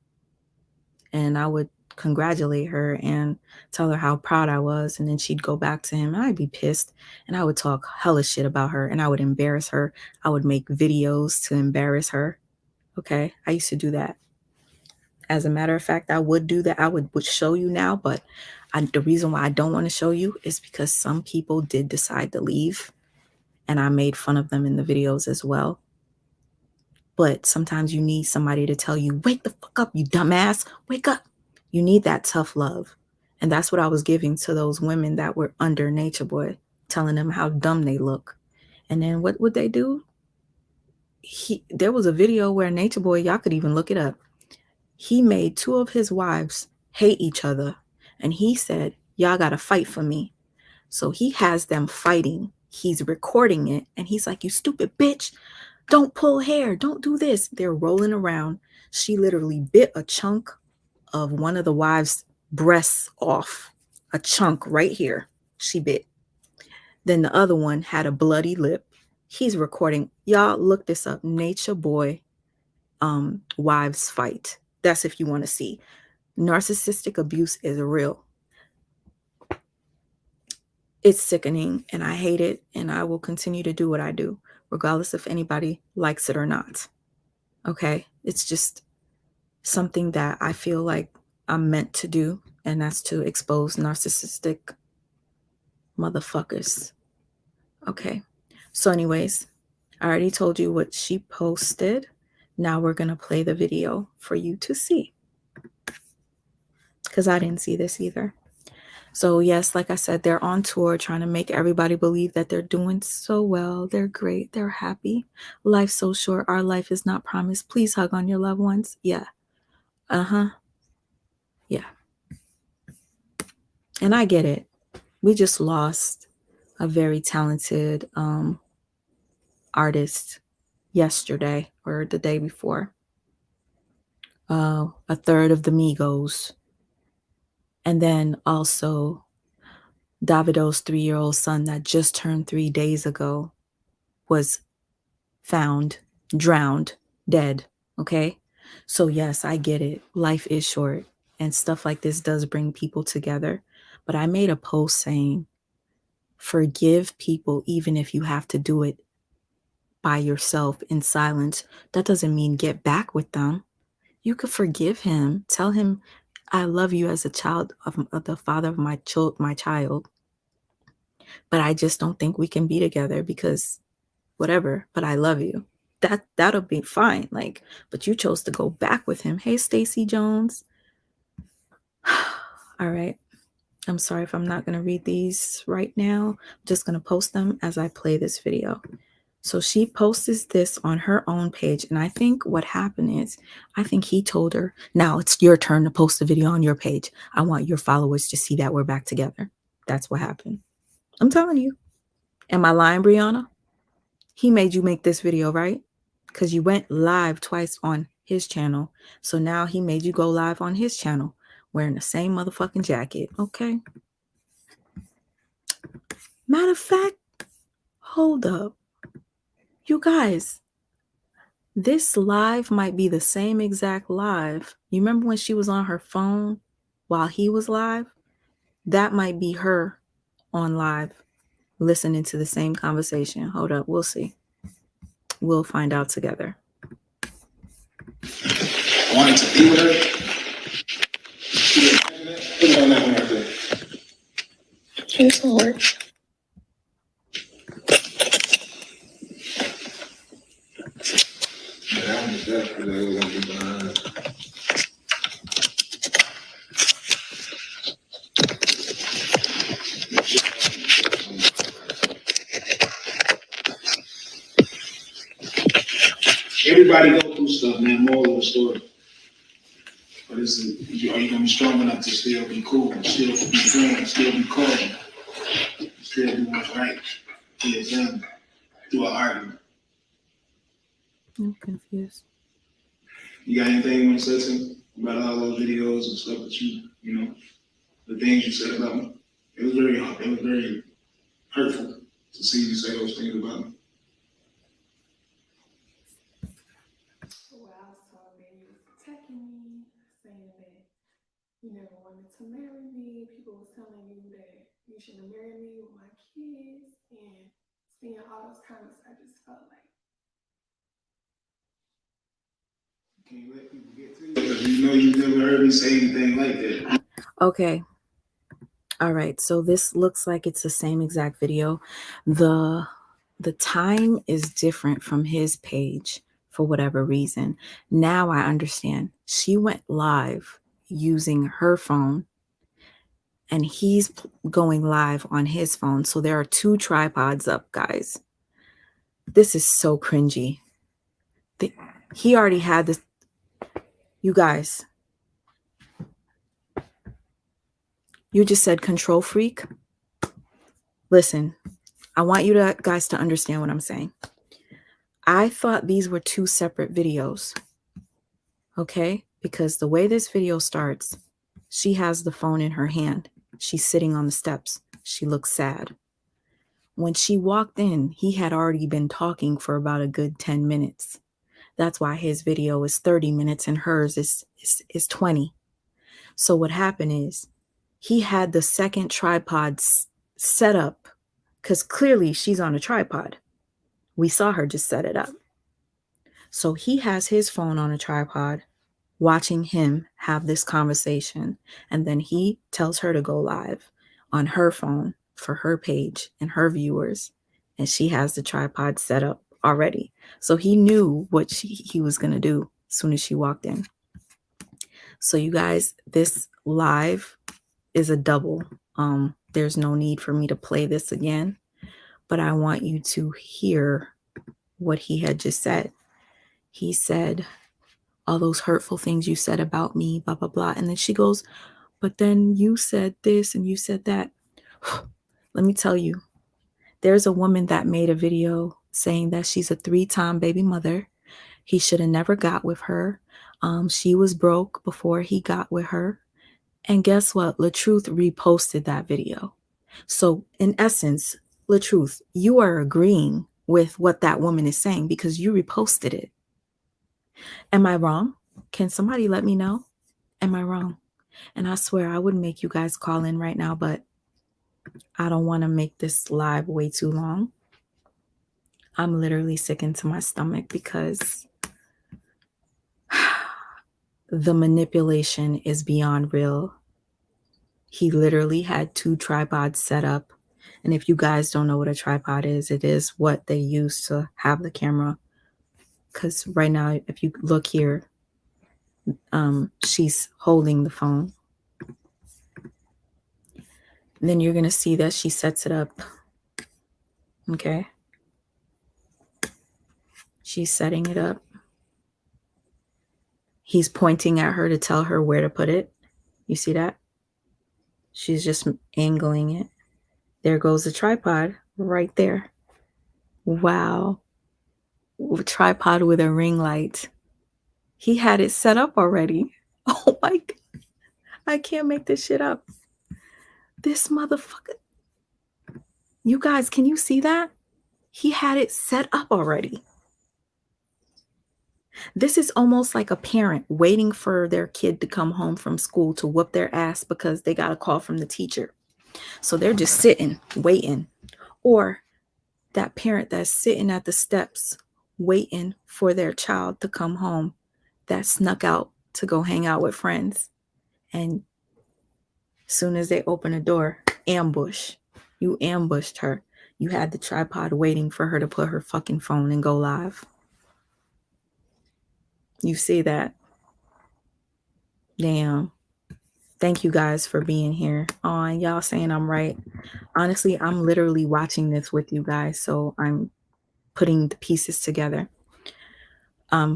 And I would congratulate her and tell her how proud I was. And then she'd go back to him and I'd be pissed. And I would talk hella shit about her and I would embarrass her. I would make videos to embarrass her. Okay, I used to do that. As a matter of fact, I would do that. I would show you now, but the reason why I don't want to show you is because some people did decide to leave and I made fun of them in the videos as well. But sometimes you need somebody to tell you, wake the fuck up, you dumbass, wake up. You need that tough love. And that's what I was giving to those women that were under Nature Boy, telling them how dumb they look. And then what would they do? There was a video where Nature Boy, y'all could even look it up. He made two of his wives hate each other. And he said, y'all got to fight for me. So he has them fighting. He's recording it. And he's like, you stupid bitch. Don't pull hair. Don't do this. They're rolling around. She literally bit a chunk of one of the wives' breasts off. A chunk right here. She bit. Then the other one had a bloody lip. He's recording. Y'all look this up. Nature Boy wives fight. That's if you want to see. Narcissistic abuse is real. It's sickening and I hate it. And I will continue to do what I do, regardless if anybody likes it or not. Okay? It's just something that I feel like I'm meant to do. And that's to expose narcissistic motherfuckers. Okay. So anyways, I already told you what she posted. Now we're going to play the video for you to see. Because I didn't see this either. So yes, like I said, they're on tour trying to make everybody believe that they're doing so well. They're great. They're happy. Life's so short. Our life is not promised. Please hug on your loved ones. Yeah. Yeah. And I get it. We just lost a very talented artist yesterday or the day before. A third of the Migos. And then also Davido's 3-year-old son that just turned 3 days ago was found drowned, dead. Okay. So yes, I get it. Life is short and stuff like this does bring people together. But I made a post saying, forgive people even if you have to do it by yourself in silence. That doesn't mean get back with them. You could forgive him. Tell him, I love you as a child of the father of my child. But I just don't think we can be together because whatever, but I love you. That'll be fine. Like, but you chose to go back with him. Hey, Stacey Jones. All right. I'm sorry if I'm not going to read these right now. I'm just going to post them as I play this video. So she posts this on her own page. And I think what happened is, I think he told her, now it's your turn to post the video on your page. I want your followers to see that we're back together. That's what happened. I'm telling you. Am I lying, Brianna? He made you make this video, right? Because you went live twice on his channel. So now he made you go live on his channel wearing the same motherfucking jacket. Okay. Matter of fact, hold up. You guys, this live might be the same exact live. You remember when she was on her phone while he was live? That might be her on live listening to the same conversation. Hold up. We'll see. We'll find out together. wanted to be with her. Look at that one right there. It's hard. Yeah, that one was definitely they were gonna be behind. Everybody go through stuff, man. Moral of the story. But are you gonna be strong enough to still be cool, still be friends, still be calm, still do what's right to your family through an argument? I'm confused. You got anything you want to say to me about all those videos and stuff that you know, the things you said about me? It was very hurtful to see you say those things about me. Well, I was told that you was attacking me, saying that you never wanted to marry me. People was telling you that you shouldn't marry me with my kids, and seeing all those comments, I just felt like. Can you let people get to you? Because you know you've never heard me say anything like that. Okay. All right. So this looks like it's the same exact video. The time is different from his page for whatever reason. Now I understand. She went live using her phone and he's going live on his phone. So there are two tripods up, guys. This is so cringy. He already had this. You guys, you just said control freak. Listen, I want you guys to understand what I'm saying. I thought these were two separate videos. Okay? Because the way this video starts, she has the phone in her hand. She's sitting on the steps. She looks sad. When she walked in, he had already been talking for about a good 10 minutes. That's why his video is 30 minutes and hers is 20. So what happened is he had the second tripod set up because clearly she's on a tripod. We saw her just set it up. So he has his phone on a tripod watching him have this conversation. And then he tells her to go live on her phone for her page and her viewers. And she has the tripod set up already. So he knew what he was going to do as soon as she walked in. So you guys, this live is a double. There's no need for me to play this again, but I want you to hear what he had just said. He said, all those hurtful things you said about me, blah, blah, blah. And then she goes, but then you said this and you said that. Let me tell you, there's a woman that made a video saying that she's a 3-time baby mother. He should have never got with her. She was broke before he got with her. And guess what? Latruth reposted that video. So in essence, Latruth, you are agreeing with what that woman is saying because you reposted it. Am I wrong? Can somebody let me know? Am I wrong? And I swear I would make you guys call in right now, but I don't want to make this live way too long. I'm literally sick into my stomach because the manipulation is beyond real. He literally had 2 tripods set up. And if you guys don't know what a tripod is, it is what they use to have the camera. Because right now, if you look here, she's holding the phone. And then you're going to see that she sets it up. Okay. She's setting it up. He's pointing at her to tell her where to put it. You see that? She's just angling it. There goes the tripod right there. Wow. Tripod with a ring light. He had it set up already. Oh my God. I can't make this shit up. This motherfucker. You guys, can you see that? He had it set up already. This is almost like a parent waiting for their kid to come home from school to whoop their ass because they got a call from the teacher. So they're just sitting, waiting. Or that parent that's sitting at the steps waiting for their child to come home that snuck out to go hang out with friends. And soon as they open the door, ambush. You ambushed her. You had the tripod waiting for her to put her fucking phone and go live. You see that? Damn. Thank you guys for being here. Oh, and y'all saying I'm right. Honestly, I'm literally watching this with you guys, so I'm putting the pieces together.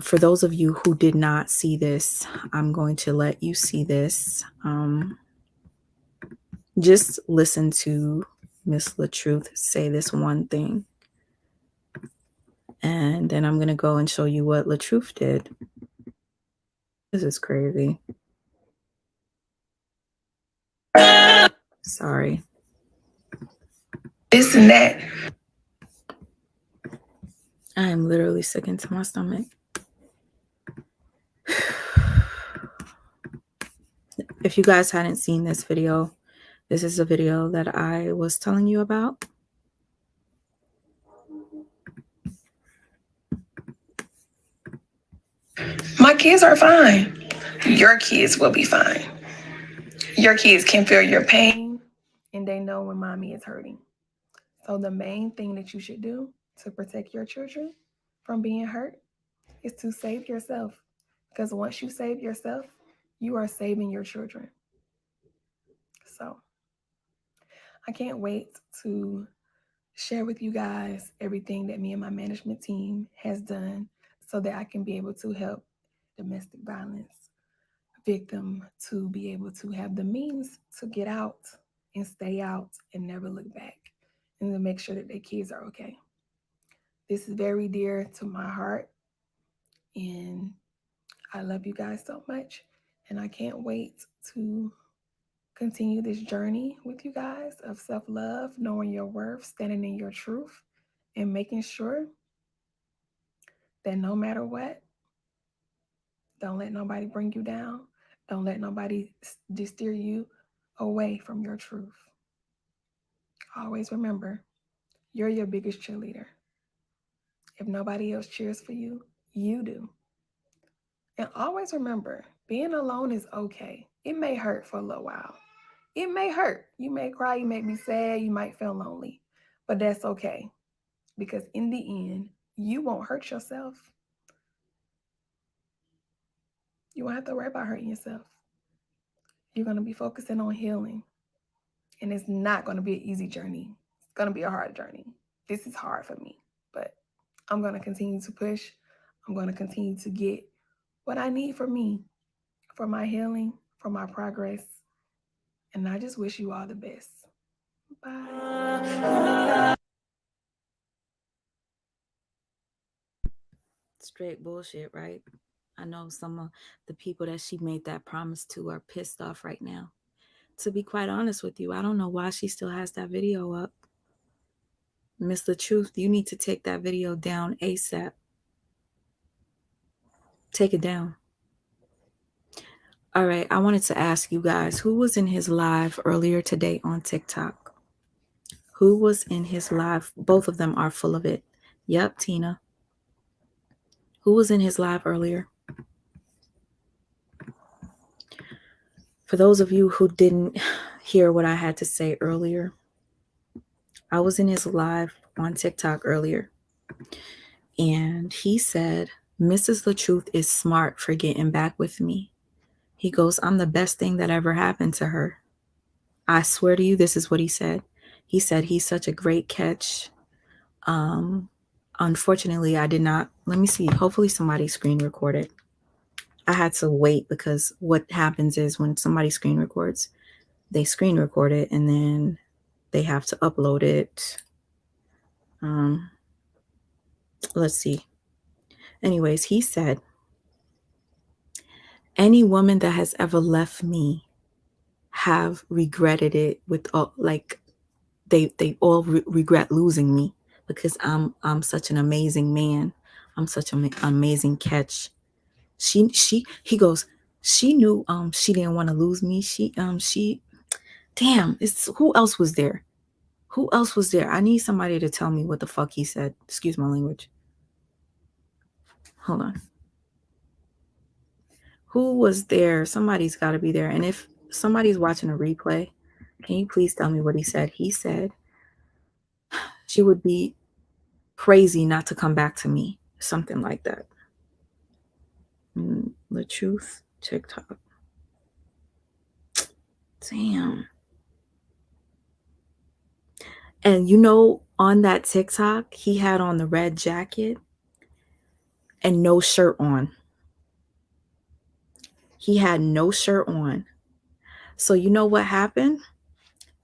For those of you who did not see this, I'm going to let you see this. Just listen to Miss Latruth say this one thing. And then I'm going to go and show you what Latruth did. This is crazy. Sorry. This and that. I am literally sick into my stomach. If you guys hadn't seen this video, this is a video that I was telling you about. My kids are fine. Your kids will be fine. Your kids can feel your pain and they know when mommy is hurting. So the main thing that you should do to protect your children from being hurt is to save yourself. Because once you save yourself, you are saving your children. So I can't wait to share with you guys everything that me and my management team has done so that I can be able to help domestic violence victim to be able to have the means to get out and stay out and never look back, and to make sure that their kids are okay. This is very dear to my heart, and I love you guys so much, and I can't wait to continue this journey with you guys of self-love, knowing your worth, standing in your truth, and making sure that no matter what, don't let nobody bring you down. Don't let nobody steer you away from your truth. Always remember, you're your biggest cheerleader. If nobody else cheers for you, you do. And always remember, being alone is okay. It may hurt for a little while. It may hurt. You may cry, you may be sad, you might feel lonely, but that's okay. Because in the end, you won't hurt yourself. You won't have to worry about hurting yourself. You're going to be focusing on healing. And it's not going to be an easy journey. It's going to be a hard journey. This is hard for me, but I'm going to continue to push. I'm going to continue to get what I need for me, for my healing, for my progress. And I just wish you all the best. Bye. Straight bullshit, right? I know some of the people that she made that promise to are pissed off right now. To be quite honest with you, I don't know why she still has that video up. Miss Latruth, you need to take that video down ASAP. Take it down. All right, I wanted to ask you guys, who was in his live earlier today on TikTok? Who was in his live? Both of them are full of it. Yep, Tina. Who was in his live earlier? For those of you who didn't hear what I had to say earlier, I was in his live on TikTok earlier, and he said, Mrs. Latruth is smart for getting back with me. He goes, I'm the best thing that ever happened to her. I swear to you, this is what he said. He said, he's such a great catch. Unfortunately, I did not. Let me see. Hopefully somebody screen recorded. I had to wait because what happens is when somebody screen records, they screen record it and then they have to upload it. Let's see. Anyways, he said, any woman that has ever left me have regretted it with all, like they all regret losing me because I'm such an amazing man. I'm such an amazing catch. He goes, she knew she didn't want to lose me. She damn, it's who else was there? Who else was there? I need somebody to tell me what the fuck he said. Excuse my language. Hold on. Who was there? Somebody's got to be there. And if somebody's watching a replay, can you please tell me what he said? He said she would be crazy not to come back to me. Something like that. Latruth, TikTok. Damn. And you know, on that TikTok, he had on the red jacket and no shirt on. He had no shirt on. So you know what happened?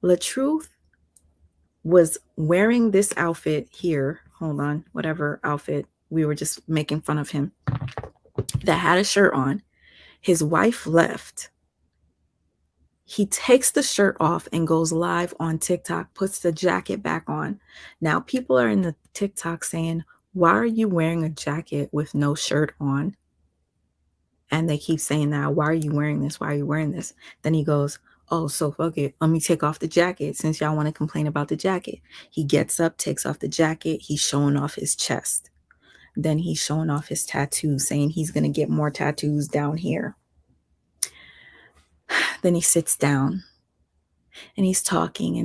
Latruth was wearing this outfit here. Hold on, whatever outfit we were just making fun of him. That had a shirt on. His wife left. He takes the shirt off and goes live on TikTok, puts the jacket back on. Now people are in the TikTok saying, why are you wearing a jacket with no shirt on? And they keep saying that, why are you wearing this? Why are you wearing this? Then he goes, oh, so fuck it. Let me take off the jacket since y'all want to complain about the jacket. He gets up, takes off the jacket. He's showing off his chest. Then he's showing off his tattoos, saying he's going to get more tattoos down here. Then he sits down and he's talking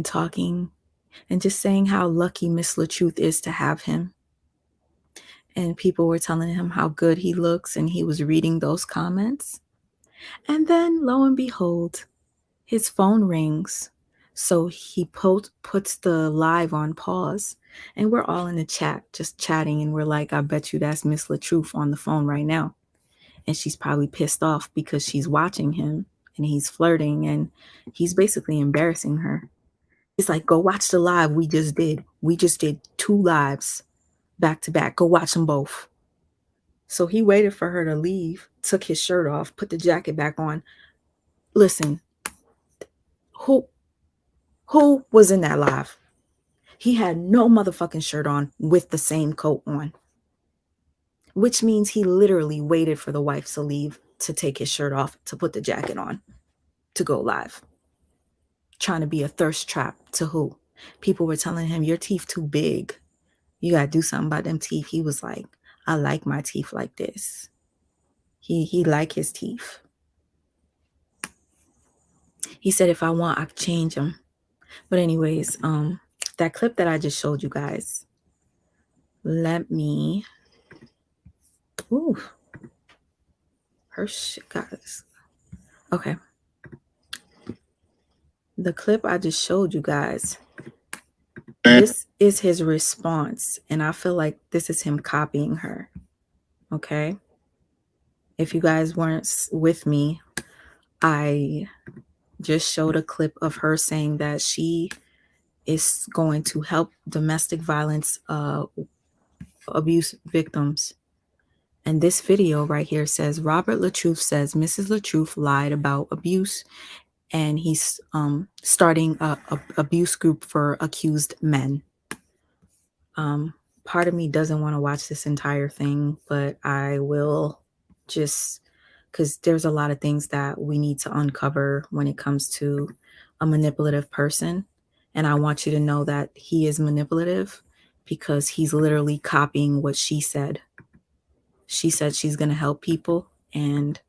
and just saying how lucky Miss Latruth is to have him. And people were telling him how good he looks, and he was reading those comments. And then, lo and behold, his phone rings. So he puts the live on pause, and we're all in the chat just chatting, and we're like, I bet you that's Miss Latruth on the phone right now. And she's probably pissed off because she's watching him and he's flirting and he's basically embarrassing her. He's like, go watch the live we just did. We just did 2 lives back to back. Go watch them both. So he waited for her to leave, took his shirt off, put the jacket back on. Listen, who was in that live? He had no motherfucking shirt on with the same coat on, which means he literally waited for the wife to leave to take his shirt off, to put the jacket on, to go live. Trying to be a thirst trap to who? People were telling him, your teeth too big. You got to do something about them teeth. He was like, I like my teeth like this. He liked his teeth. He said, if I want, I can change them. But anyways, that clip that I just showed you guys, let me, ooh, her shit, guys. Okay. The clip I just showed you guys, this is his response. And I feel like this is him copying her. Okay. If you guys weren't with me, I just showed a clip of her saying that she is going to help domestic violence abuse victims. And this video right here says, Robert Latruth says Mrs. Latruth lied about abuse, and he's starting a abuse group for accused men. Part of me doesn't want to watch this entire thing, but I will, just because there's a lot of things that we need to uncover when it comes to a manipulative person. And I want you to know that he is manipulative because he's literally copying what she said. She said she's going to help people, and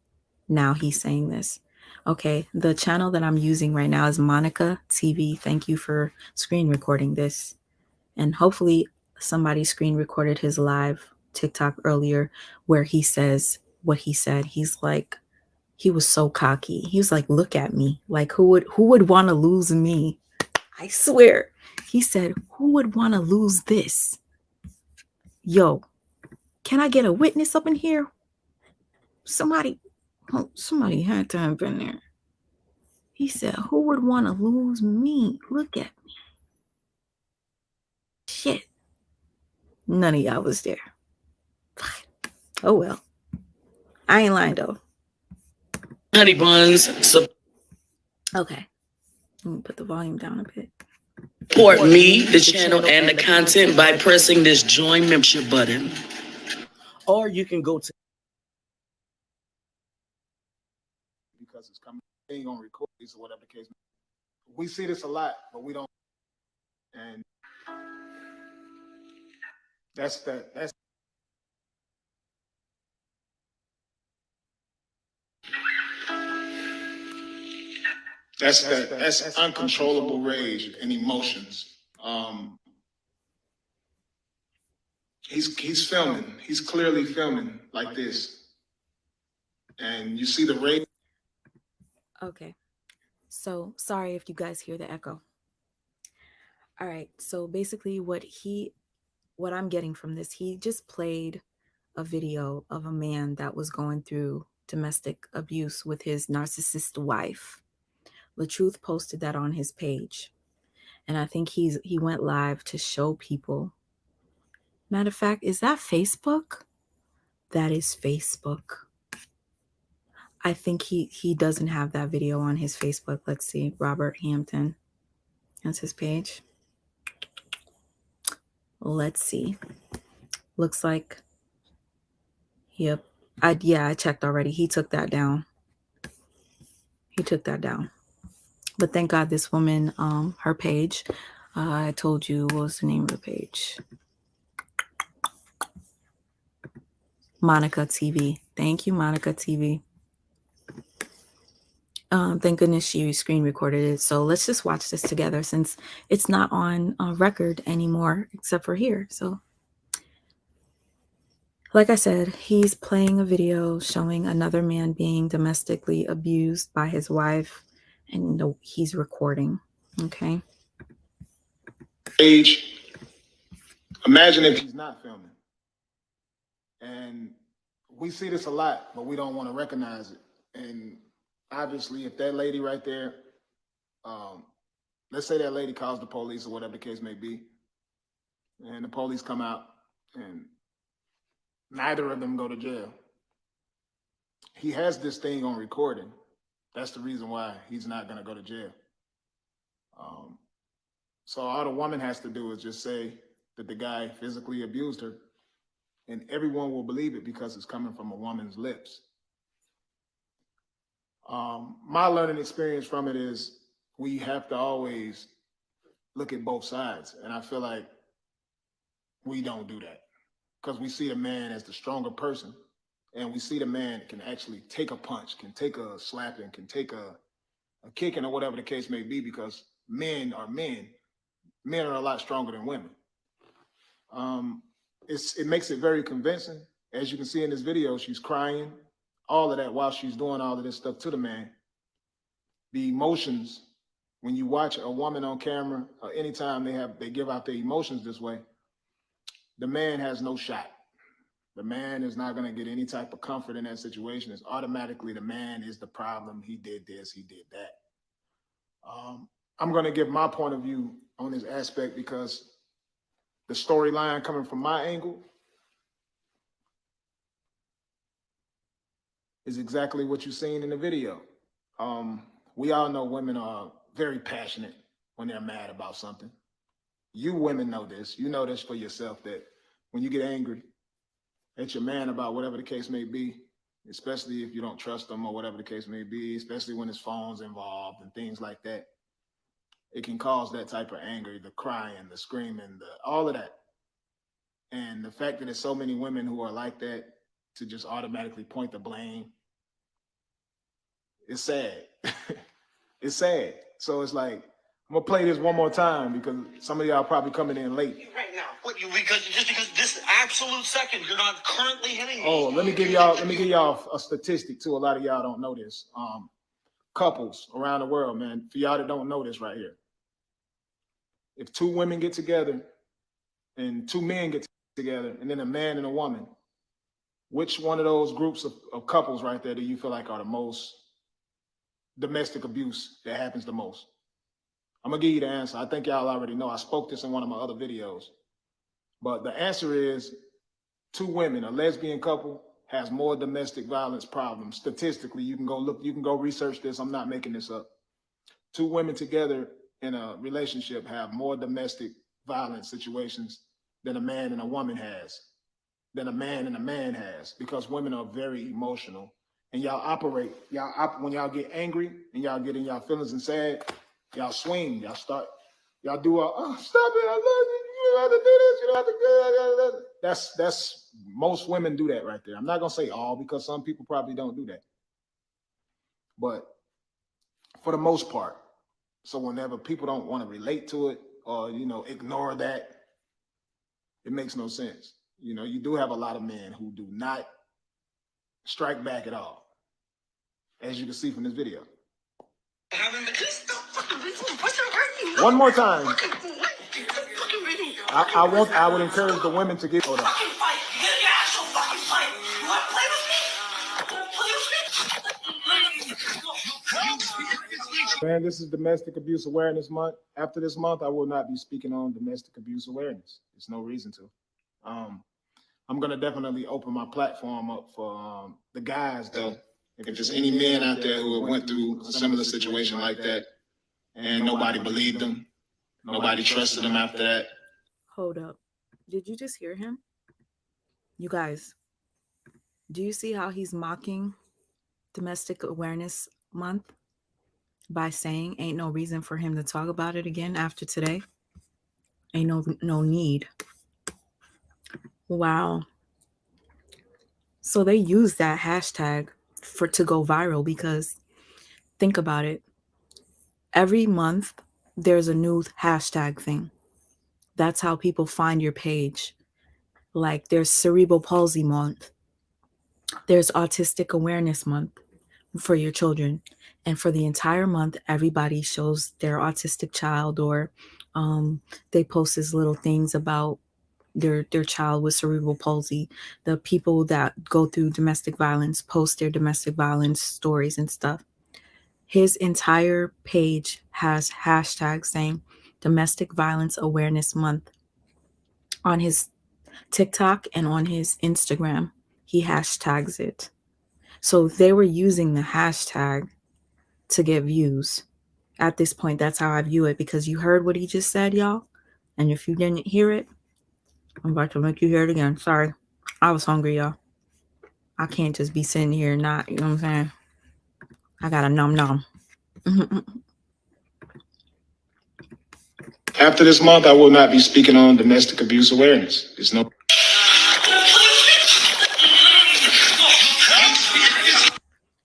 now he's saying this. Okay, the channel that I'm using right now is Monica TV. Thank you for screen recording this. And hopefully somebody screen recorded his live TikTok earlier where he says what he said. He's like, he was so cocky. He was like, look at me. Like, who would want to lose me? I swear. He said, who would want to lose this? Yo, can I get a witness up in here? Somebody had to have been there. He said, who would want to lose me? Look at me. Shit. None of y'all was there. Oh, well. I ain't lying, though. Honey buns. Okay. Let me put the volume down a bit. Support me, the channel, and the content by pressing this join membership button. Or you can go to, because it's coming, they ain't gonna record these or whatever the case. We see this a lot, but we don't. And that's That's uncontrollable rage and emotions. He's filming. He's clearly filming like this, and you see the rage. Okay. So sorry if you guys hear the echo. All right. So basically what I'm getting from this, he just played a video of a man that was going through domestic abuse with his narcissist wife. Latruth posted that on his page. And I think he went live to show people. Matter of fact, is that Facebook? That is Facebook. I think he doesn't have that video on his Facebook. Let's see. Robert Hampton. That's his page. Let's see. Looks like, yep. I checked already. He took that down. He took that down. But thank God this woman, her page, I told you, what was the name of the page? Monica TV. Thank you, Monica TV. Thank goodness she screen recorded it. So let's just watch this together since it's not on record anymore, except for here. So like I said, he's playing a video showing another man being domestically abused by his wife, and he's recording. Okay. Rage. Imagine if he's not filming. And we see this a lot, but we don't want to recognize it. And obviously, if that lady right there, let's say that lady calls the police or whatever the case may be, and the police come out and neither of them go to jail. He has this thing on recording. That's the reason why he's not going to go to jail. So all the woman has to do is just say that the guy physically abused her, and everyone will believe it because it's coming from a woman's lips. My learning experience from it is we have to always look at both sides. And I feel like we don't do that because we see the man as the stronger person. And we see the man can actually take a punch, can take a slapping, can take a kicking or whatever the case may be, because men are men. Men are a lot stronger than women. It makes it very convincing. As you can see in this video, she's crying, all of that while she's doing all of this stuff to the man. The emotions, when you watch a woman on camera, or anytime they give out their emotions this way, the man has no shot. The man is not going to get any type of comfort in that situation. It's automatically the man is the problem. He did this, he did that. I'm going to give my point of view on this aspect because the storyline coming from my angle is exactly what you've seen in the video. We all know women are very passionate when they're mad about something. You women know this. You know this for yourself, that when you get angry at your man about whatever the case may be, especially if you don't trust them or whatever the case may be, especially when his phone's involved and things like that, it can cause that type of anger, the crying, the screaming, all of that. And the fact that there's so many women who are like that, to just automatically point the blame, it's sad. It's sad. So it's like, I'm gonna play this one more time because some of y'all probably coming in late. Right now, because this absolute second, you're not currently hitting me. Oh, let me give y'all a statistic too. A lot of y'all don't know this. Couples around the world, man. For y'all that don't know this right here, if two women get together and two men get together, and then a man and a woman, which one of those groups of couples right there do you feel like are the most domestic abuse that happens the most? I'm gonna give you the answer. I think y'all already know. I spoke this in one of my other videos, but the answer is two women. A lesbian couple has more domestic violence problems. Statistically, you can go look, you can go research this. I'm not making this up. Two women together in a relationship have more domestic violence situations than a man and a woman has, than a man and a man has, because women are very emotional. And when y'all get angry and y'all get in y'all feelings and sad, y'all swing, y'all do stop it, I love you, you don't have to do this, you don't have to do that. That's most women do that right there. I'm not gonna say all, because some people probably don't do that. But for the most part. So whenever people don't want to relate to it or, ignore that, it makes no sense. You do have a lot of men who do not strike back at all, as you can see from this video. One more time. I would encourage the women to get. Hold on. Man, this is Domestic Abuse Awareness Month. After this month, I will not be speaking on domestic abuse awareness. There's no reason to. I'm going to definitely open my platform up for the guys, though. If there's any men out there who went through a similar situation like that and nobody believed them, nobody trusted them after that. Hold up. Did you just hear him? You guys, do you see how he's mocking Domestic Awareness Month by saying ain't no reason for him to talk about it again after today? Ain't no need. Wow. So they use that hashtag to go viral because think about it. Every month there's a new hashtag thing. That's how people find your page. Like there's Cerebral Palsy Month. There's Autistic Awareness Month for your children. And for the entire month, everybody shows their autistic child or they post these little things about their child with cerebral palsy. The people that go through domestic violence post their domestic violence stories and stuff. His entire page has hashtags saying Domestic Violence Awareness Month. On his TikTok and on his Instagram, he hashtags it. So they were using the hashtag to get views. At this point, that's how I view it, because you heard what he just said, y'all. And if you didn't hear it, I'm about to make you hear it again. Sorry. I was hungry, y'all. I can't just be sitting here and not, you know what I'm saying? I got a nom. After this month, I will not be speaking on domestic abuse awareness. There's no.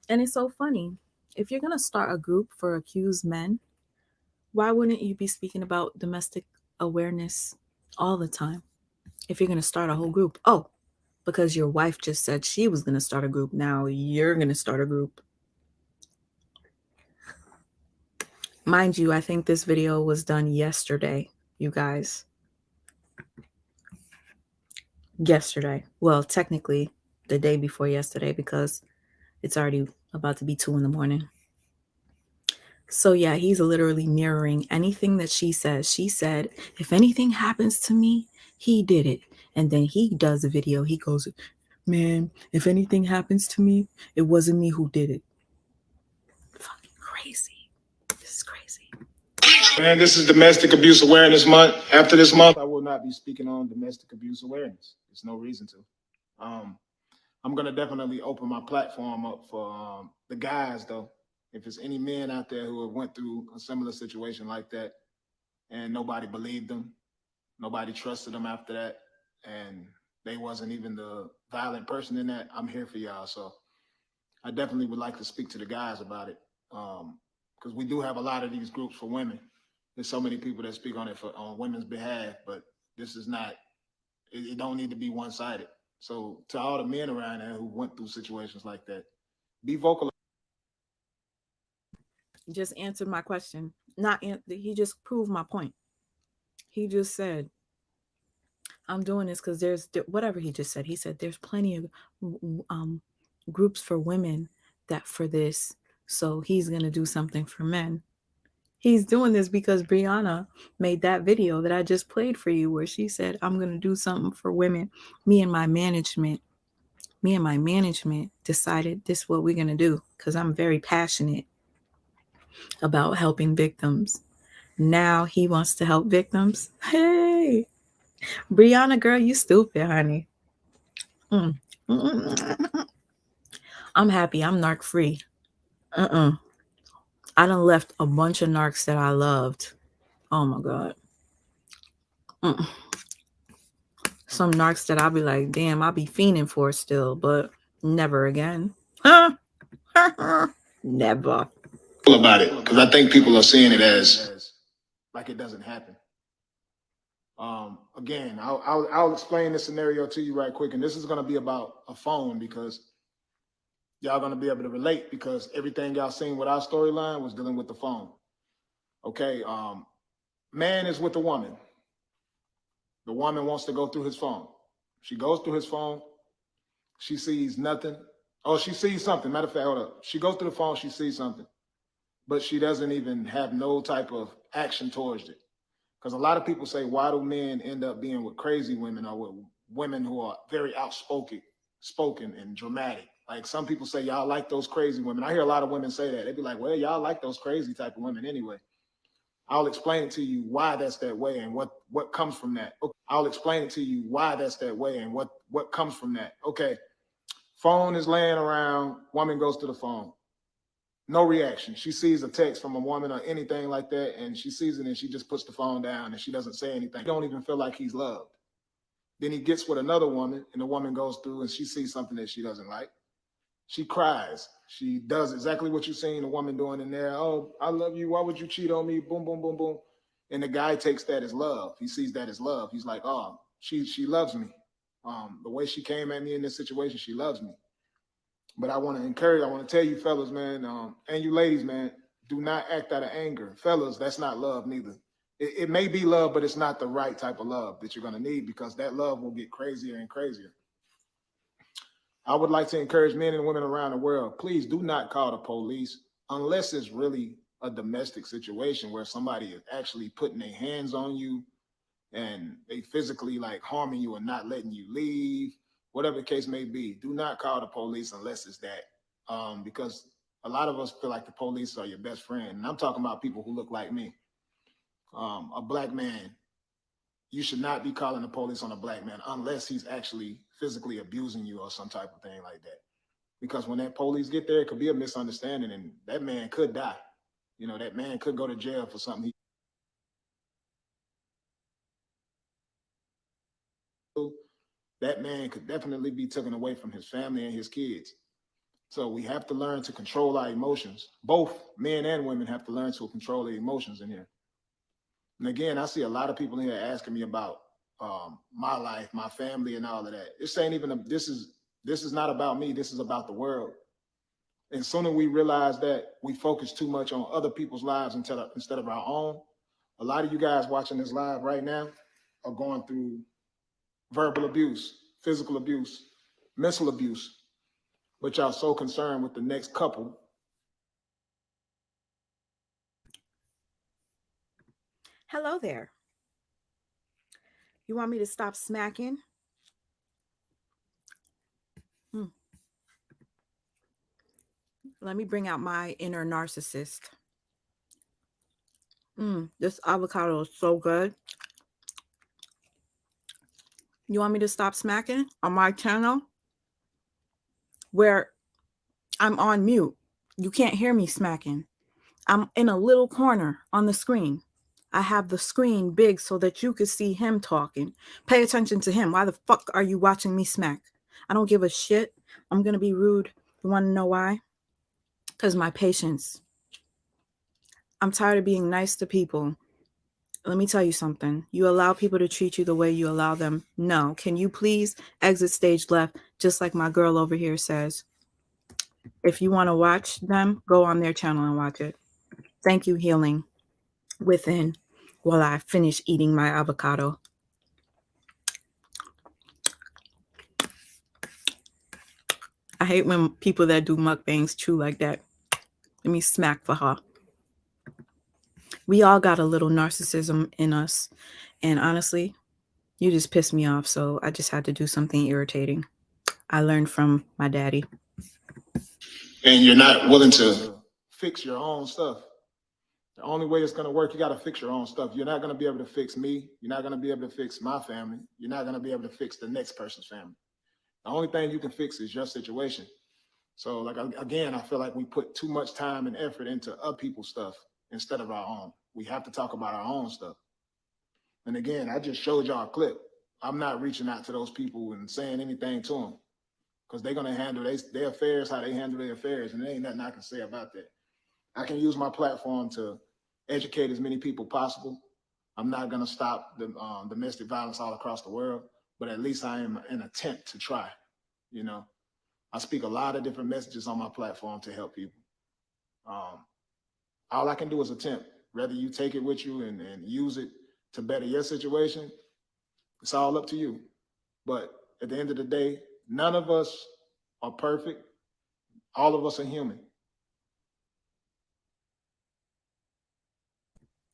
And it's so funny. If you're going to start a group for accused men, why wouldn't you be speaking about domestic awareness all the time? If you're going to start a whole group. Oh, because your wife just said she was going to start a group. Now you're going to start a group. Mind you, I think this video was done yesterday, you guys. Yesterday. Well, technically the day before yesterday, because it's already about to be 2 a.m. So yeah, he's literally mirroring anything that she says. She said, if anything happens to me, he did it. And then he does a video. He goes, man, if anything happens to me, it wasn't me who did it. Fucking crazy. This is crazy. Man, this is Domestic Abuse Awareness Month. After this month, I will not be speaking on domestic abuse awareness. There's no reason to. I'm going to definitely open my platform up for the guys, though. If there's any men out there who have went through a similar situation like that and nobody believed them, nobody trusted them after that, and they wasn't even the violent person in that, I'm here for y'all. So I definitely would like to speak to the guys about it, because we do have a lot of these groups for women. There's so many people that speak on it on women's behalf, but this is not, it don't need to be one-sided. So to all the men around there who went through situations like that, be vocal. Just answered my question. He just proved my point. He just said, I'm doing this because there's whatever he just said. He said there's plenty of groups for women that for this. So he's going to do something for men. He's doing this because Brianna made that video that I just played for you where she said, I'm going to do something for women. Me and my management decided this is what we're going to do because I'm very passionate about helping victims. Now he wants to help victims. Hey, Brianna, girl, you stupid, honey. I'm happy. I'm narc free. I done left a bunch of narcs that I loved. Oh my God. Some narcs that I'll be like, damn, I'll be fiending for still, but never again. Never. about it, because I think people are seeing it as like it doesn't happen. Again, I'll explain this scenario to you right quick, and this is going to be about a phone because y'all going to be able to relate, because everything y'all seen with our storyline was dealing with the phone. Okay, man is with a woman. The woman wants to go through his phone. She goes through his phone. She sees nothing. Oh, she sees something. Matter of fact, hold up. She goes through the phone. She sees something, but she doesn't even have no type of action towards it. Because a lot of people say, why do men end up being with crazy women or with women who are very outspoken and dramatic? Like some people say, y'all like those crazy women. I hear a lot of women say that. They'd be like, well, y'all like those crazy type of women anyway. I'll explain it to you why that's that way and what comes from that. Okay. I'll explain it to you why that's that way and what comes from that. Okay, phone is laying around, woman goes to the phone. No reaction. She sees a text from a woman or anything like that, and she sees it and she just puts the phone down and she doesn't say anything. He don't even feel like he's loved. Then he gets with another woman and the woman goes through and she sees something that she doesn't like. She cries. She does exactly what you've seen a woman doing in there. Oh, I love you. Why would you cheat on me? Boom, boom, boom, boom. And the guy takes that as love. He sees that as love. He's like, oh, she loves me. The way she came at me in this situation, she loves me. But I want to tell you fellas, man, and you ladies, man, do not act out of anger. Fellas, that's not love neither. It may be love, but it's not the right type of love that you're going to need, because that love will get crazier and crazier. I would like to encourage men and women around the world, please do not call the police unless it's really a domestic situation where somebody is actually putting their hands on you and they physically like harming you and not letting you leave, whatever the case may be. Do not call the police unless it's that, because a lot of us feel like the police are your best friend. And I'm talking about people who look like me. A black man, you should not be calling the police on a black man unless he's actually physically abusing you or some type of thing like that. Because when that police get there, it could be a misunderstanding and that man could die. You know, that man could go to jail for something that man could definitely be taken away from his family and his kids. So we have to learn to control our emotions. Both men and women have to learn to control their emotions in here. And again, I see a lot of people in here asking me about my life, my family, and all of that. This ain't even this is not about me. This is about the world. And sooner we realize that we focus too much on other people's lives instead of our own. A lot of you guys watching this live right now are going through verbal abuse, physical abuse, mental abuse, but y'all so concerned with the next couple. Hello there. You want me to stop smacking? Let me bring out my inner narcissist. This avocado is so good. You want me to stop smacking on my channel where I'm on mute? You can't hear me smacking. I'm in a little corner on the screen. I have the screen big so that you could see him talking. Pay attention to him. Why the fuck are you watching me smack? I don't give a shit. I'm going to be rude. You want to know why? Because my patience. I'm tired of being nice to people. Let me tell you something. You allow people to treat you the way you allow them. No. Can you please exit stage left, just like my girl over here says? If you want to watch them, go on their channel and watch it. Thank you, Healing Within, while I finish eating my avocado. I hate when people that do mukbangs chew like that. Let me smack for her. We all got a little narcissism in us. And honestly, you just pissed me off. So I just had to do something irritating. I learned from my daddy. And you're not willing to fix your own stuff. The only way it's going to work, you got to fix your own stuff. You're not going to be able to fix me. You're not going to be able to fix my family. You're not going to be able to fix the next person's family. The only thing you can fix is your situation. So like, again, I feel like we put too much time and effort into other people's stuff instead of our own. We have to talk about our own stuff. And again, I just showed y'all a clip. I'm not reaching out to those people and saying anything to them because they're going to handle their affairs how they handle their affairs. And there ain't nothing I can say about that. I can use my platform to educate as many people possible. I'm not going to stop the domestic violence all across the world, but at least I am an attempt to try. You know, I speak a lot of different messages on my platform to help people. All I can do is attempt. Whether you take it with you and use it to better your situation, it's all up to you. But at the end of the day, none of us are perfect. All of us are human.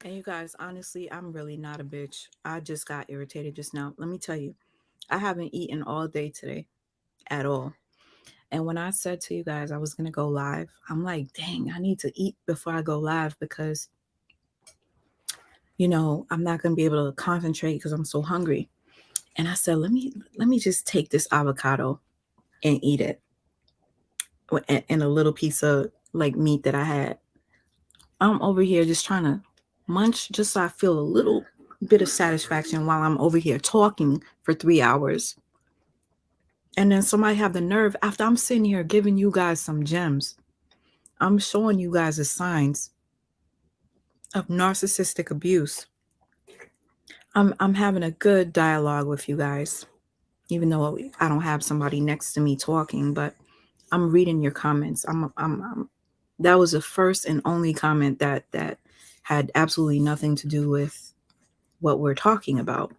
And you guys, honestly, I'm really not a bitch. I just got irritated just now. Let me tell you, I haven't eaten all day today at all. And when I said to you guys I was going to go live, I'm like, dang, I need to eat before I go live because, you know, I'm not going to be able to concentrate because I'm so hungry. And I said, let me just take this avocado and eat it and a little piece of like meat that I had. I'm over here just trying to munch just so I feel a little bit of satisfaction while I'm over here talking for 3 hours. And then somebody have the nerve after I'm sitting here giving you guys some gems. I'm showing you guys the signs of narcissistic abuse. I'm having a good dialogue with you guys, even though I don't have somebody next to me talking, but I'm reading your comments. That was the first and only comment that had absolutely nothing to do with what we're talking about.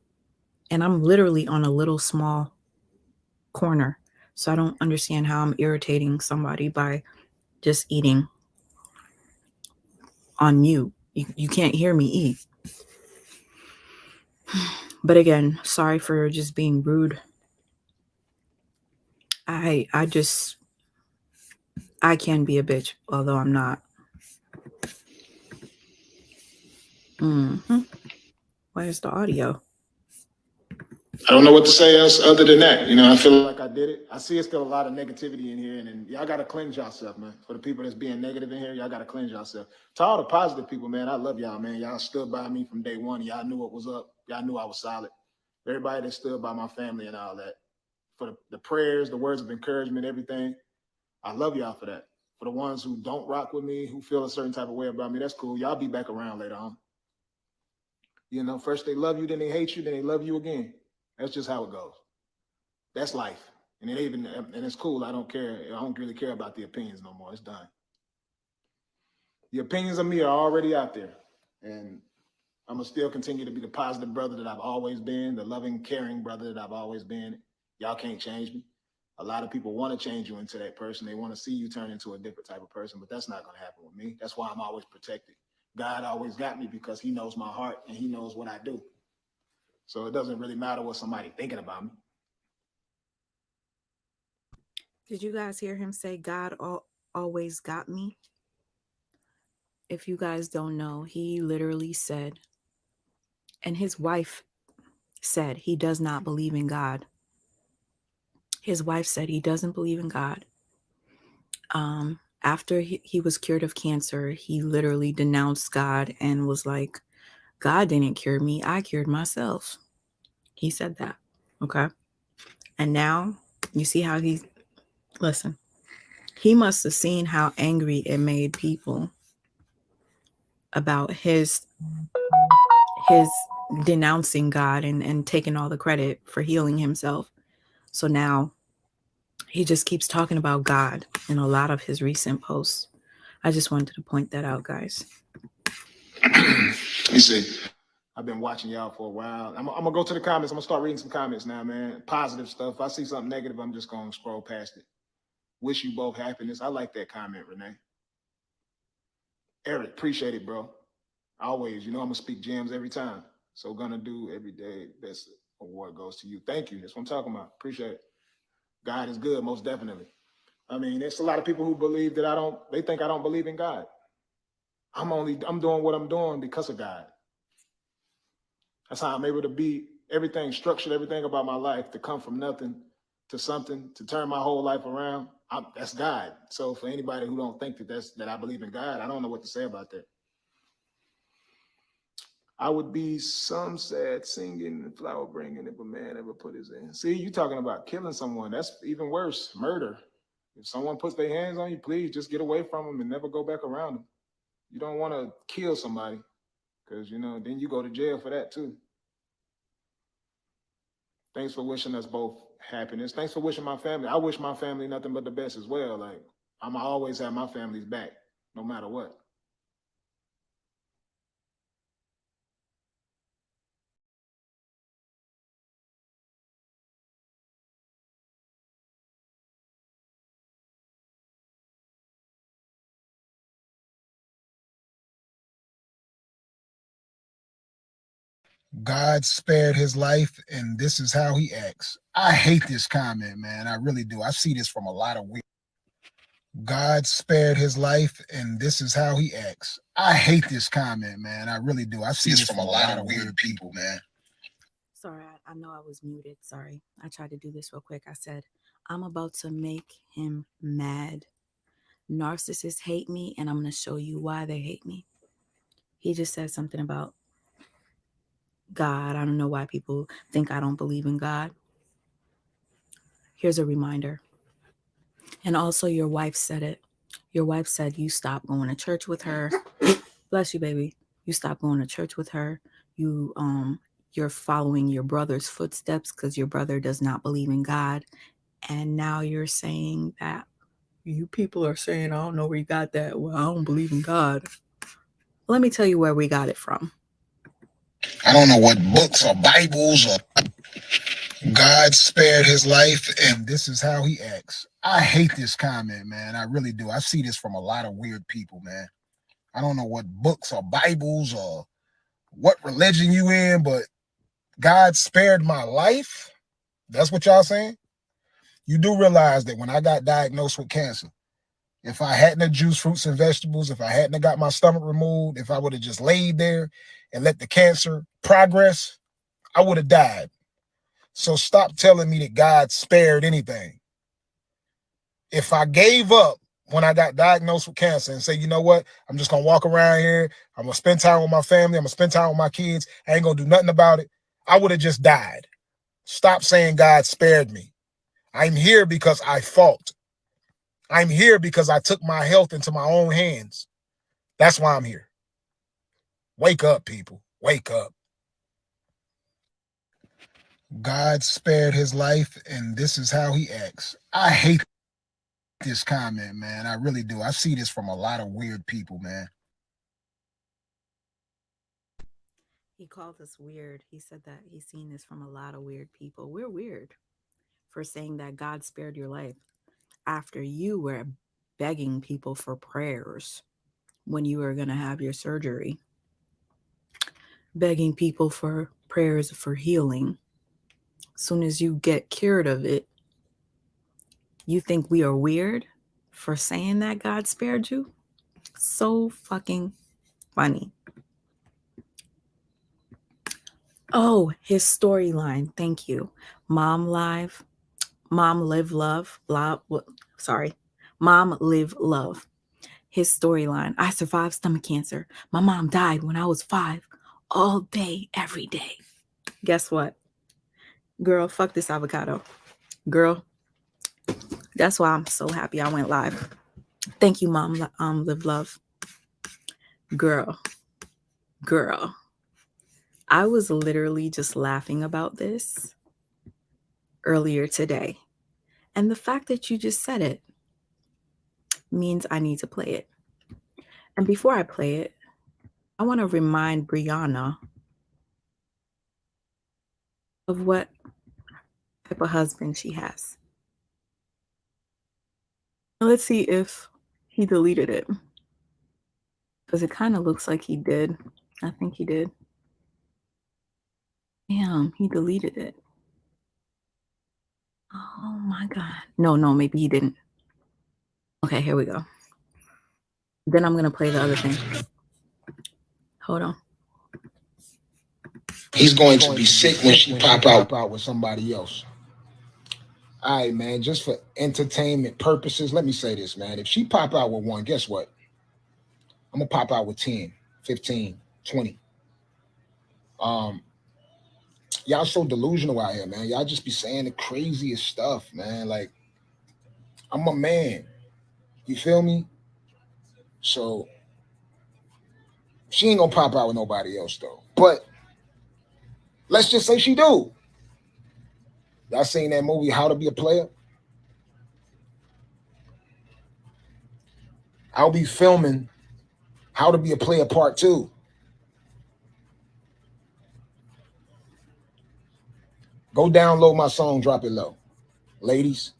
And I'm literally on a little small corner. So I don't understand how I'm irritating somebody by just eating on mute. You can't hear me eat. But again, sorry for just being rude. I can be a bitch, although I'm not. Where's the audio? I don't know what to say else other than that. You know, I feel like I did it. I see it's still a lot of negativity in here, and y'all got to cleanse yourself, man. For the people that's being negative in here, y'all got to cleanse yourself. To all the positive people, man, I love y'all, man. Y'all stood by me from day one. Y'all knew what was up. Y'all knew I was solid. Everybody that stood by my family and all that. For the prayers, the words of encouragement, everything. I love y'all for that. For the ones who don't rock with me, who feel a certain type of way about me, that's cool. Y'all be back around later on. You know, first they love you, then they hate you, then they love you again. That's just how it goes. That's life. And it's cool. I don't care. I don't really care about the opinions no more. It's done. The opinions of me are already out there. And I'm going to still continue to be the positive brother that I've always been, the loving, caring brother that I've always been. Y'all can't change me. A lot of people want to change you into that person. They want to see you turn into a different type of person, but that's not going to happen with me. That's why I'm always protected. God always got me because he knows my heart and he knows what I do. So it doesn't really matter what somebody's thinking about me. Did you guys hear him say God always got me? If you guys don't know, he literally said, and his wife said he does not believe in God. His wife said he doesn't believe in God. After he was cured of cancer, he literally denounced God and was like, God didn't cure me, I cured myself. He said that, okay? And now you see how listen, he must have seen how angry it made people about his denouncing God and taking all the credit for healing himself. So now he just keeps talking about God in a lot of his recent posts. I just wanted to point that out, guys. You see, I've been watching y'all for a while. I'm going to go to the comments. I'm going to start reading some comments now, man. Positive stuff. If I see something negative, I'm just going to scroll past it. Wish you both happiness. I like that comment, Renee. Eric, appreciate it, bro. Always. You know I'm going to speak gems every time. So going to do every day. Best award goes to you. Thank you. That's what I'm talking about. Appreciate it. God is good, most definitely. I mean, there's a lot of people who believe that they think I don't believe in God. I'm doing what I'm doing because of God. That's how I'm able to be everything structured, everything about my life to come from nothing to something, to turn my whole life around. That's God. So for anybody who don't think that I believe in God, I don't know what to say about that. I would be some sad singing and flower bringing if a man ever put his in. See, you talking about killing someone. That's even worse, murder. If someone puts their hands on you, please just get away from them and never go back around them. You don't want to kill somebody because, you know, then you go to jail for that too. Thanks for wishing us both happiness. Thanks for wishing my family. I wish my family nothing but the best as well. Like, I'm always have my family's back, no matter what. God spared his life, and this is how he acts. I hate this comment, man. I really do. I see this from a lot of weird. God spared his life, and this is how he acts. I hate this comment, man. I really do. I see this from a lot of weird people, man. Sorry, I know I was muted. Sorry. I tried to do this real quick. I said, I'm about to make him mad. Narcissists hate me, and I'm going to show you why they hate me. He just said something about God. I don't know why people think I don't believe in God. Here's a reminder. And also, your wife said it. Your wife said you stopped going to church with her. Bless you, baby. You stopped going to church with her. You're following your brother's footsteps because your brother does not believe in God. And now you're saying that you people are saying, I don't know where you got that. Well, I don't believe in God. Let me tell you where we got it from. I don't know what books or Bibles or God spared his life, and this is how he acts. I hate this comment, man. I really do. I see this from a lot of weird people, man. I don't know what books or Bibles or what religion you in, but God spared my life. That's what y'all saying? You do realize that when I got diagnosed with cancer, if I hadn't have juiced fruits and vegetables, if I hadn't have got my stomach removed, if I would have just laid there and let the cancer progress, I would have died. So stop telling me that God spared anything. If I gave up when I got diagnosed with cancer and say, you know what, I'm just going to walk around here, I'm going to spend time with my family, I'm going to spend time with my kids, I ain't going to do nothing about it, I would have just died. Stop saying God spared me. I'm here because I fought. I'm here because I took my health into my own hands. That's why I'm here. Wake up, people. Wake up. God spared his life, and this is how he acts. I hate this comment, man. I really do. I see this from a lot of weird people, man. He called us weird. He said that he's seen this from a lot of weird people. We're weird for saying that God spared your life after you were begging people for prayers when you were going to have your surgery, begging people for prayers for healing. As soon as you get cured of it, you think we are weird for saying that God spared you? So fucking funny. Oh, his storyline. Thank you. Mom Live. Mom Live Love. Blah. Sorry. Mom Live Love. His storyline. I survived stomach cancer. My mom died when I was 5. All day, every day. Guess what? Girl, fuck this avocado. Girl, that's why I'm so happy I went live. Thank you, Mom Live Love. Girl. I was literally just laughing about this earlier today. And the fact that you just said it means I need to play it. And before I play it, I want to remind Brianna of what type of husband she has. Let's see if he deleted it. Because it kind of looks like he did. I think he did. Damn, he deleted it. Oh my God. No, maybe he didn't. Okay, here we go. Then I'm going to play the other thing. Hold on. He's going to be sick when she pop out with somebody else. All right, man, just for entertainment purposes, let me say this, man. If she pop out with one, guess what? I'm going to pop out with 10, 15, 20. Y'all so delusional out here, man. Y'all just be saying the craziest stuff, man. Like, I'm a man. You feel me? So She ain't gonna pop out with nobody else though. But let's just say she do. Y'all seen that movie, How to Be a Player? I'll be filming How to Be a Player Part 2. Go download my song, Drop It Low. Ladies,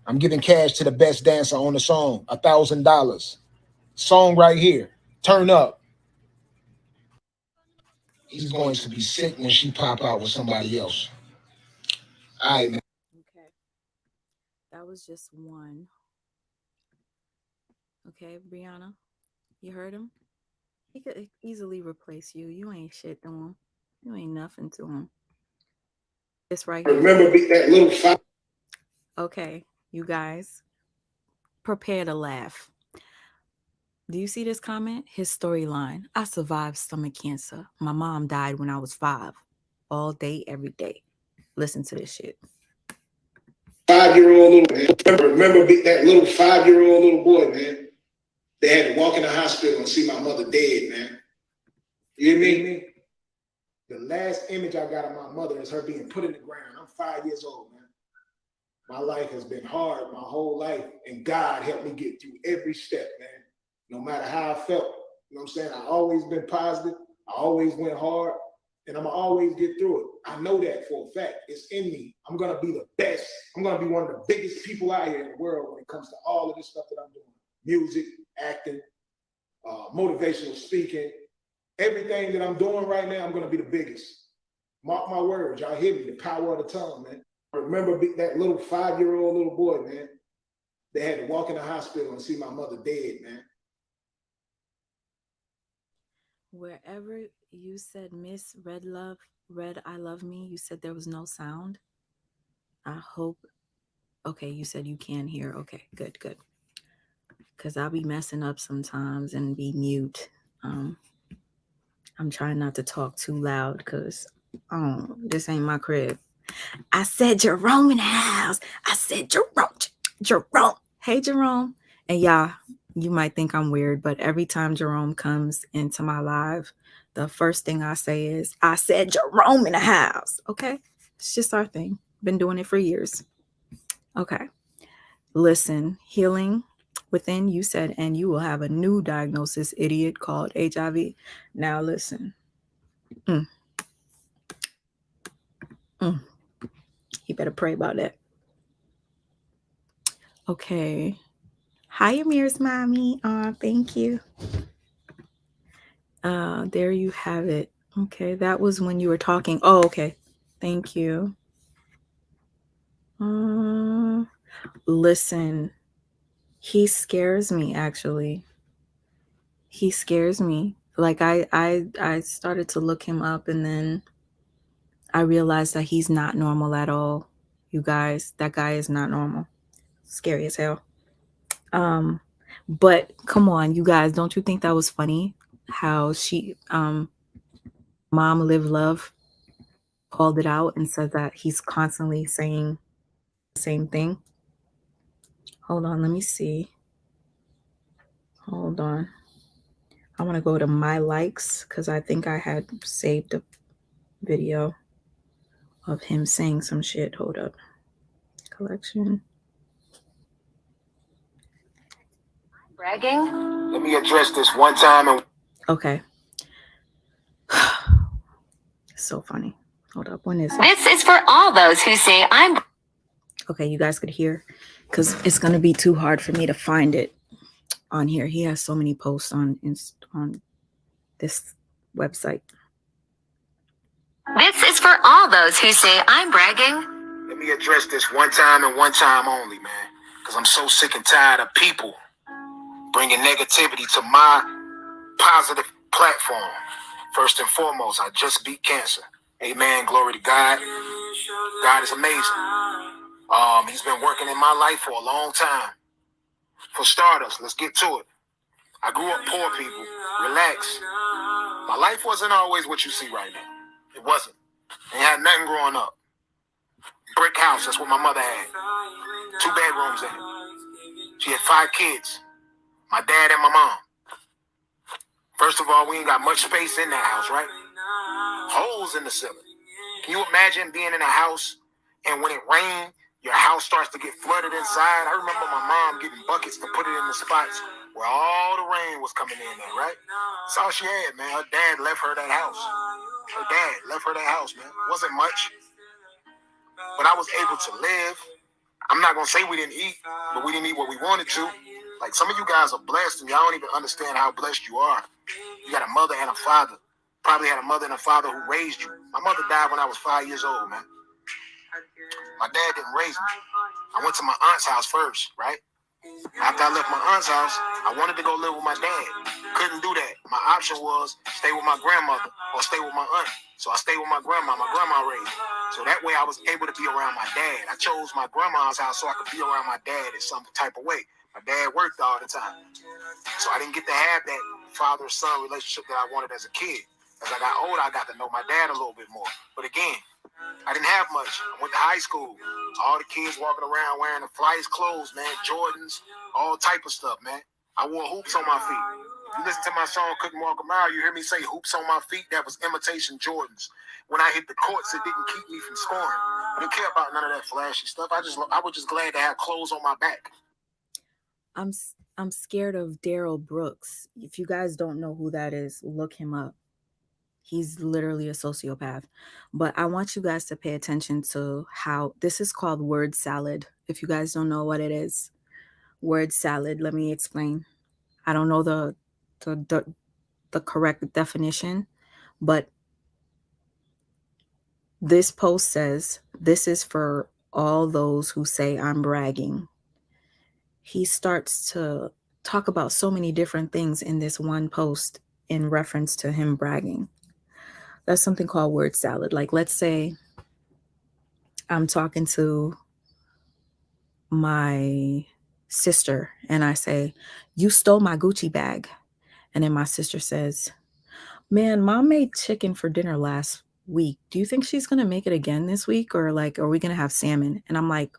I'm giving cash to the best dancer on the song, $1,000. Song right here, Turn Up. He's going to be sick when she pop out with somebody else. All right, man. Okay. That was just one. Okay, Brianna, you heard him? He could easily replace you. You ain't shit to him. You ain't nothing to him. This right here. Remember that little fight. Okay, you guys, prepare to laugh. Do you see this comment? His storyline. I survived stomach cancer. My mom died when I was 5. All day, every day. Listen to this shit. 5-year-old little man. Remember that little 5-year-old little boy, man. They had to walk in the hospital and see my mother dead, man. You hear me? The last image I got of my mother is her being put in the ground. I'm 5 years old, man. My life has been hard my whole life, and God helped me get through every step, man. No matter how I felt, you know what I'm saying? I always been positive. I always went hard, and I'm gonna always get through it. I know that for a fact. It's in me. I'm gonna be the best. I'm gonna be one of the biggest people out here in the world when it comes to all of this stuff that I'm doing. Music, acting, motivational speaking, everything that I'm doing right now, I'm gonna be the biggest. Mark my words, y'all hear me, the power of the tongue, man. Remember that little 5-year-old little boy, man. They had to walk in the hospital and see my mother dead, man. Wherever you said Miss Red I Love Me, you said there was no sound. I hope. Okay, you said you can hear. Okay, good. Because I'll be messing up sometimes and be mute. I'm trying not to talk too loud because this ain't my crib. I said Jerome in the house. I said Jerome. Hey, Jerome. And y'all, you might think I'm weird, but every time Jerome comes into my live, the first thing I say is, I said Jerome in the house. Okay? It's just our thing. Been doing it for years. Okay. Listen, healing within, you said, and you will have a new diagnosis, idiot, called HIV. Now listen. You better pray about that. Okay. Hi, Amir's mommy. Thank you. There you have it. Okay, that was when you were talking. Oh, okay. Thank you. Listen, he scares me, actually. He scares me. Like I started to look him up, and then I realized that he's not normal at all. You guys, that guy is not normal. Scary as hell. But come on, you guys, don't you think that was funny? How she, Mom Live Love, called it out and said that he's constantly saying the same thing. Hold on, let me see. Hold on. I want to go to my likes because I think I had saved a video of him saying some shit. Hold up. Collection. Bragging? Let me address this one time. Okay. So funny. Hold up. When is it? This is for all those who say I'm... Okay, you guys could hear because it's going to be too hard for me to find it on here. He has so many posts on this website. This is for all those who say I'm bragging. Let me address this one time and one time only, man. Because I'm so sick and tired of people bringing negativity to my positive platform. First and foremost, I just beat cancer. Amen. Glory to God. God is amazing. He's been working in my life for a long time. For starters, let's get to it. I grew up poor, people. Relax. My life wasn't always what you see right now. It wasn't. I ain't had nothing growing up. Brick house, that's what my mother had. 2 bedrooms in it. She had 5 kids. My dad and my mom. First of all, we ain't got much space in that house, right? Holes in the ceiling. Can you imagine being in a house and when it rained, your house starts to get flooded inside? I remember my mom getting buckets to put it in the spots where all the rain was coming in there, right? That's all she had, man. Her dad left her that house. Her dad left her that house, man. Wasn't much, but I was able to live. I'm not going to say we didn't eat, but we didn't eat what we wanted to. Like, some of you guys are blessed, and y'all don't even understand how blessed you are. You got a mother and a father. Probably had a mother and a father who raised you. My mother died when I was 5 years old, man. My dad didn't raise me. I went to my aunt's house first, right? After I left my aunt's house, I wanted to go live with my dad. Couldn't do that. My option was stay with my grandmother or stay with my aunt. So I stayed with my grandma. My grandma raised me. So that way I was able to be around my dad. I chose my grandma's house so I could be around my dad in some type of way. My dad worked all the time. So I didn't get to have that father-son relationship that I wanted as a kid. As I got older, I got to know my dad a little bit more. But again, I didn't have much. I went to high school. All the kids walking around wearing the flyest clothes, man. Jordans, all type of stuff, man. I wore hoops on my feet. You listen to my song, Couldn't Walk a Mile, you hear me say hoops on my feet. That was imitation Jordans. When I hit the courts, it didn't keep me from scoring. I didn't care about none of that flashy stuff. I was just glad to have clothes on my back. I'm scared of Daryl Brooks. If you guys don't know who that is, look him up. He's literally a sociopath. But I want you guys to pay attention to how this is called word salad. If you guys don't know what it is, word salad, let me explain. I don't know the correct definition, but this post says, this is for all those who say I'm bragging. He starts to talk about so many different things in this one post in reference to him bragging. That's something called word salad. Like, let's say I'm talking to my sister and I say, you stole my Gucci bag. And then my sister says, man, mom made chicken for dinner last week. Do you think she's going to make it again this week? Or like, are we going to have salmon? And I'm like,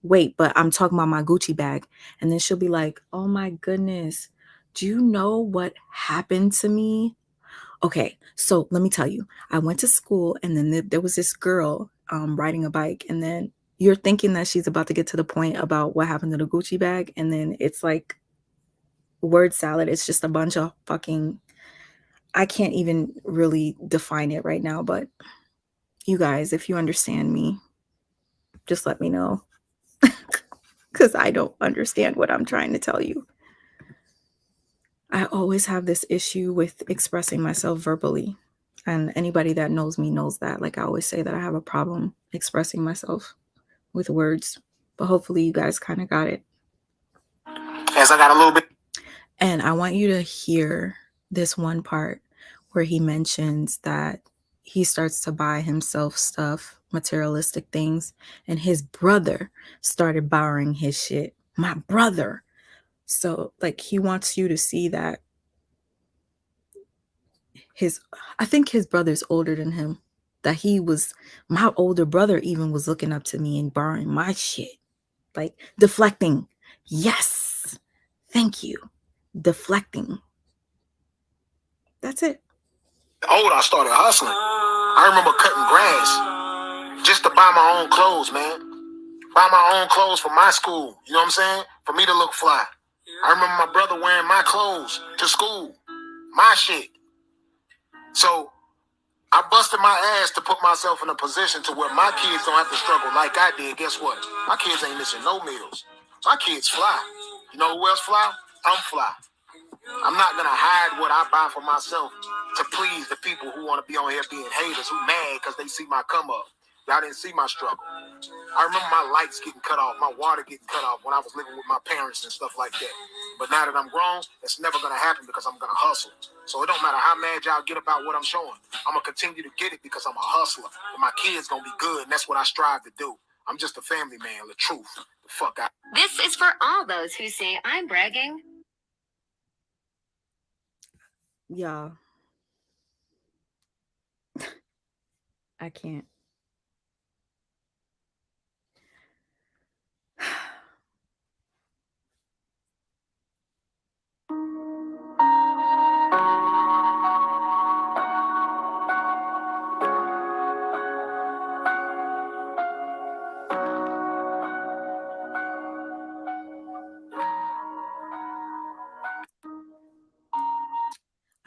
wait, but I'm talking about my Gucci bag. And then she'll be like, oh my goodness, do you know what happened to me? Okay, so let me tell you, I went to school and then there was this girl riding a bike, and then you're thinking that she's about to get to the point about what happened to the Gucci bag, and then it's like word salad. It's just a bunch of fucking, I can't even really define it right now, but you guys, if you understand me, just let me know, because I don't understand what I'm trying to tell you. I always have this issue with expressing myself verbally. And anybody that knows me knows that. Like, I always say that I have a problem expressing myself with words. But hopefully you guys kind of got it. As I got a little bit. And I want you to hear this one part where he mentions that he starts to buy himself stuff, materialistic things, and his brother started borrowing his shit. My brother. So, like, he wants you to see that I think his brother's older than him, that my older brother even was looking up to me and borrowing my shit, like deflecting. Yes, thank you. Deflecting. That's it. I started hustling. I remember cutting grass just to buy my own clothes, man. Buy my own clothes for my school. You know what I'm saying? For me to look fly. I remember my brother wearing my clothes to school. My shit. So I busted my ass to put myself in a position to where my kids don't have to struggle like I did. Guess what? My kids ain't missing no meals. My kids fly. You know who else fly? I'm fly. I'm not going to hide what I buy for myself to please the people who want to be on here being haters, who mad because they see my come up. Y'all didn't see my struggle. I remember my lights getting cut off, my water getting cut off when I was living with my parents and stuff like that. But now that I'm grown, it's never going to happen because I'm going to hustle. So it don't matter how mad y'all get about what I'm showing. I'm going to continue to get it because I'm a hustler. And my kids going to be good, and that's what I strive to do. I'm just a family man, Latruth. The fuck out. This is for all those who say I'm bragging. Y'all, I can't.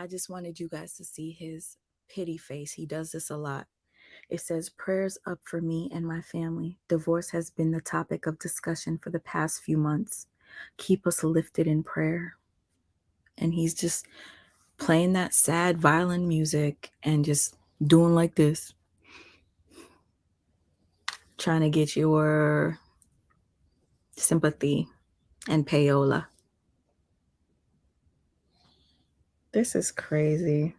I just wanted you guys to see his pity face. He does this a lot. It says, prayers up for me and my family. Divorce has been the topic of discussion for the past few months. Keep us lifted in prayer. And he's just playing that sad, violent music and just doing like this, trying to get your sympathy and payola. This is crazy.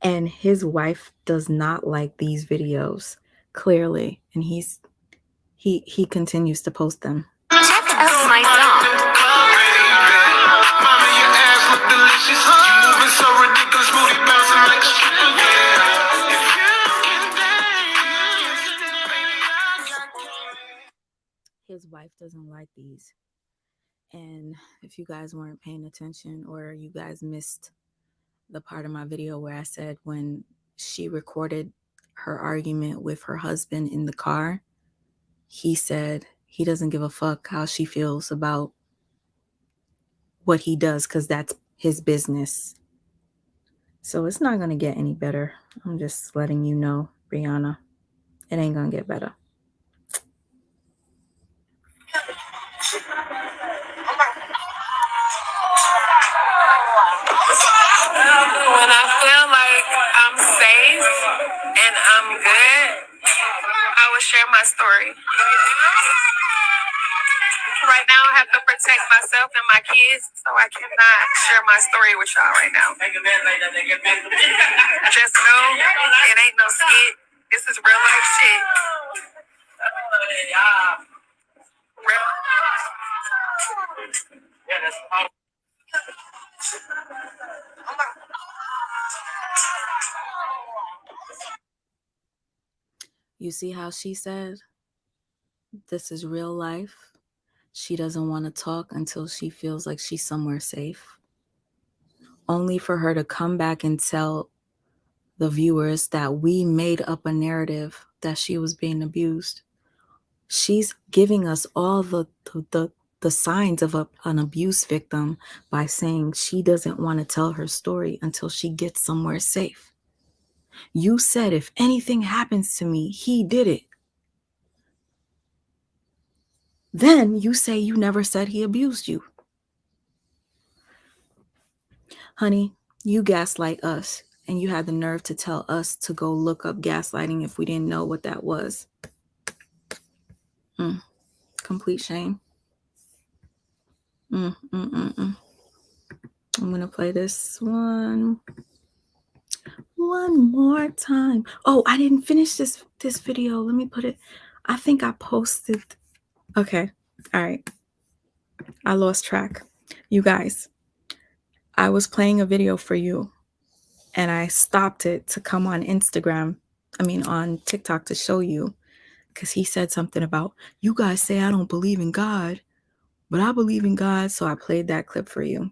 And his wife does not like these videos, clearly, and he continues to post them. Check out my song. His wife doesn't like these. And if you guys weren't paying attention, or you guys missed the part of my video where I said when she recorded her argument with her husband in the car, he said he doesn't give a fuck how she feels about what he does because that's his business. So it's not going to get any better. I'm just letting you know, Brianna. It ain't going to get better. When I feel like I'm safe and I'm good, I will share my story. Right now, I have to protect myself and my kids, so I cannot share my story with y'all right now. Just know it ain't no skit. This is real life shit. You see how she said, this is real life. She doesn't want to talk until she feels like she's somewhere safe. Only for her to come back and tell the viewers that we made up a narrative that she was being abused. She's giving us all the signs of an abuse victim by saying she doesn't want to tell her story until she gets somewhere safe. You said if anything happens to me, he did it. Then you say you never said he abused you. Honey, you gaslight us, and you had the nerve to tell us to go look up gaslighting if we didn't know what that was. Complete shame. I'm going to play this one more time. Oh, I didn't finish this video. Let me put it. I think I posted. Okay. All right. I lost track. You guys, I was playing a video for you and I stopped it to come on on TikTok to show you, because he said something about, you guys say I don't believe in God, but I believe in God. So I played that clip for you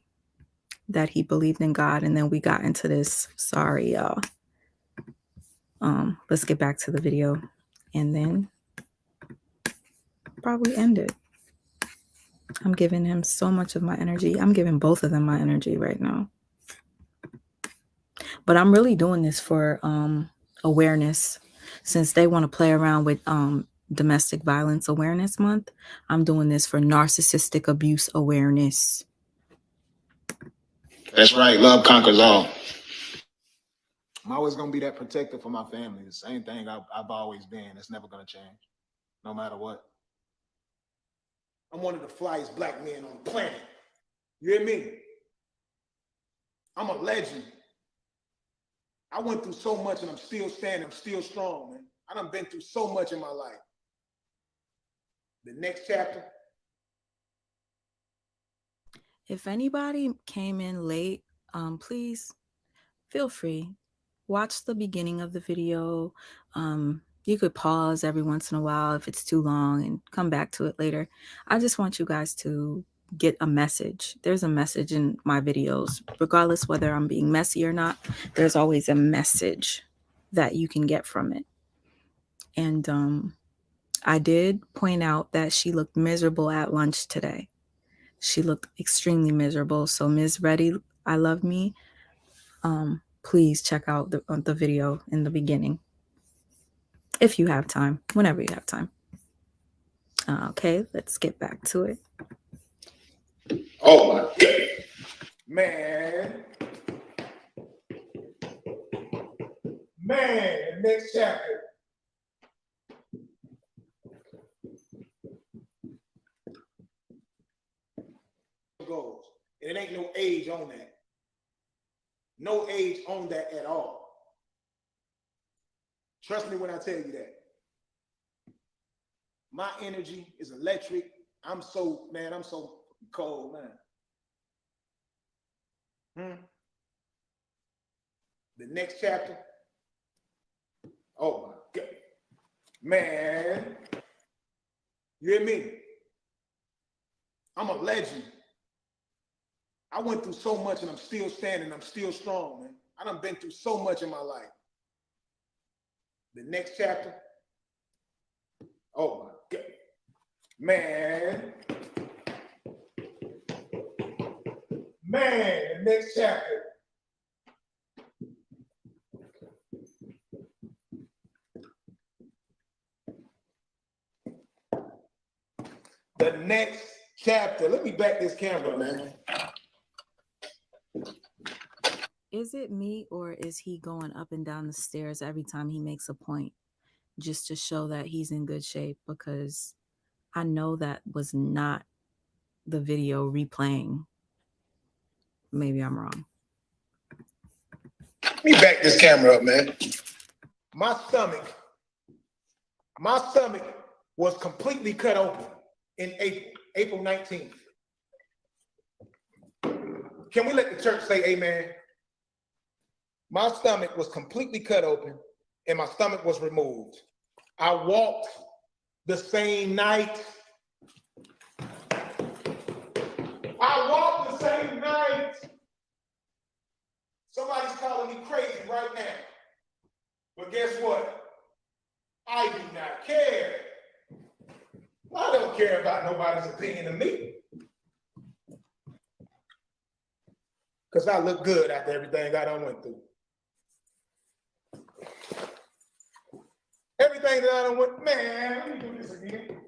that he believed in God. And then we got into this. Sorry, y'all. Let's get back to the video and then probably end it. I'm giving him so much of my energy. I'm giving both of them my energy right now. But I'm really doing this for awareness. Since they want to play around with Domestic Violence Awareness Month, I'm doing this for narcissistic abuse awareness. That's right. Love conquers all. I'm always going to be that protector for my family. The same thing I've always been. It's never going to change, no matter what. I'm one of the flyest black men on the planet. You hear me? I'm a legend. I went through so much and I'm still standing. I'm still strong, man. I done been through so much in my life. The next chapter. If anybody came in late, please feel free. Watch the beginning of the video. You could pause every once in a while if it's too long and come back to it later. I just want you guys to get a message. There's a message in my videos, regardless whether I'm being messy or not. There's always a message that you can get from it. And I did point out that she looked miserable at lunch today. She looked extremely miserable. So Ms. Reddy, I Love Me, please check out the video in the beginning. If you have time, whenever you have time. Okay, let's get back to it. Oh my God. Man. Man, next chapter. Goes. It ain't no age on that. No age on that at all. Trust me when I tell you that. My energy is electric. I'm so cold, man. The next chapter. Oh my God. Man. You hear me? I'm a legend. I went through so much and I'm still standing. I'm still strong, man. I done been through so much in my life. The next chapter. Oh my God. Man. Man, the next chapter. The next chapter. Let me back this camera, man. Is it me, or is he going up and down the stairs every time he makes a point just to show that he's in good shape? Because I know that was not the video replaying. Maybe I'm wrong. Let me back this camera up, man. My stomach was completely cut open in April 19th. Can we let the church say amen? My stomach was completely cut open and my stomach was removed. I walked the same night. Somebody's calling me crazy right now. But guess what? I do not care. I don't care about nobody's opinion of me. Because I look good after everything I done went through. Everything that I done went, man, let me do this again.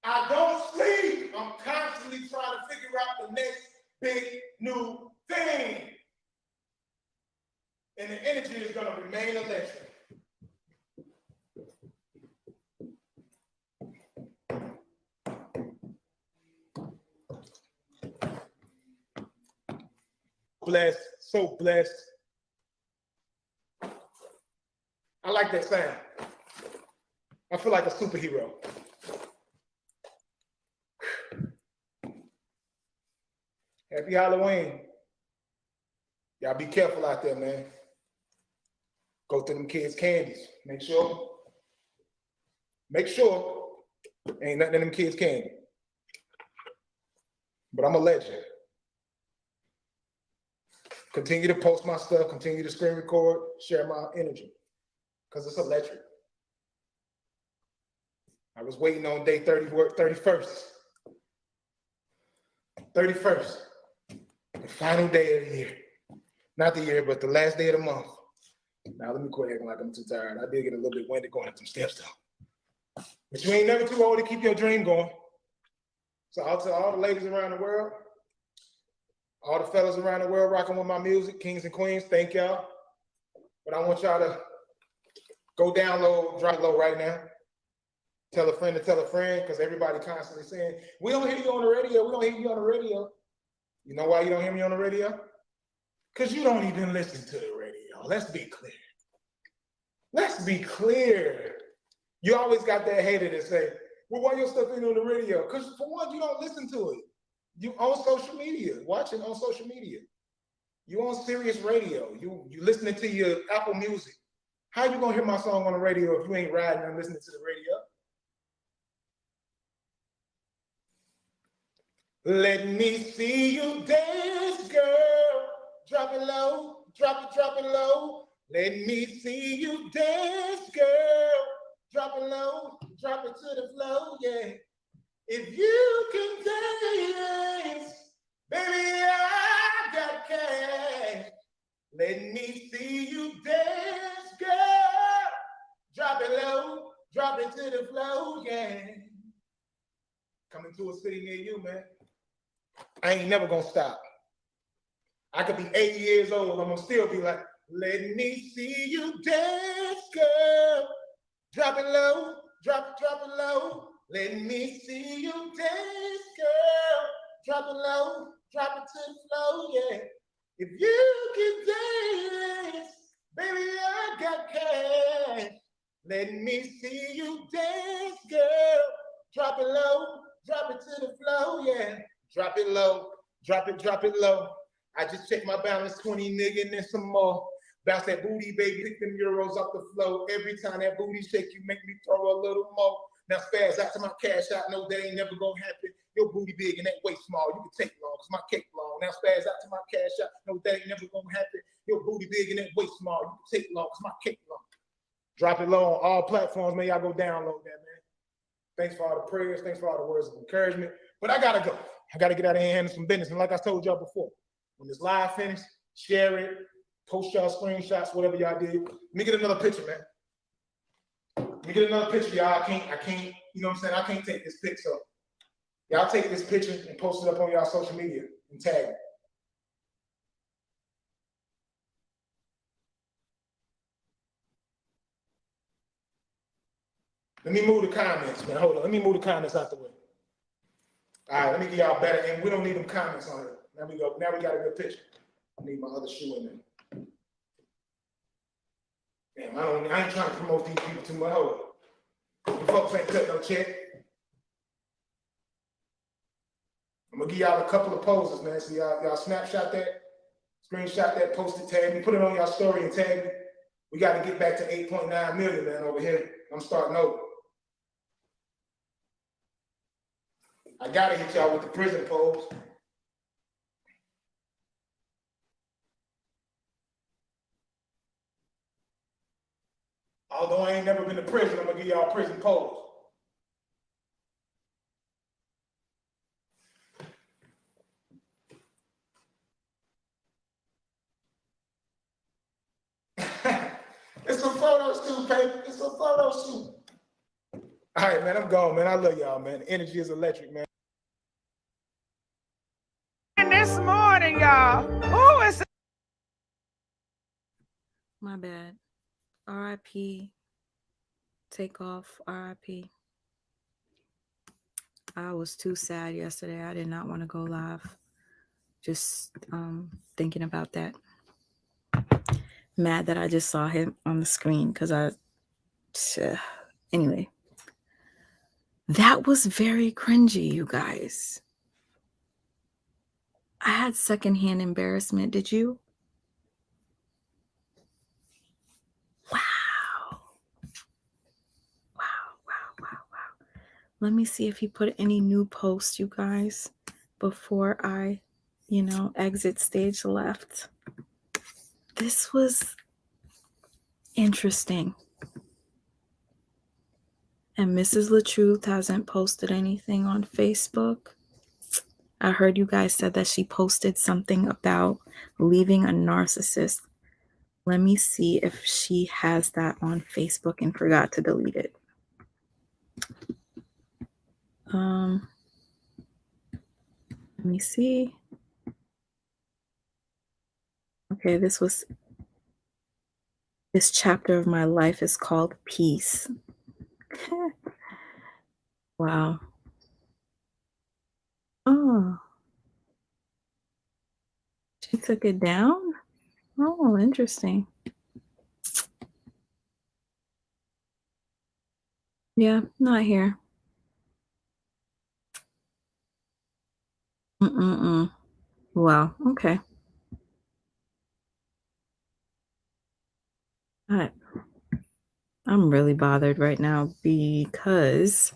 I don't sleep. I'm constantly trying to figure out the next big new thing. And the energy is going to remain electric. Blessed, so blessed. I like that sound. I feel like a superhero. Happy Halloween. Y'all be careful out there, man. Go through them kids' candies. Make sure ain't nothing in them kids' candy. But I'm a legend. Continue to post my stuff, continue to screen record, share my energy, because it's electric. I was waiting on day 31st. 31st, the final day of the year. Not the year, but the last day of the month. Now let me quit acting like I'm too tired. I did get a little bit winded going up some steps though. But you ain't never too old to keep your dream going. So I'll tell all the ladies around the world, all the fellas around the world rocking with my music, kings and queens, thank y'all. But I want y'all to go download, drop low right now. Tell a friend to tell a friend, because everybody constantly saying, we don't hear you on the radio, we don't hear you on the radio. You know why you don't hear me on the radio? Because you don't even listen to the radio. Let's be clear. Let's be clear. You always got that hater that say, well, why your stuff ain't on the radio? Because for one, you don't listen to it. You on social media, watching on social media. You on Sirius Radio. You listening to your Apple Music. How you gonna hear my song on the radio if you ain't riding and listening to the radio? Let me see you dance, girl. Drop it low, drop it low. Let me see you dance, girl. drop it low, drop it to the flow, yeah. If you can dance, baby, I got cash. Let me see you dance, girl. Drop it low, drop it to the flow, yeah. Coming to a city near you, man. I ain't never gonna stop. I could be 80 years old, I'm gonna still be like, let me see you dance, girl. Drop it low, drop it low. Let me see you dance, girl. Drop it low, drop it to the floor, yeah. If you can dance, baby, I got cash. Let me see you dance, girl. Drop it low, drop it to the floor, yeah. Drop it low, drop it low. I just checked my balance, 20 nigga, and then some more. Bounce that booty, baby, pick them euros off the floor. Every time that booty shake, you make me throw a little more. Now spaz out to my cash out, no, that ain't never gonna happen. Your booty big and that waist small, you can take long, cause my cake long. Now spaz out to my cash out, no, that ain't never gonna happen. Your booty big and that waist small, you can take long, cause my cake long. Drop it low on all platforms, man, y'all go download that, man. Thanks for all the prayers, thanks for all the words of encouragement. But I gotta go. I gotta get out of here and handle some business. And like I told y'all before, when this live finishes, share it, post y'all screenshots, whatever y'all did. Let me get another picture, man. Let me get another picture, y'all. I can't, you know what I'm saying? I can't take this picture. So y'all take this picture and post it up on y'all social media and tag me. Let me move the comments, man. Hold on. Let me move the comments out the way. All right, let me get y'all better. And we don't need them comments on it. There we go. Now we got a good picture. I need my other shoe in there. Damn, I ain't trying to promote these people too much. Hold on. The folks ain't cut no check. I'm gonna give y'all a couple of poses, man. So y'all snapshot that, screenshot that, post it, tag me, put it on y'all story and tag me. We got to get back to 8.9 million, man, over here. I'm starting over. I gotta hit y'all with the prison pose. Although I ain't never been to prison, I'm gonna give y'all a prison pose. It's a photo shoot, baby. It's a photo shoot. All right, man, I'm gone, man. I love y'all, man. The energy is electric, man. And this morning, y'all, who is... My bad. R.I.P. Take off. R.I.P. I was too sad yesterday. I did not want to go live. Just thinking about that. Mad that I just saw him on the screen because anyway. That was very cringy, you guys. I had secondhand embarrassment. Did you? Wow. Let me see if he put any new posts, you guys, before I, exit stage left. This was interesting. And Mrs. Latruth hasn't posted anything on Facebook. I heard you guys said that she posted something about leaving a narcissist. Let me see if she has that on Facebook and forgot to delete it. Let me see. Okay, this chapter of my life is called Peace. Wow. Oh. She took it down? Oh, interesting. Yeah, not here. Wow, okay. All right. I'm really bothered right now because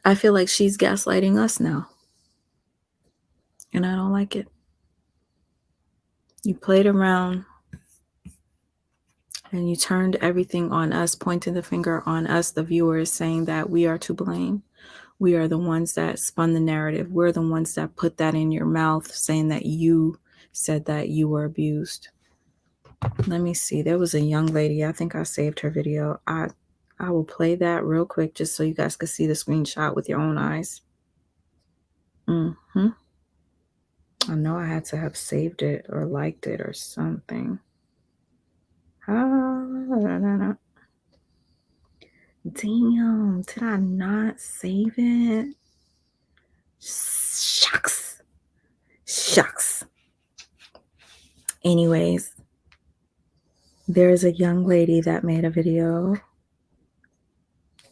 I feel like she's gaslighting us now. And I don't like it. You played around And you turned everything on us, pointing the finger on us, the viewers, saying that we are to blame. We are the ones that spun the narrative. We're the ones that put that in your mouth, saying that you said that you were abused. Let me see. There was a young lady. I think I saved her video. I will play that real quick just so you guys can see the screenshot with your own eyes. I know I had to have saved it or liked it or something. Damn, did I not save it? Shucks. Anyways, there's a young lady that made a video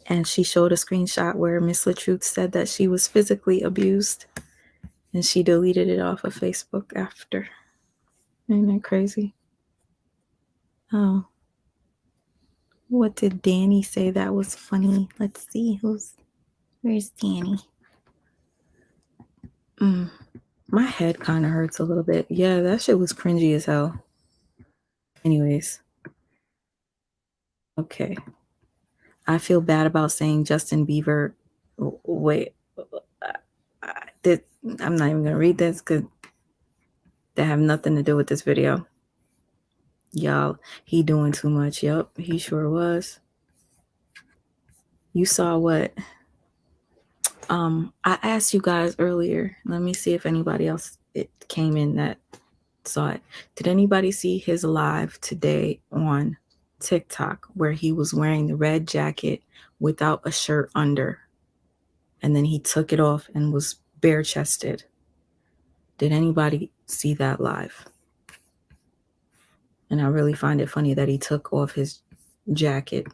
and she showed a screenshot where Miss Latruth said that she was physically abused and she deleted it off of Facebook after. Ain't that crazy? Oh. What did Danny say that was funny? Let's see. Where's Danny? My head kind of hurts a little bit. Yeah, that shit was cringy as hell. Anyways. Okay. I feel bad about saying Justin Bieber. Wait. I'm not even going to read this because they have nothing to do with this video. Y'all, he doing too much. Yup, he sure was. You saw what? I asked you guys earlier. Let me see if anybody else came in that saw it. Did anybody see his live today on TikTok where he was wearing the red jacket without a shirt under? And then he took it off and was bare-chested. Did anybody see that live? And I really find it funny that he took off his jacket.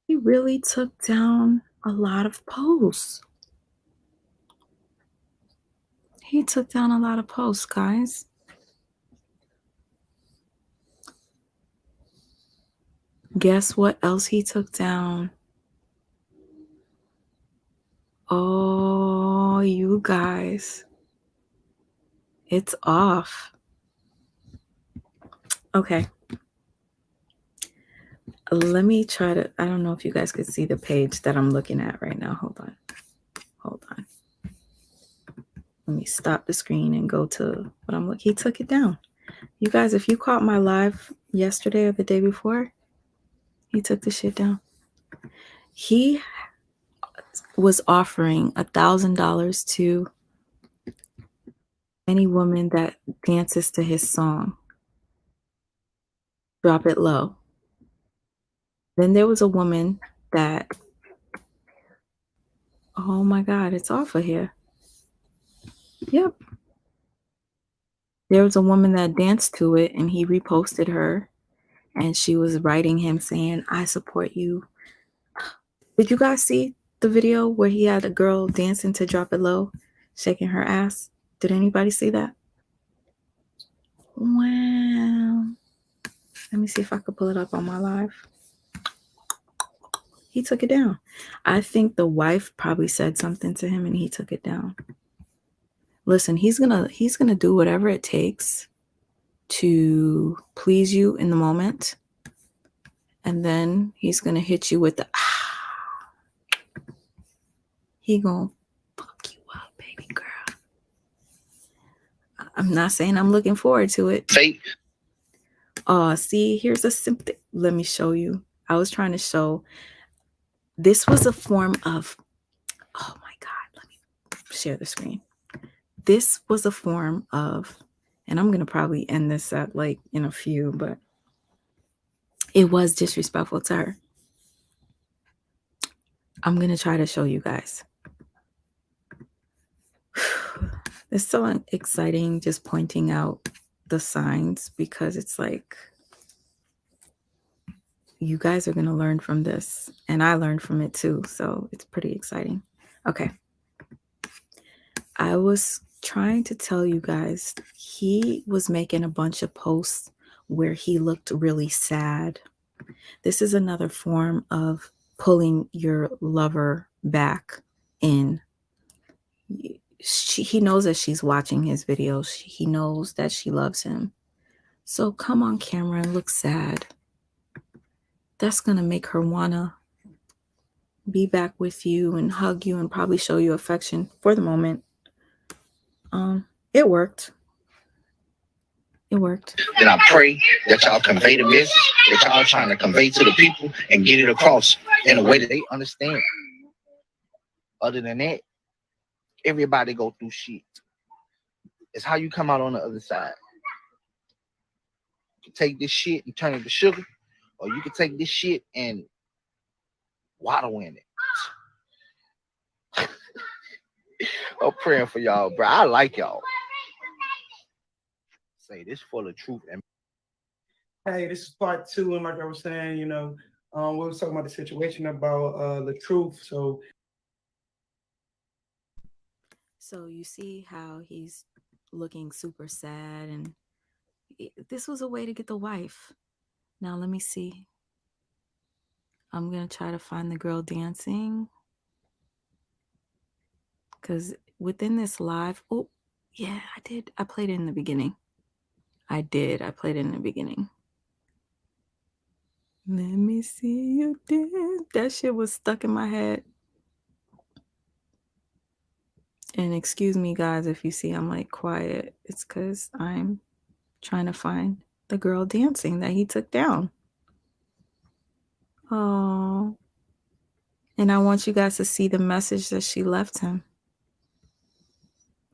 He really took down a lot of posts. He took down a lot of posts, guys. Guess what else he took down? Oh, you guys. It's off. Okay. Let me try to, I don't know if you guys could see the page that I'm looking at right now. Hold on. Let me stop the screen and go to what I'm looking. He took it down. You guys, if you caught my live yesterday or the day before, he took the shit down. He was offering $1,000 to any woman that dances to his song. Drop It Low. Then there was a woman that, oh my God, it's off of here. Yep. There was a woman that danced to it and he reposted her and she was writing him saying, I support you. Did you guys see the video where he had a girl dancing to Drop It Low, shaking her ass? Did anybody see that? Wow. Let me see if I could pull it up on my live. He took it down. I think the wife probably said something to him and he took it down. Listen, he's gonna do whatever it takes to please you in the moment. And then he's gonna hit you with the He gonna fuck you up, baby girl. I'm not saying I'm looking forward to it. Fate. See, here's a simple. Let me show you. I was trying to show. This was a form of. Oh my God! Let me share the screen. This was a form of, and I'm gonna probably end this at like in a few, but it was disrespectful to her. I'm gonna try to show you guys. It's so exciting just pointing out the signs because it's like you guys are going to learn from this and I learned from it too, so it's pretty exciting. Okay, I was trying to tell you guys he was making a bunch of posts where he looked really sad. This is another form of pulling your lover back in. he knows that she's watching his videos. He knows that she loves him. So come on camera and look sad. That's going to make her want to be back with you and hug you and probably show you affection for the moment. It worked. It worked. Then I pray that y'all convey the message that y'all trying to convey to the people and get it across in a way that they understand. Other than that, everybody go through shit. It's how you come out on the other side. You can take this shit and turn it to sugar, or you can take this shit and waddle in it. I'm praying for y'all, bro. I like y'all. Say this full of truth. And hey, this is part 2, and like I was saying, we were talking about the situation about Latruth. So you see how he's looking super sad, and this was a way to get the wife. Now let me see. I'm gonna try to find the girl dancing, because within this live, oh yeah, I did. I played it in the beginning. I played it in the beginning. Let me see you dance. That shit was stuck in my head. And excuse me, guys, if you see I'm like quiet. It's because I'm trying to find the girl dancing that he took down. Oh. And I want you guys to see the message that she left him.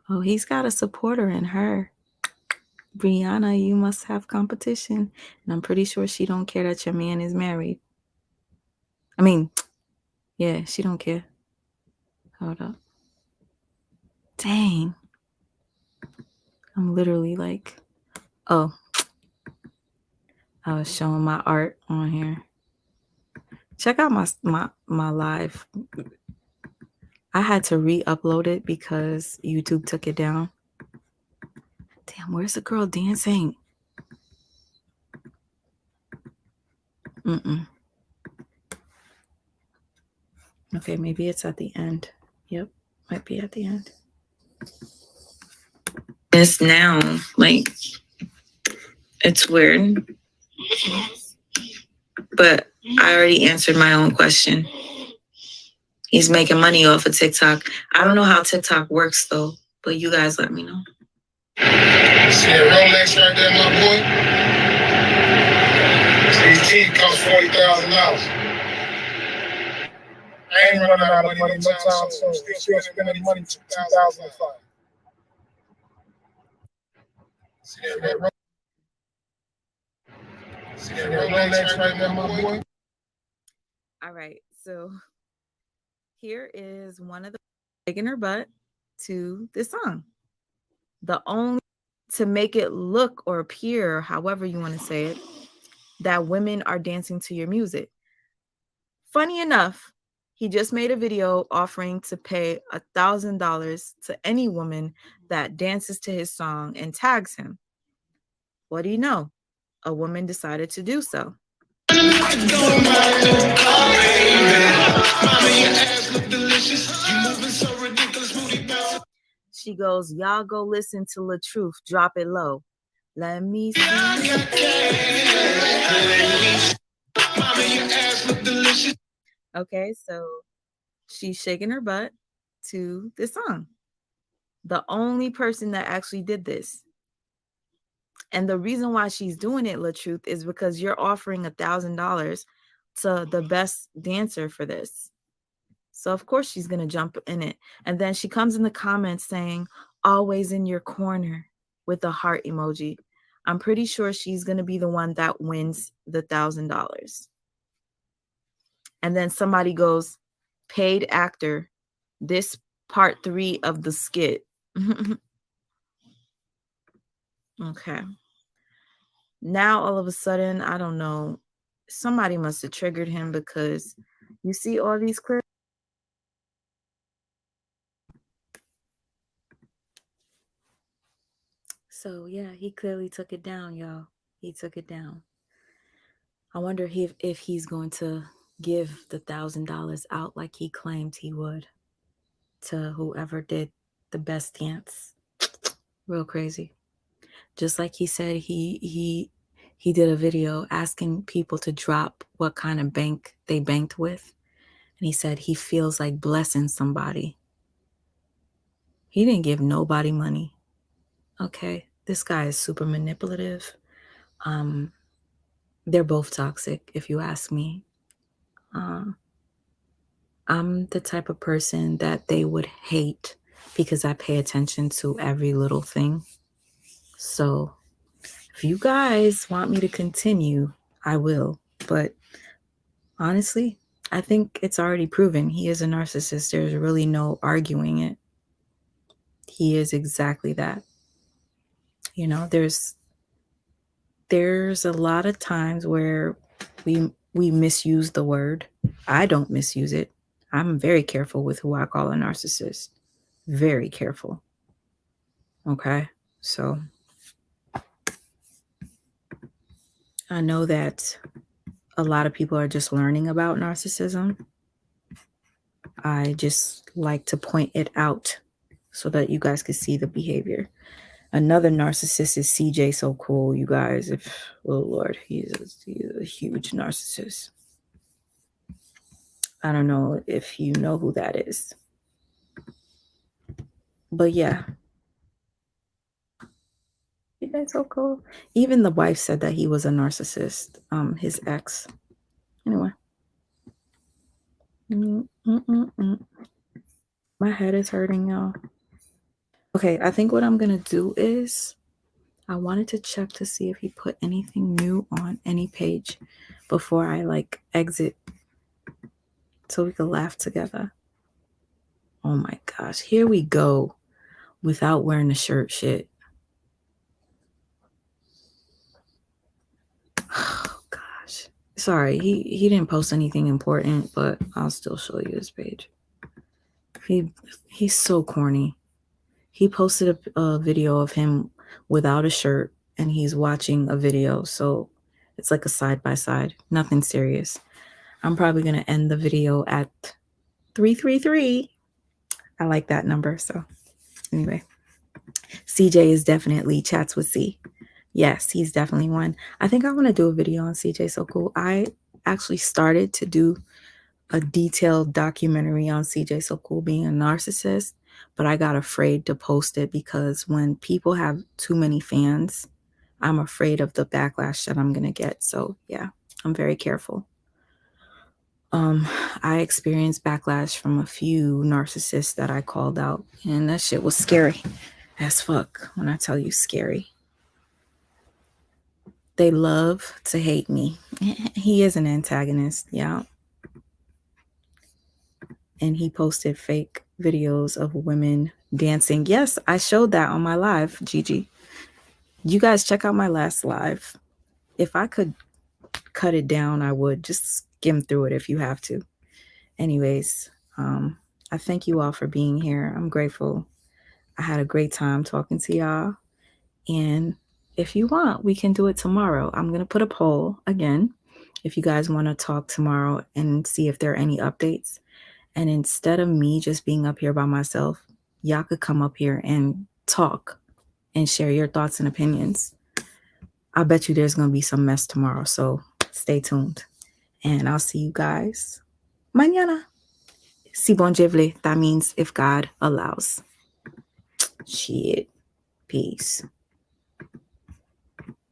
Oh, he's got a supporter in her. Brianna, you must have competition. And I'm pretty sure she don't care that your man is married. I mean, yeah, she don't care. Hold up. Dang. I'm literally like, oh. I was showing my art on here. Check out my live. I had to re-upload it because YouTube took it down. Damn, where's the girl dancing? Okay, maybe it's at the end. Yep, might be at the end. It's now, like, it's weird. But I already answered my own question. He's making money off of TikTok. I don't know how TikTok works, though, but you guys let me know. See a Rolex right there, my boy? These teeth cost $40,000. I ain't running out of money anytime soon. Still spending money to 2005. See that Rolex right there, my boy? All right, so here is one of the taking her butt to this song. The only to make it look or appear, however you want to say it, that women are dancing to your music. Funny enough, he just made a video offering to pay $1,000 to any woman that dances to his song and tags him. What do you know? A woman decided to do so. She goes, y'all go listen to Latruth, drop it low. Let me see. Okay, so she's shaking her butt to this song. The only person that actually did this. And the reason why she's doing it, Latruth, is because you're offering $1,000 to the best dancer for this. So of course she's going to jump in it. And then she comes in the comments saying, always in your corner, with a heart emoji. I'm pretty sure she's going to be the one that wins the $1,000. And then somebody goes, paid actor, this part 3 of the skit. Okay. Now, all of a sudden, I don't know, somebody must have triggered him, because you see all these clips. So, yeah, he clearly took it down, y'all. He took it down. I wonder if he's going to give the $1,000 out like he claimed he would to whoever did the best dance. Real crazy. Just like he said, he did a video asking people to drop what kind of bank they banked with. And he said he feels like blessing somebody. He didn't give nobody money. Okay, this guy is super manipulative. They're both toxic, if you ask me. I'm the type of person that they would hate because I pay attention to every little thing. So if you guys want me to continue, I will. But honestly, I think it's already proven he is a narcissist. There's really no arguing it. He is exactly that. You know, there's a lot of times where we misuse the word. I don't misuse it. I'm very careful with who I call a narcissist. Very careful. Okay? So I know that a lot of people are just learning about narcissism. I just like to point it out so that you guys can see the behavior. Another narcissist is CJ So Cool, you guys. Oh Lord, he's a huge narcissist. I don't know if you know who that is. But yeah. CJ So Cool. Even the wife said that he was a narcissist, his ex. Anyway. My head is hurting, y'all. Okay, I think what I'm going to do is I wanted to check to see if he put anything new on any page before I exit so we could laugh together. Oh my gosh, here we go without wearing the shirt shit. Oh gosh. Sorry, he didn't post anything important, but I'll still show you his page. He's so corny. He posted a video of him without a shirt and he's watching a video. So it's like a side-by-side, nothing serious. I'm probably going to end the video at 333. I like that number. So anyway, CJ is definitely chats with C. Yes, he's definitely one. I think I want to do a video on CJ So Cool. I actually started to do a detailed documentary on CJ So Cool being a narcissist, but I got afraid to post it because when people have too many fans, I'm afraid of the backlash that I'm going to get. So yeah, I'm very careful. I experienced backlash from a few narcissists that I called out, and that shit was scary as fuck. When I tell you scary, they love to hate me. He is an antagonist. Yeah. And he posted fake videos of women dancing. Yes, I showed that on my live, Gigi. You guys check out my last live. If I could cut it down, I would. Just skim through it if you have to. Anyways, I thank you all for being here. I'm grateful. I had a great time talking to y'all. And if you want, we can do it tomorrow. I'm going to put a poll again if you guys want to talk tomorrow and see if there are any updates. And instead of me just being up here by myself, y'all could come up here and talk and share your thoughts and opinions. I bet you there's going to be some mess tomorrow. So stay tuned. And I'll see you guys mañana. Si bon Dieu veut, that means if God allows. Shit. Peace.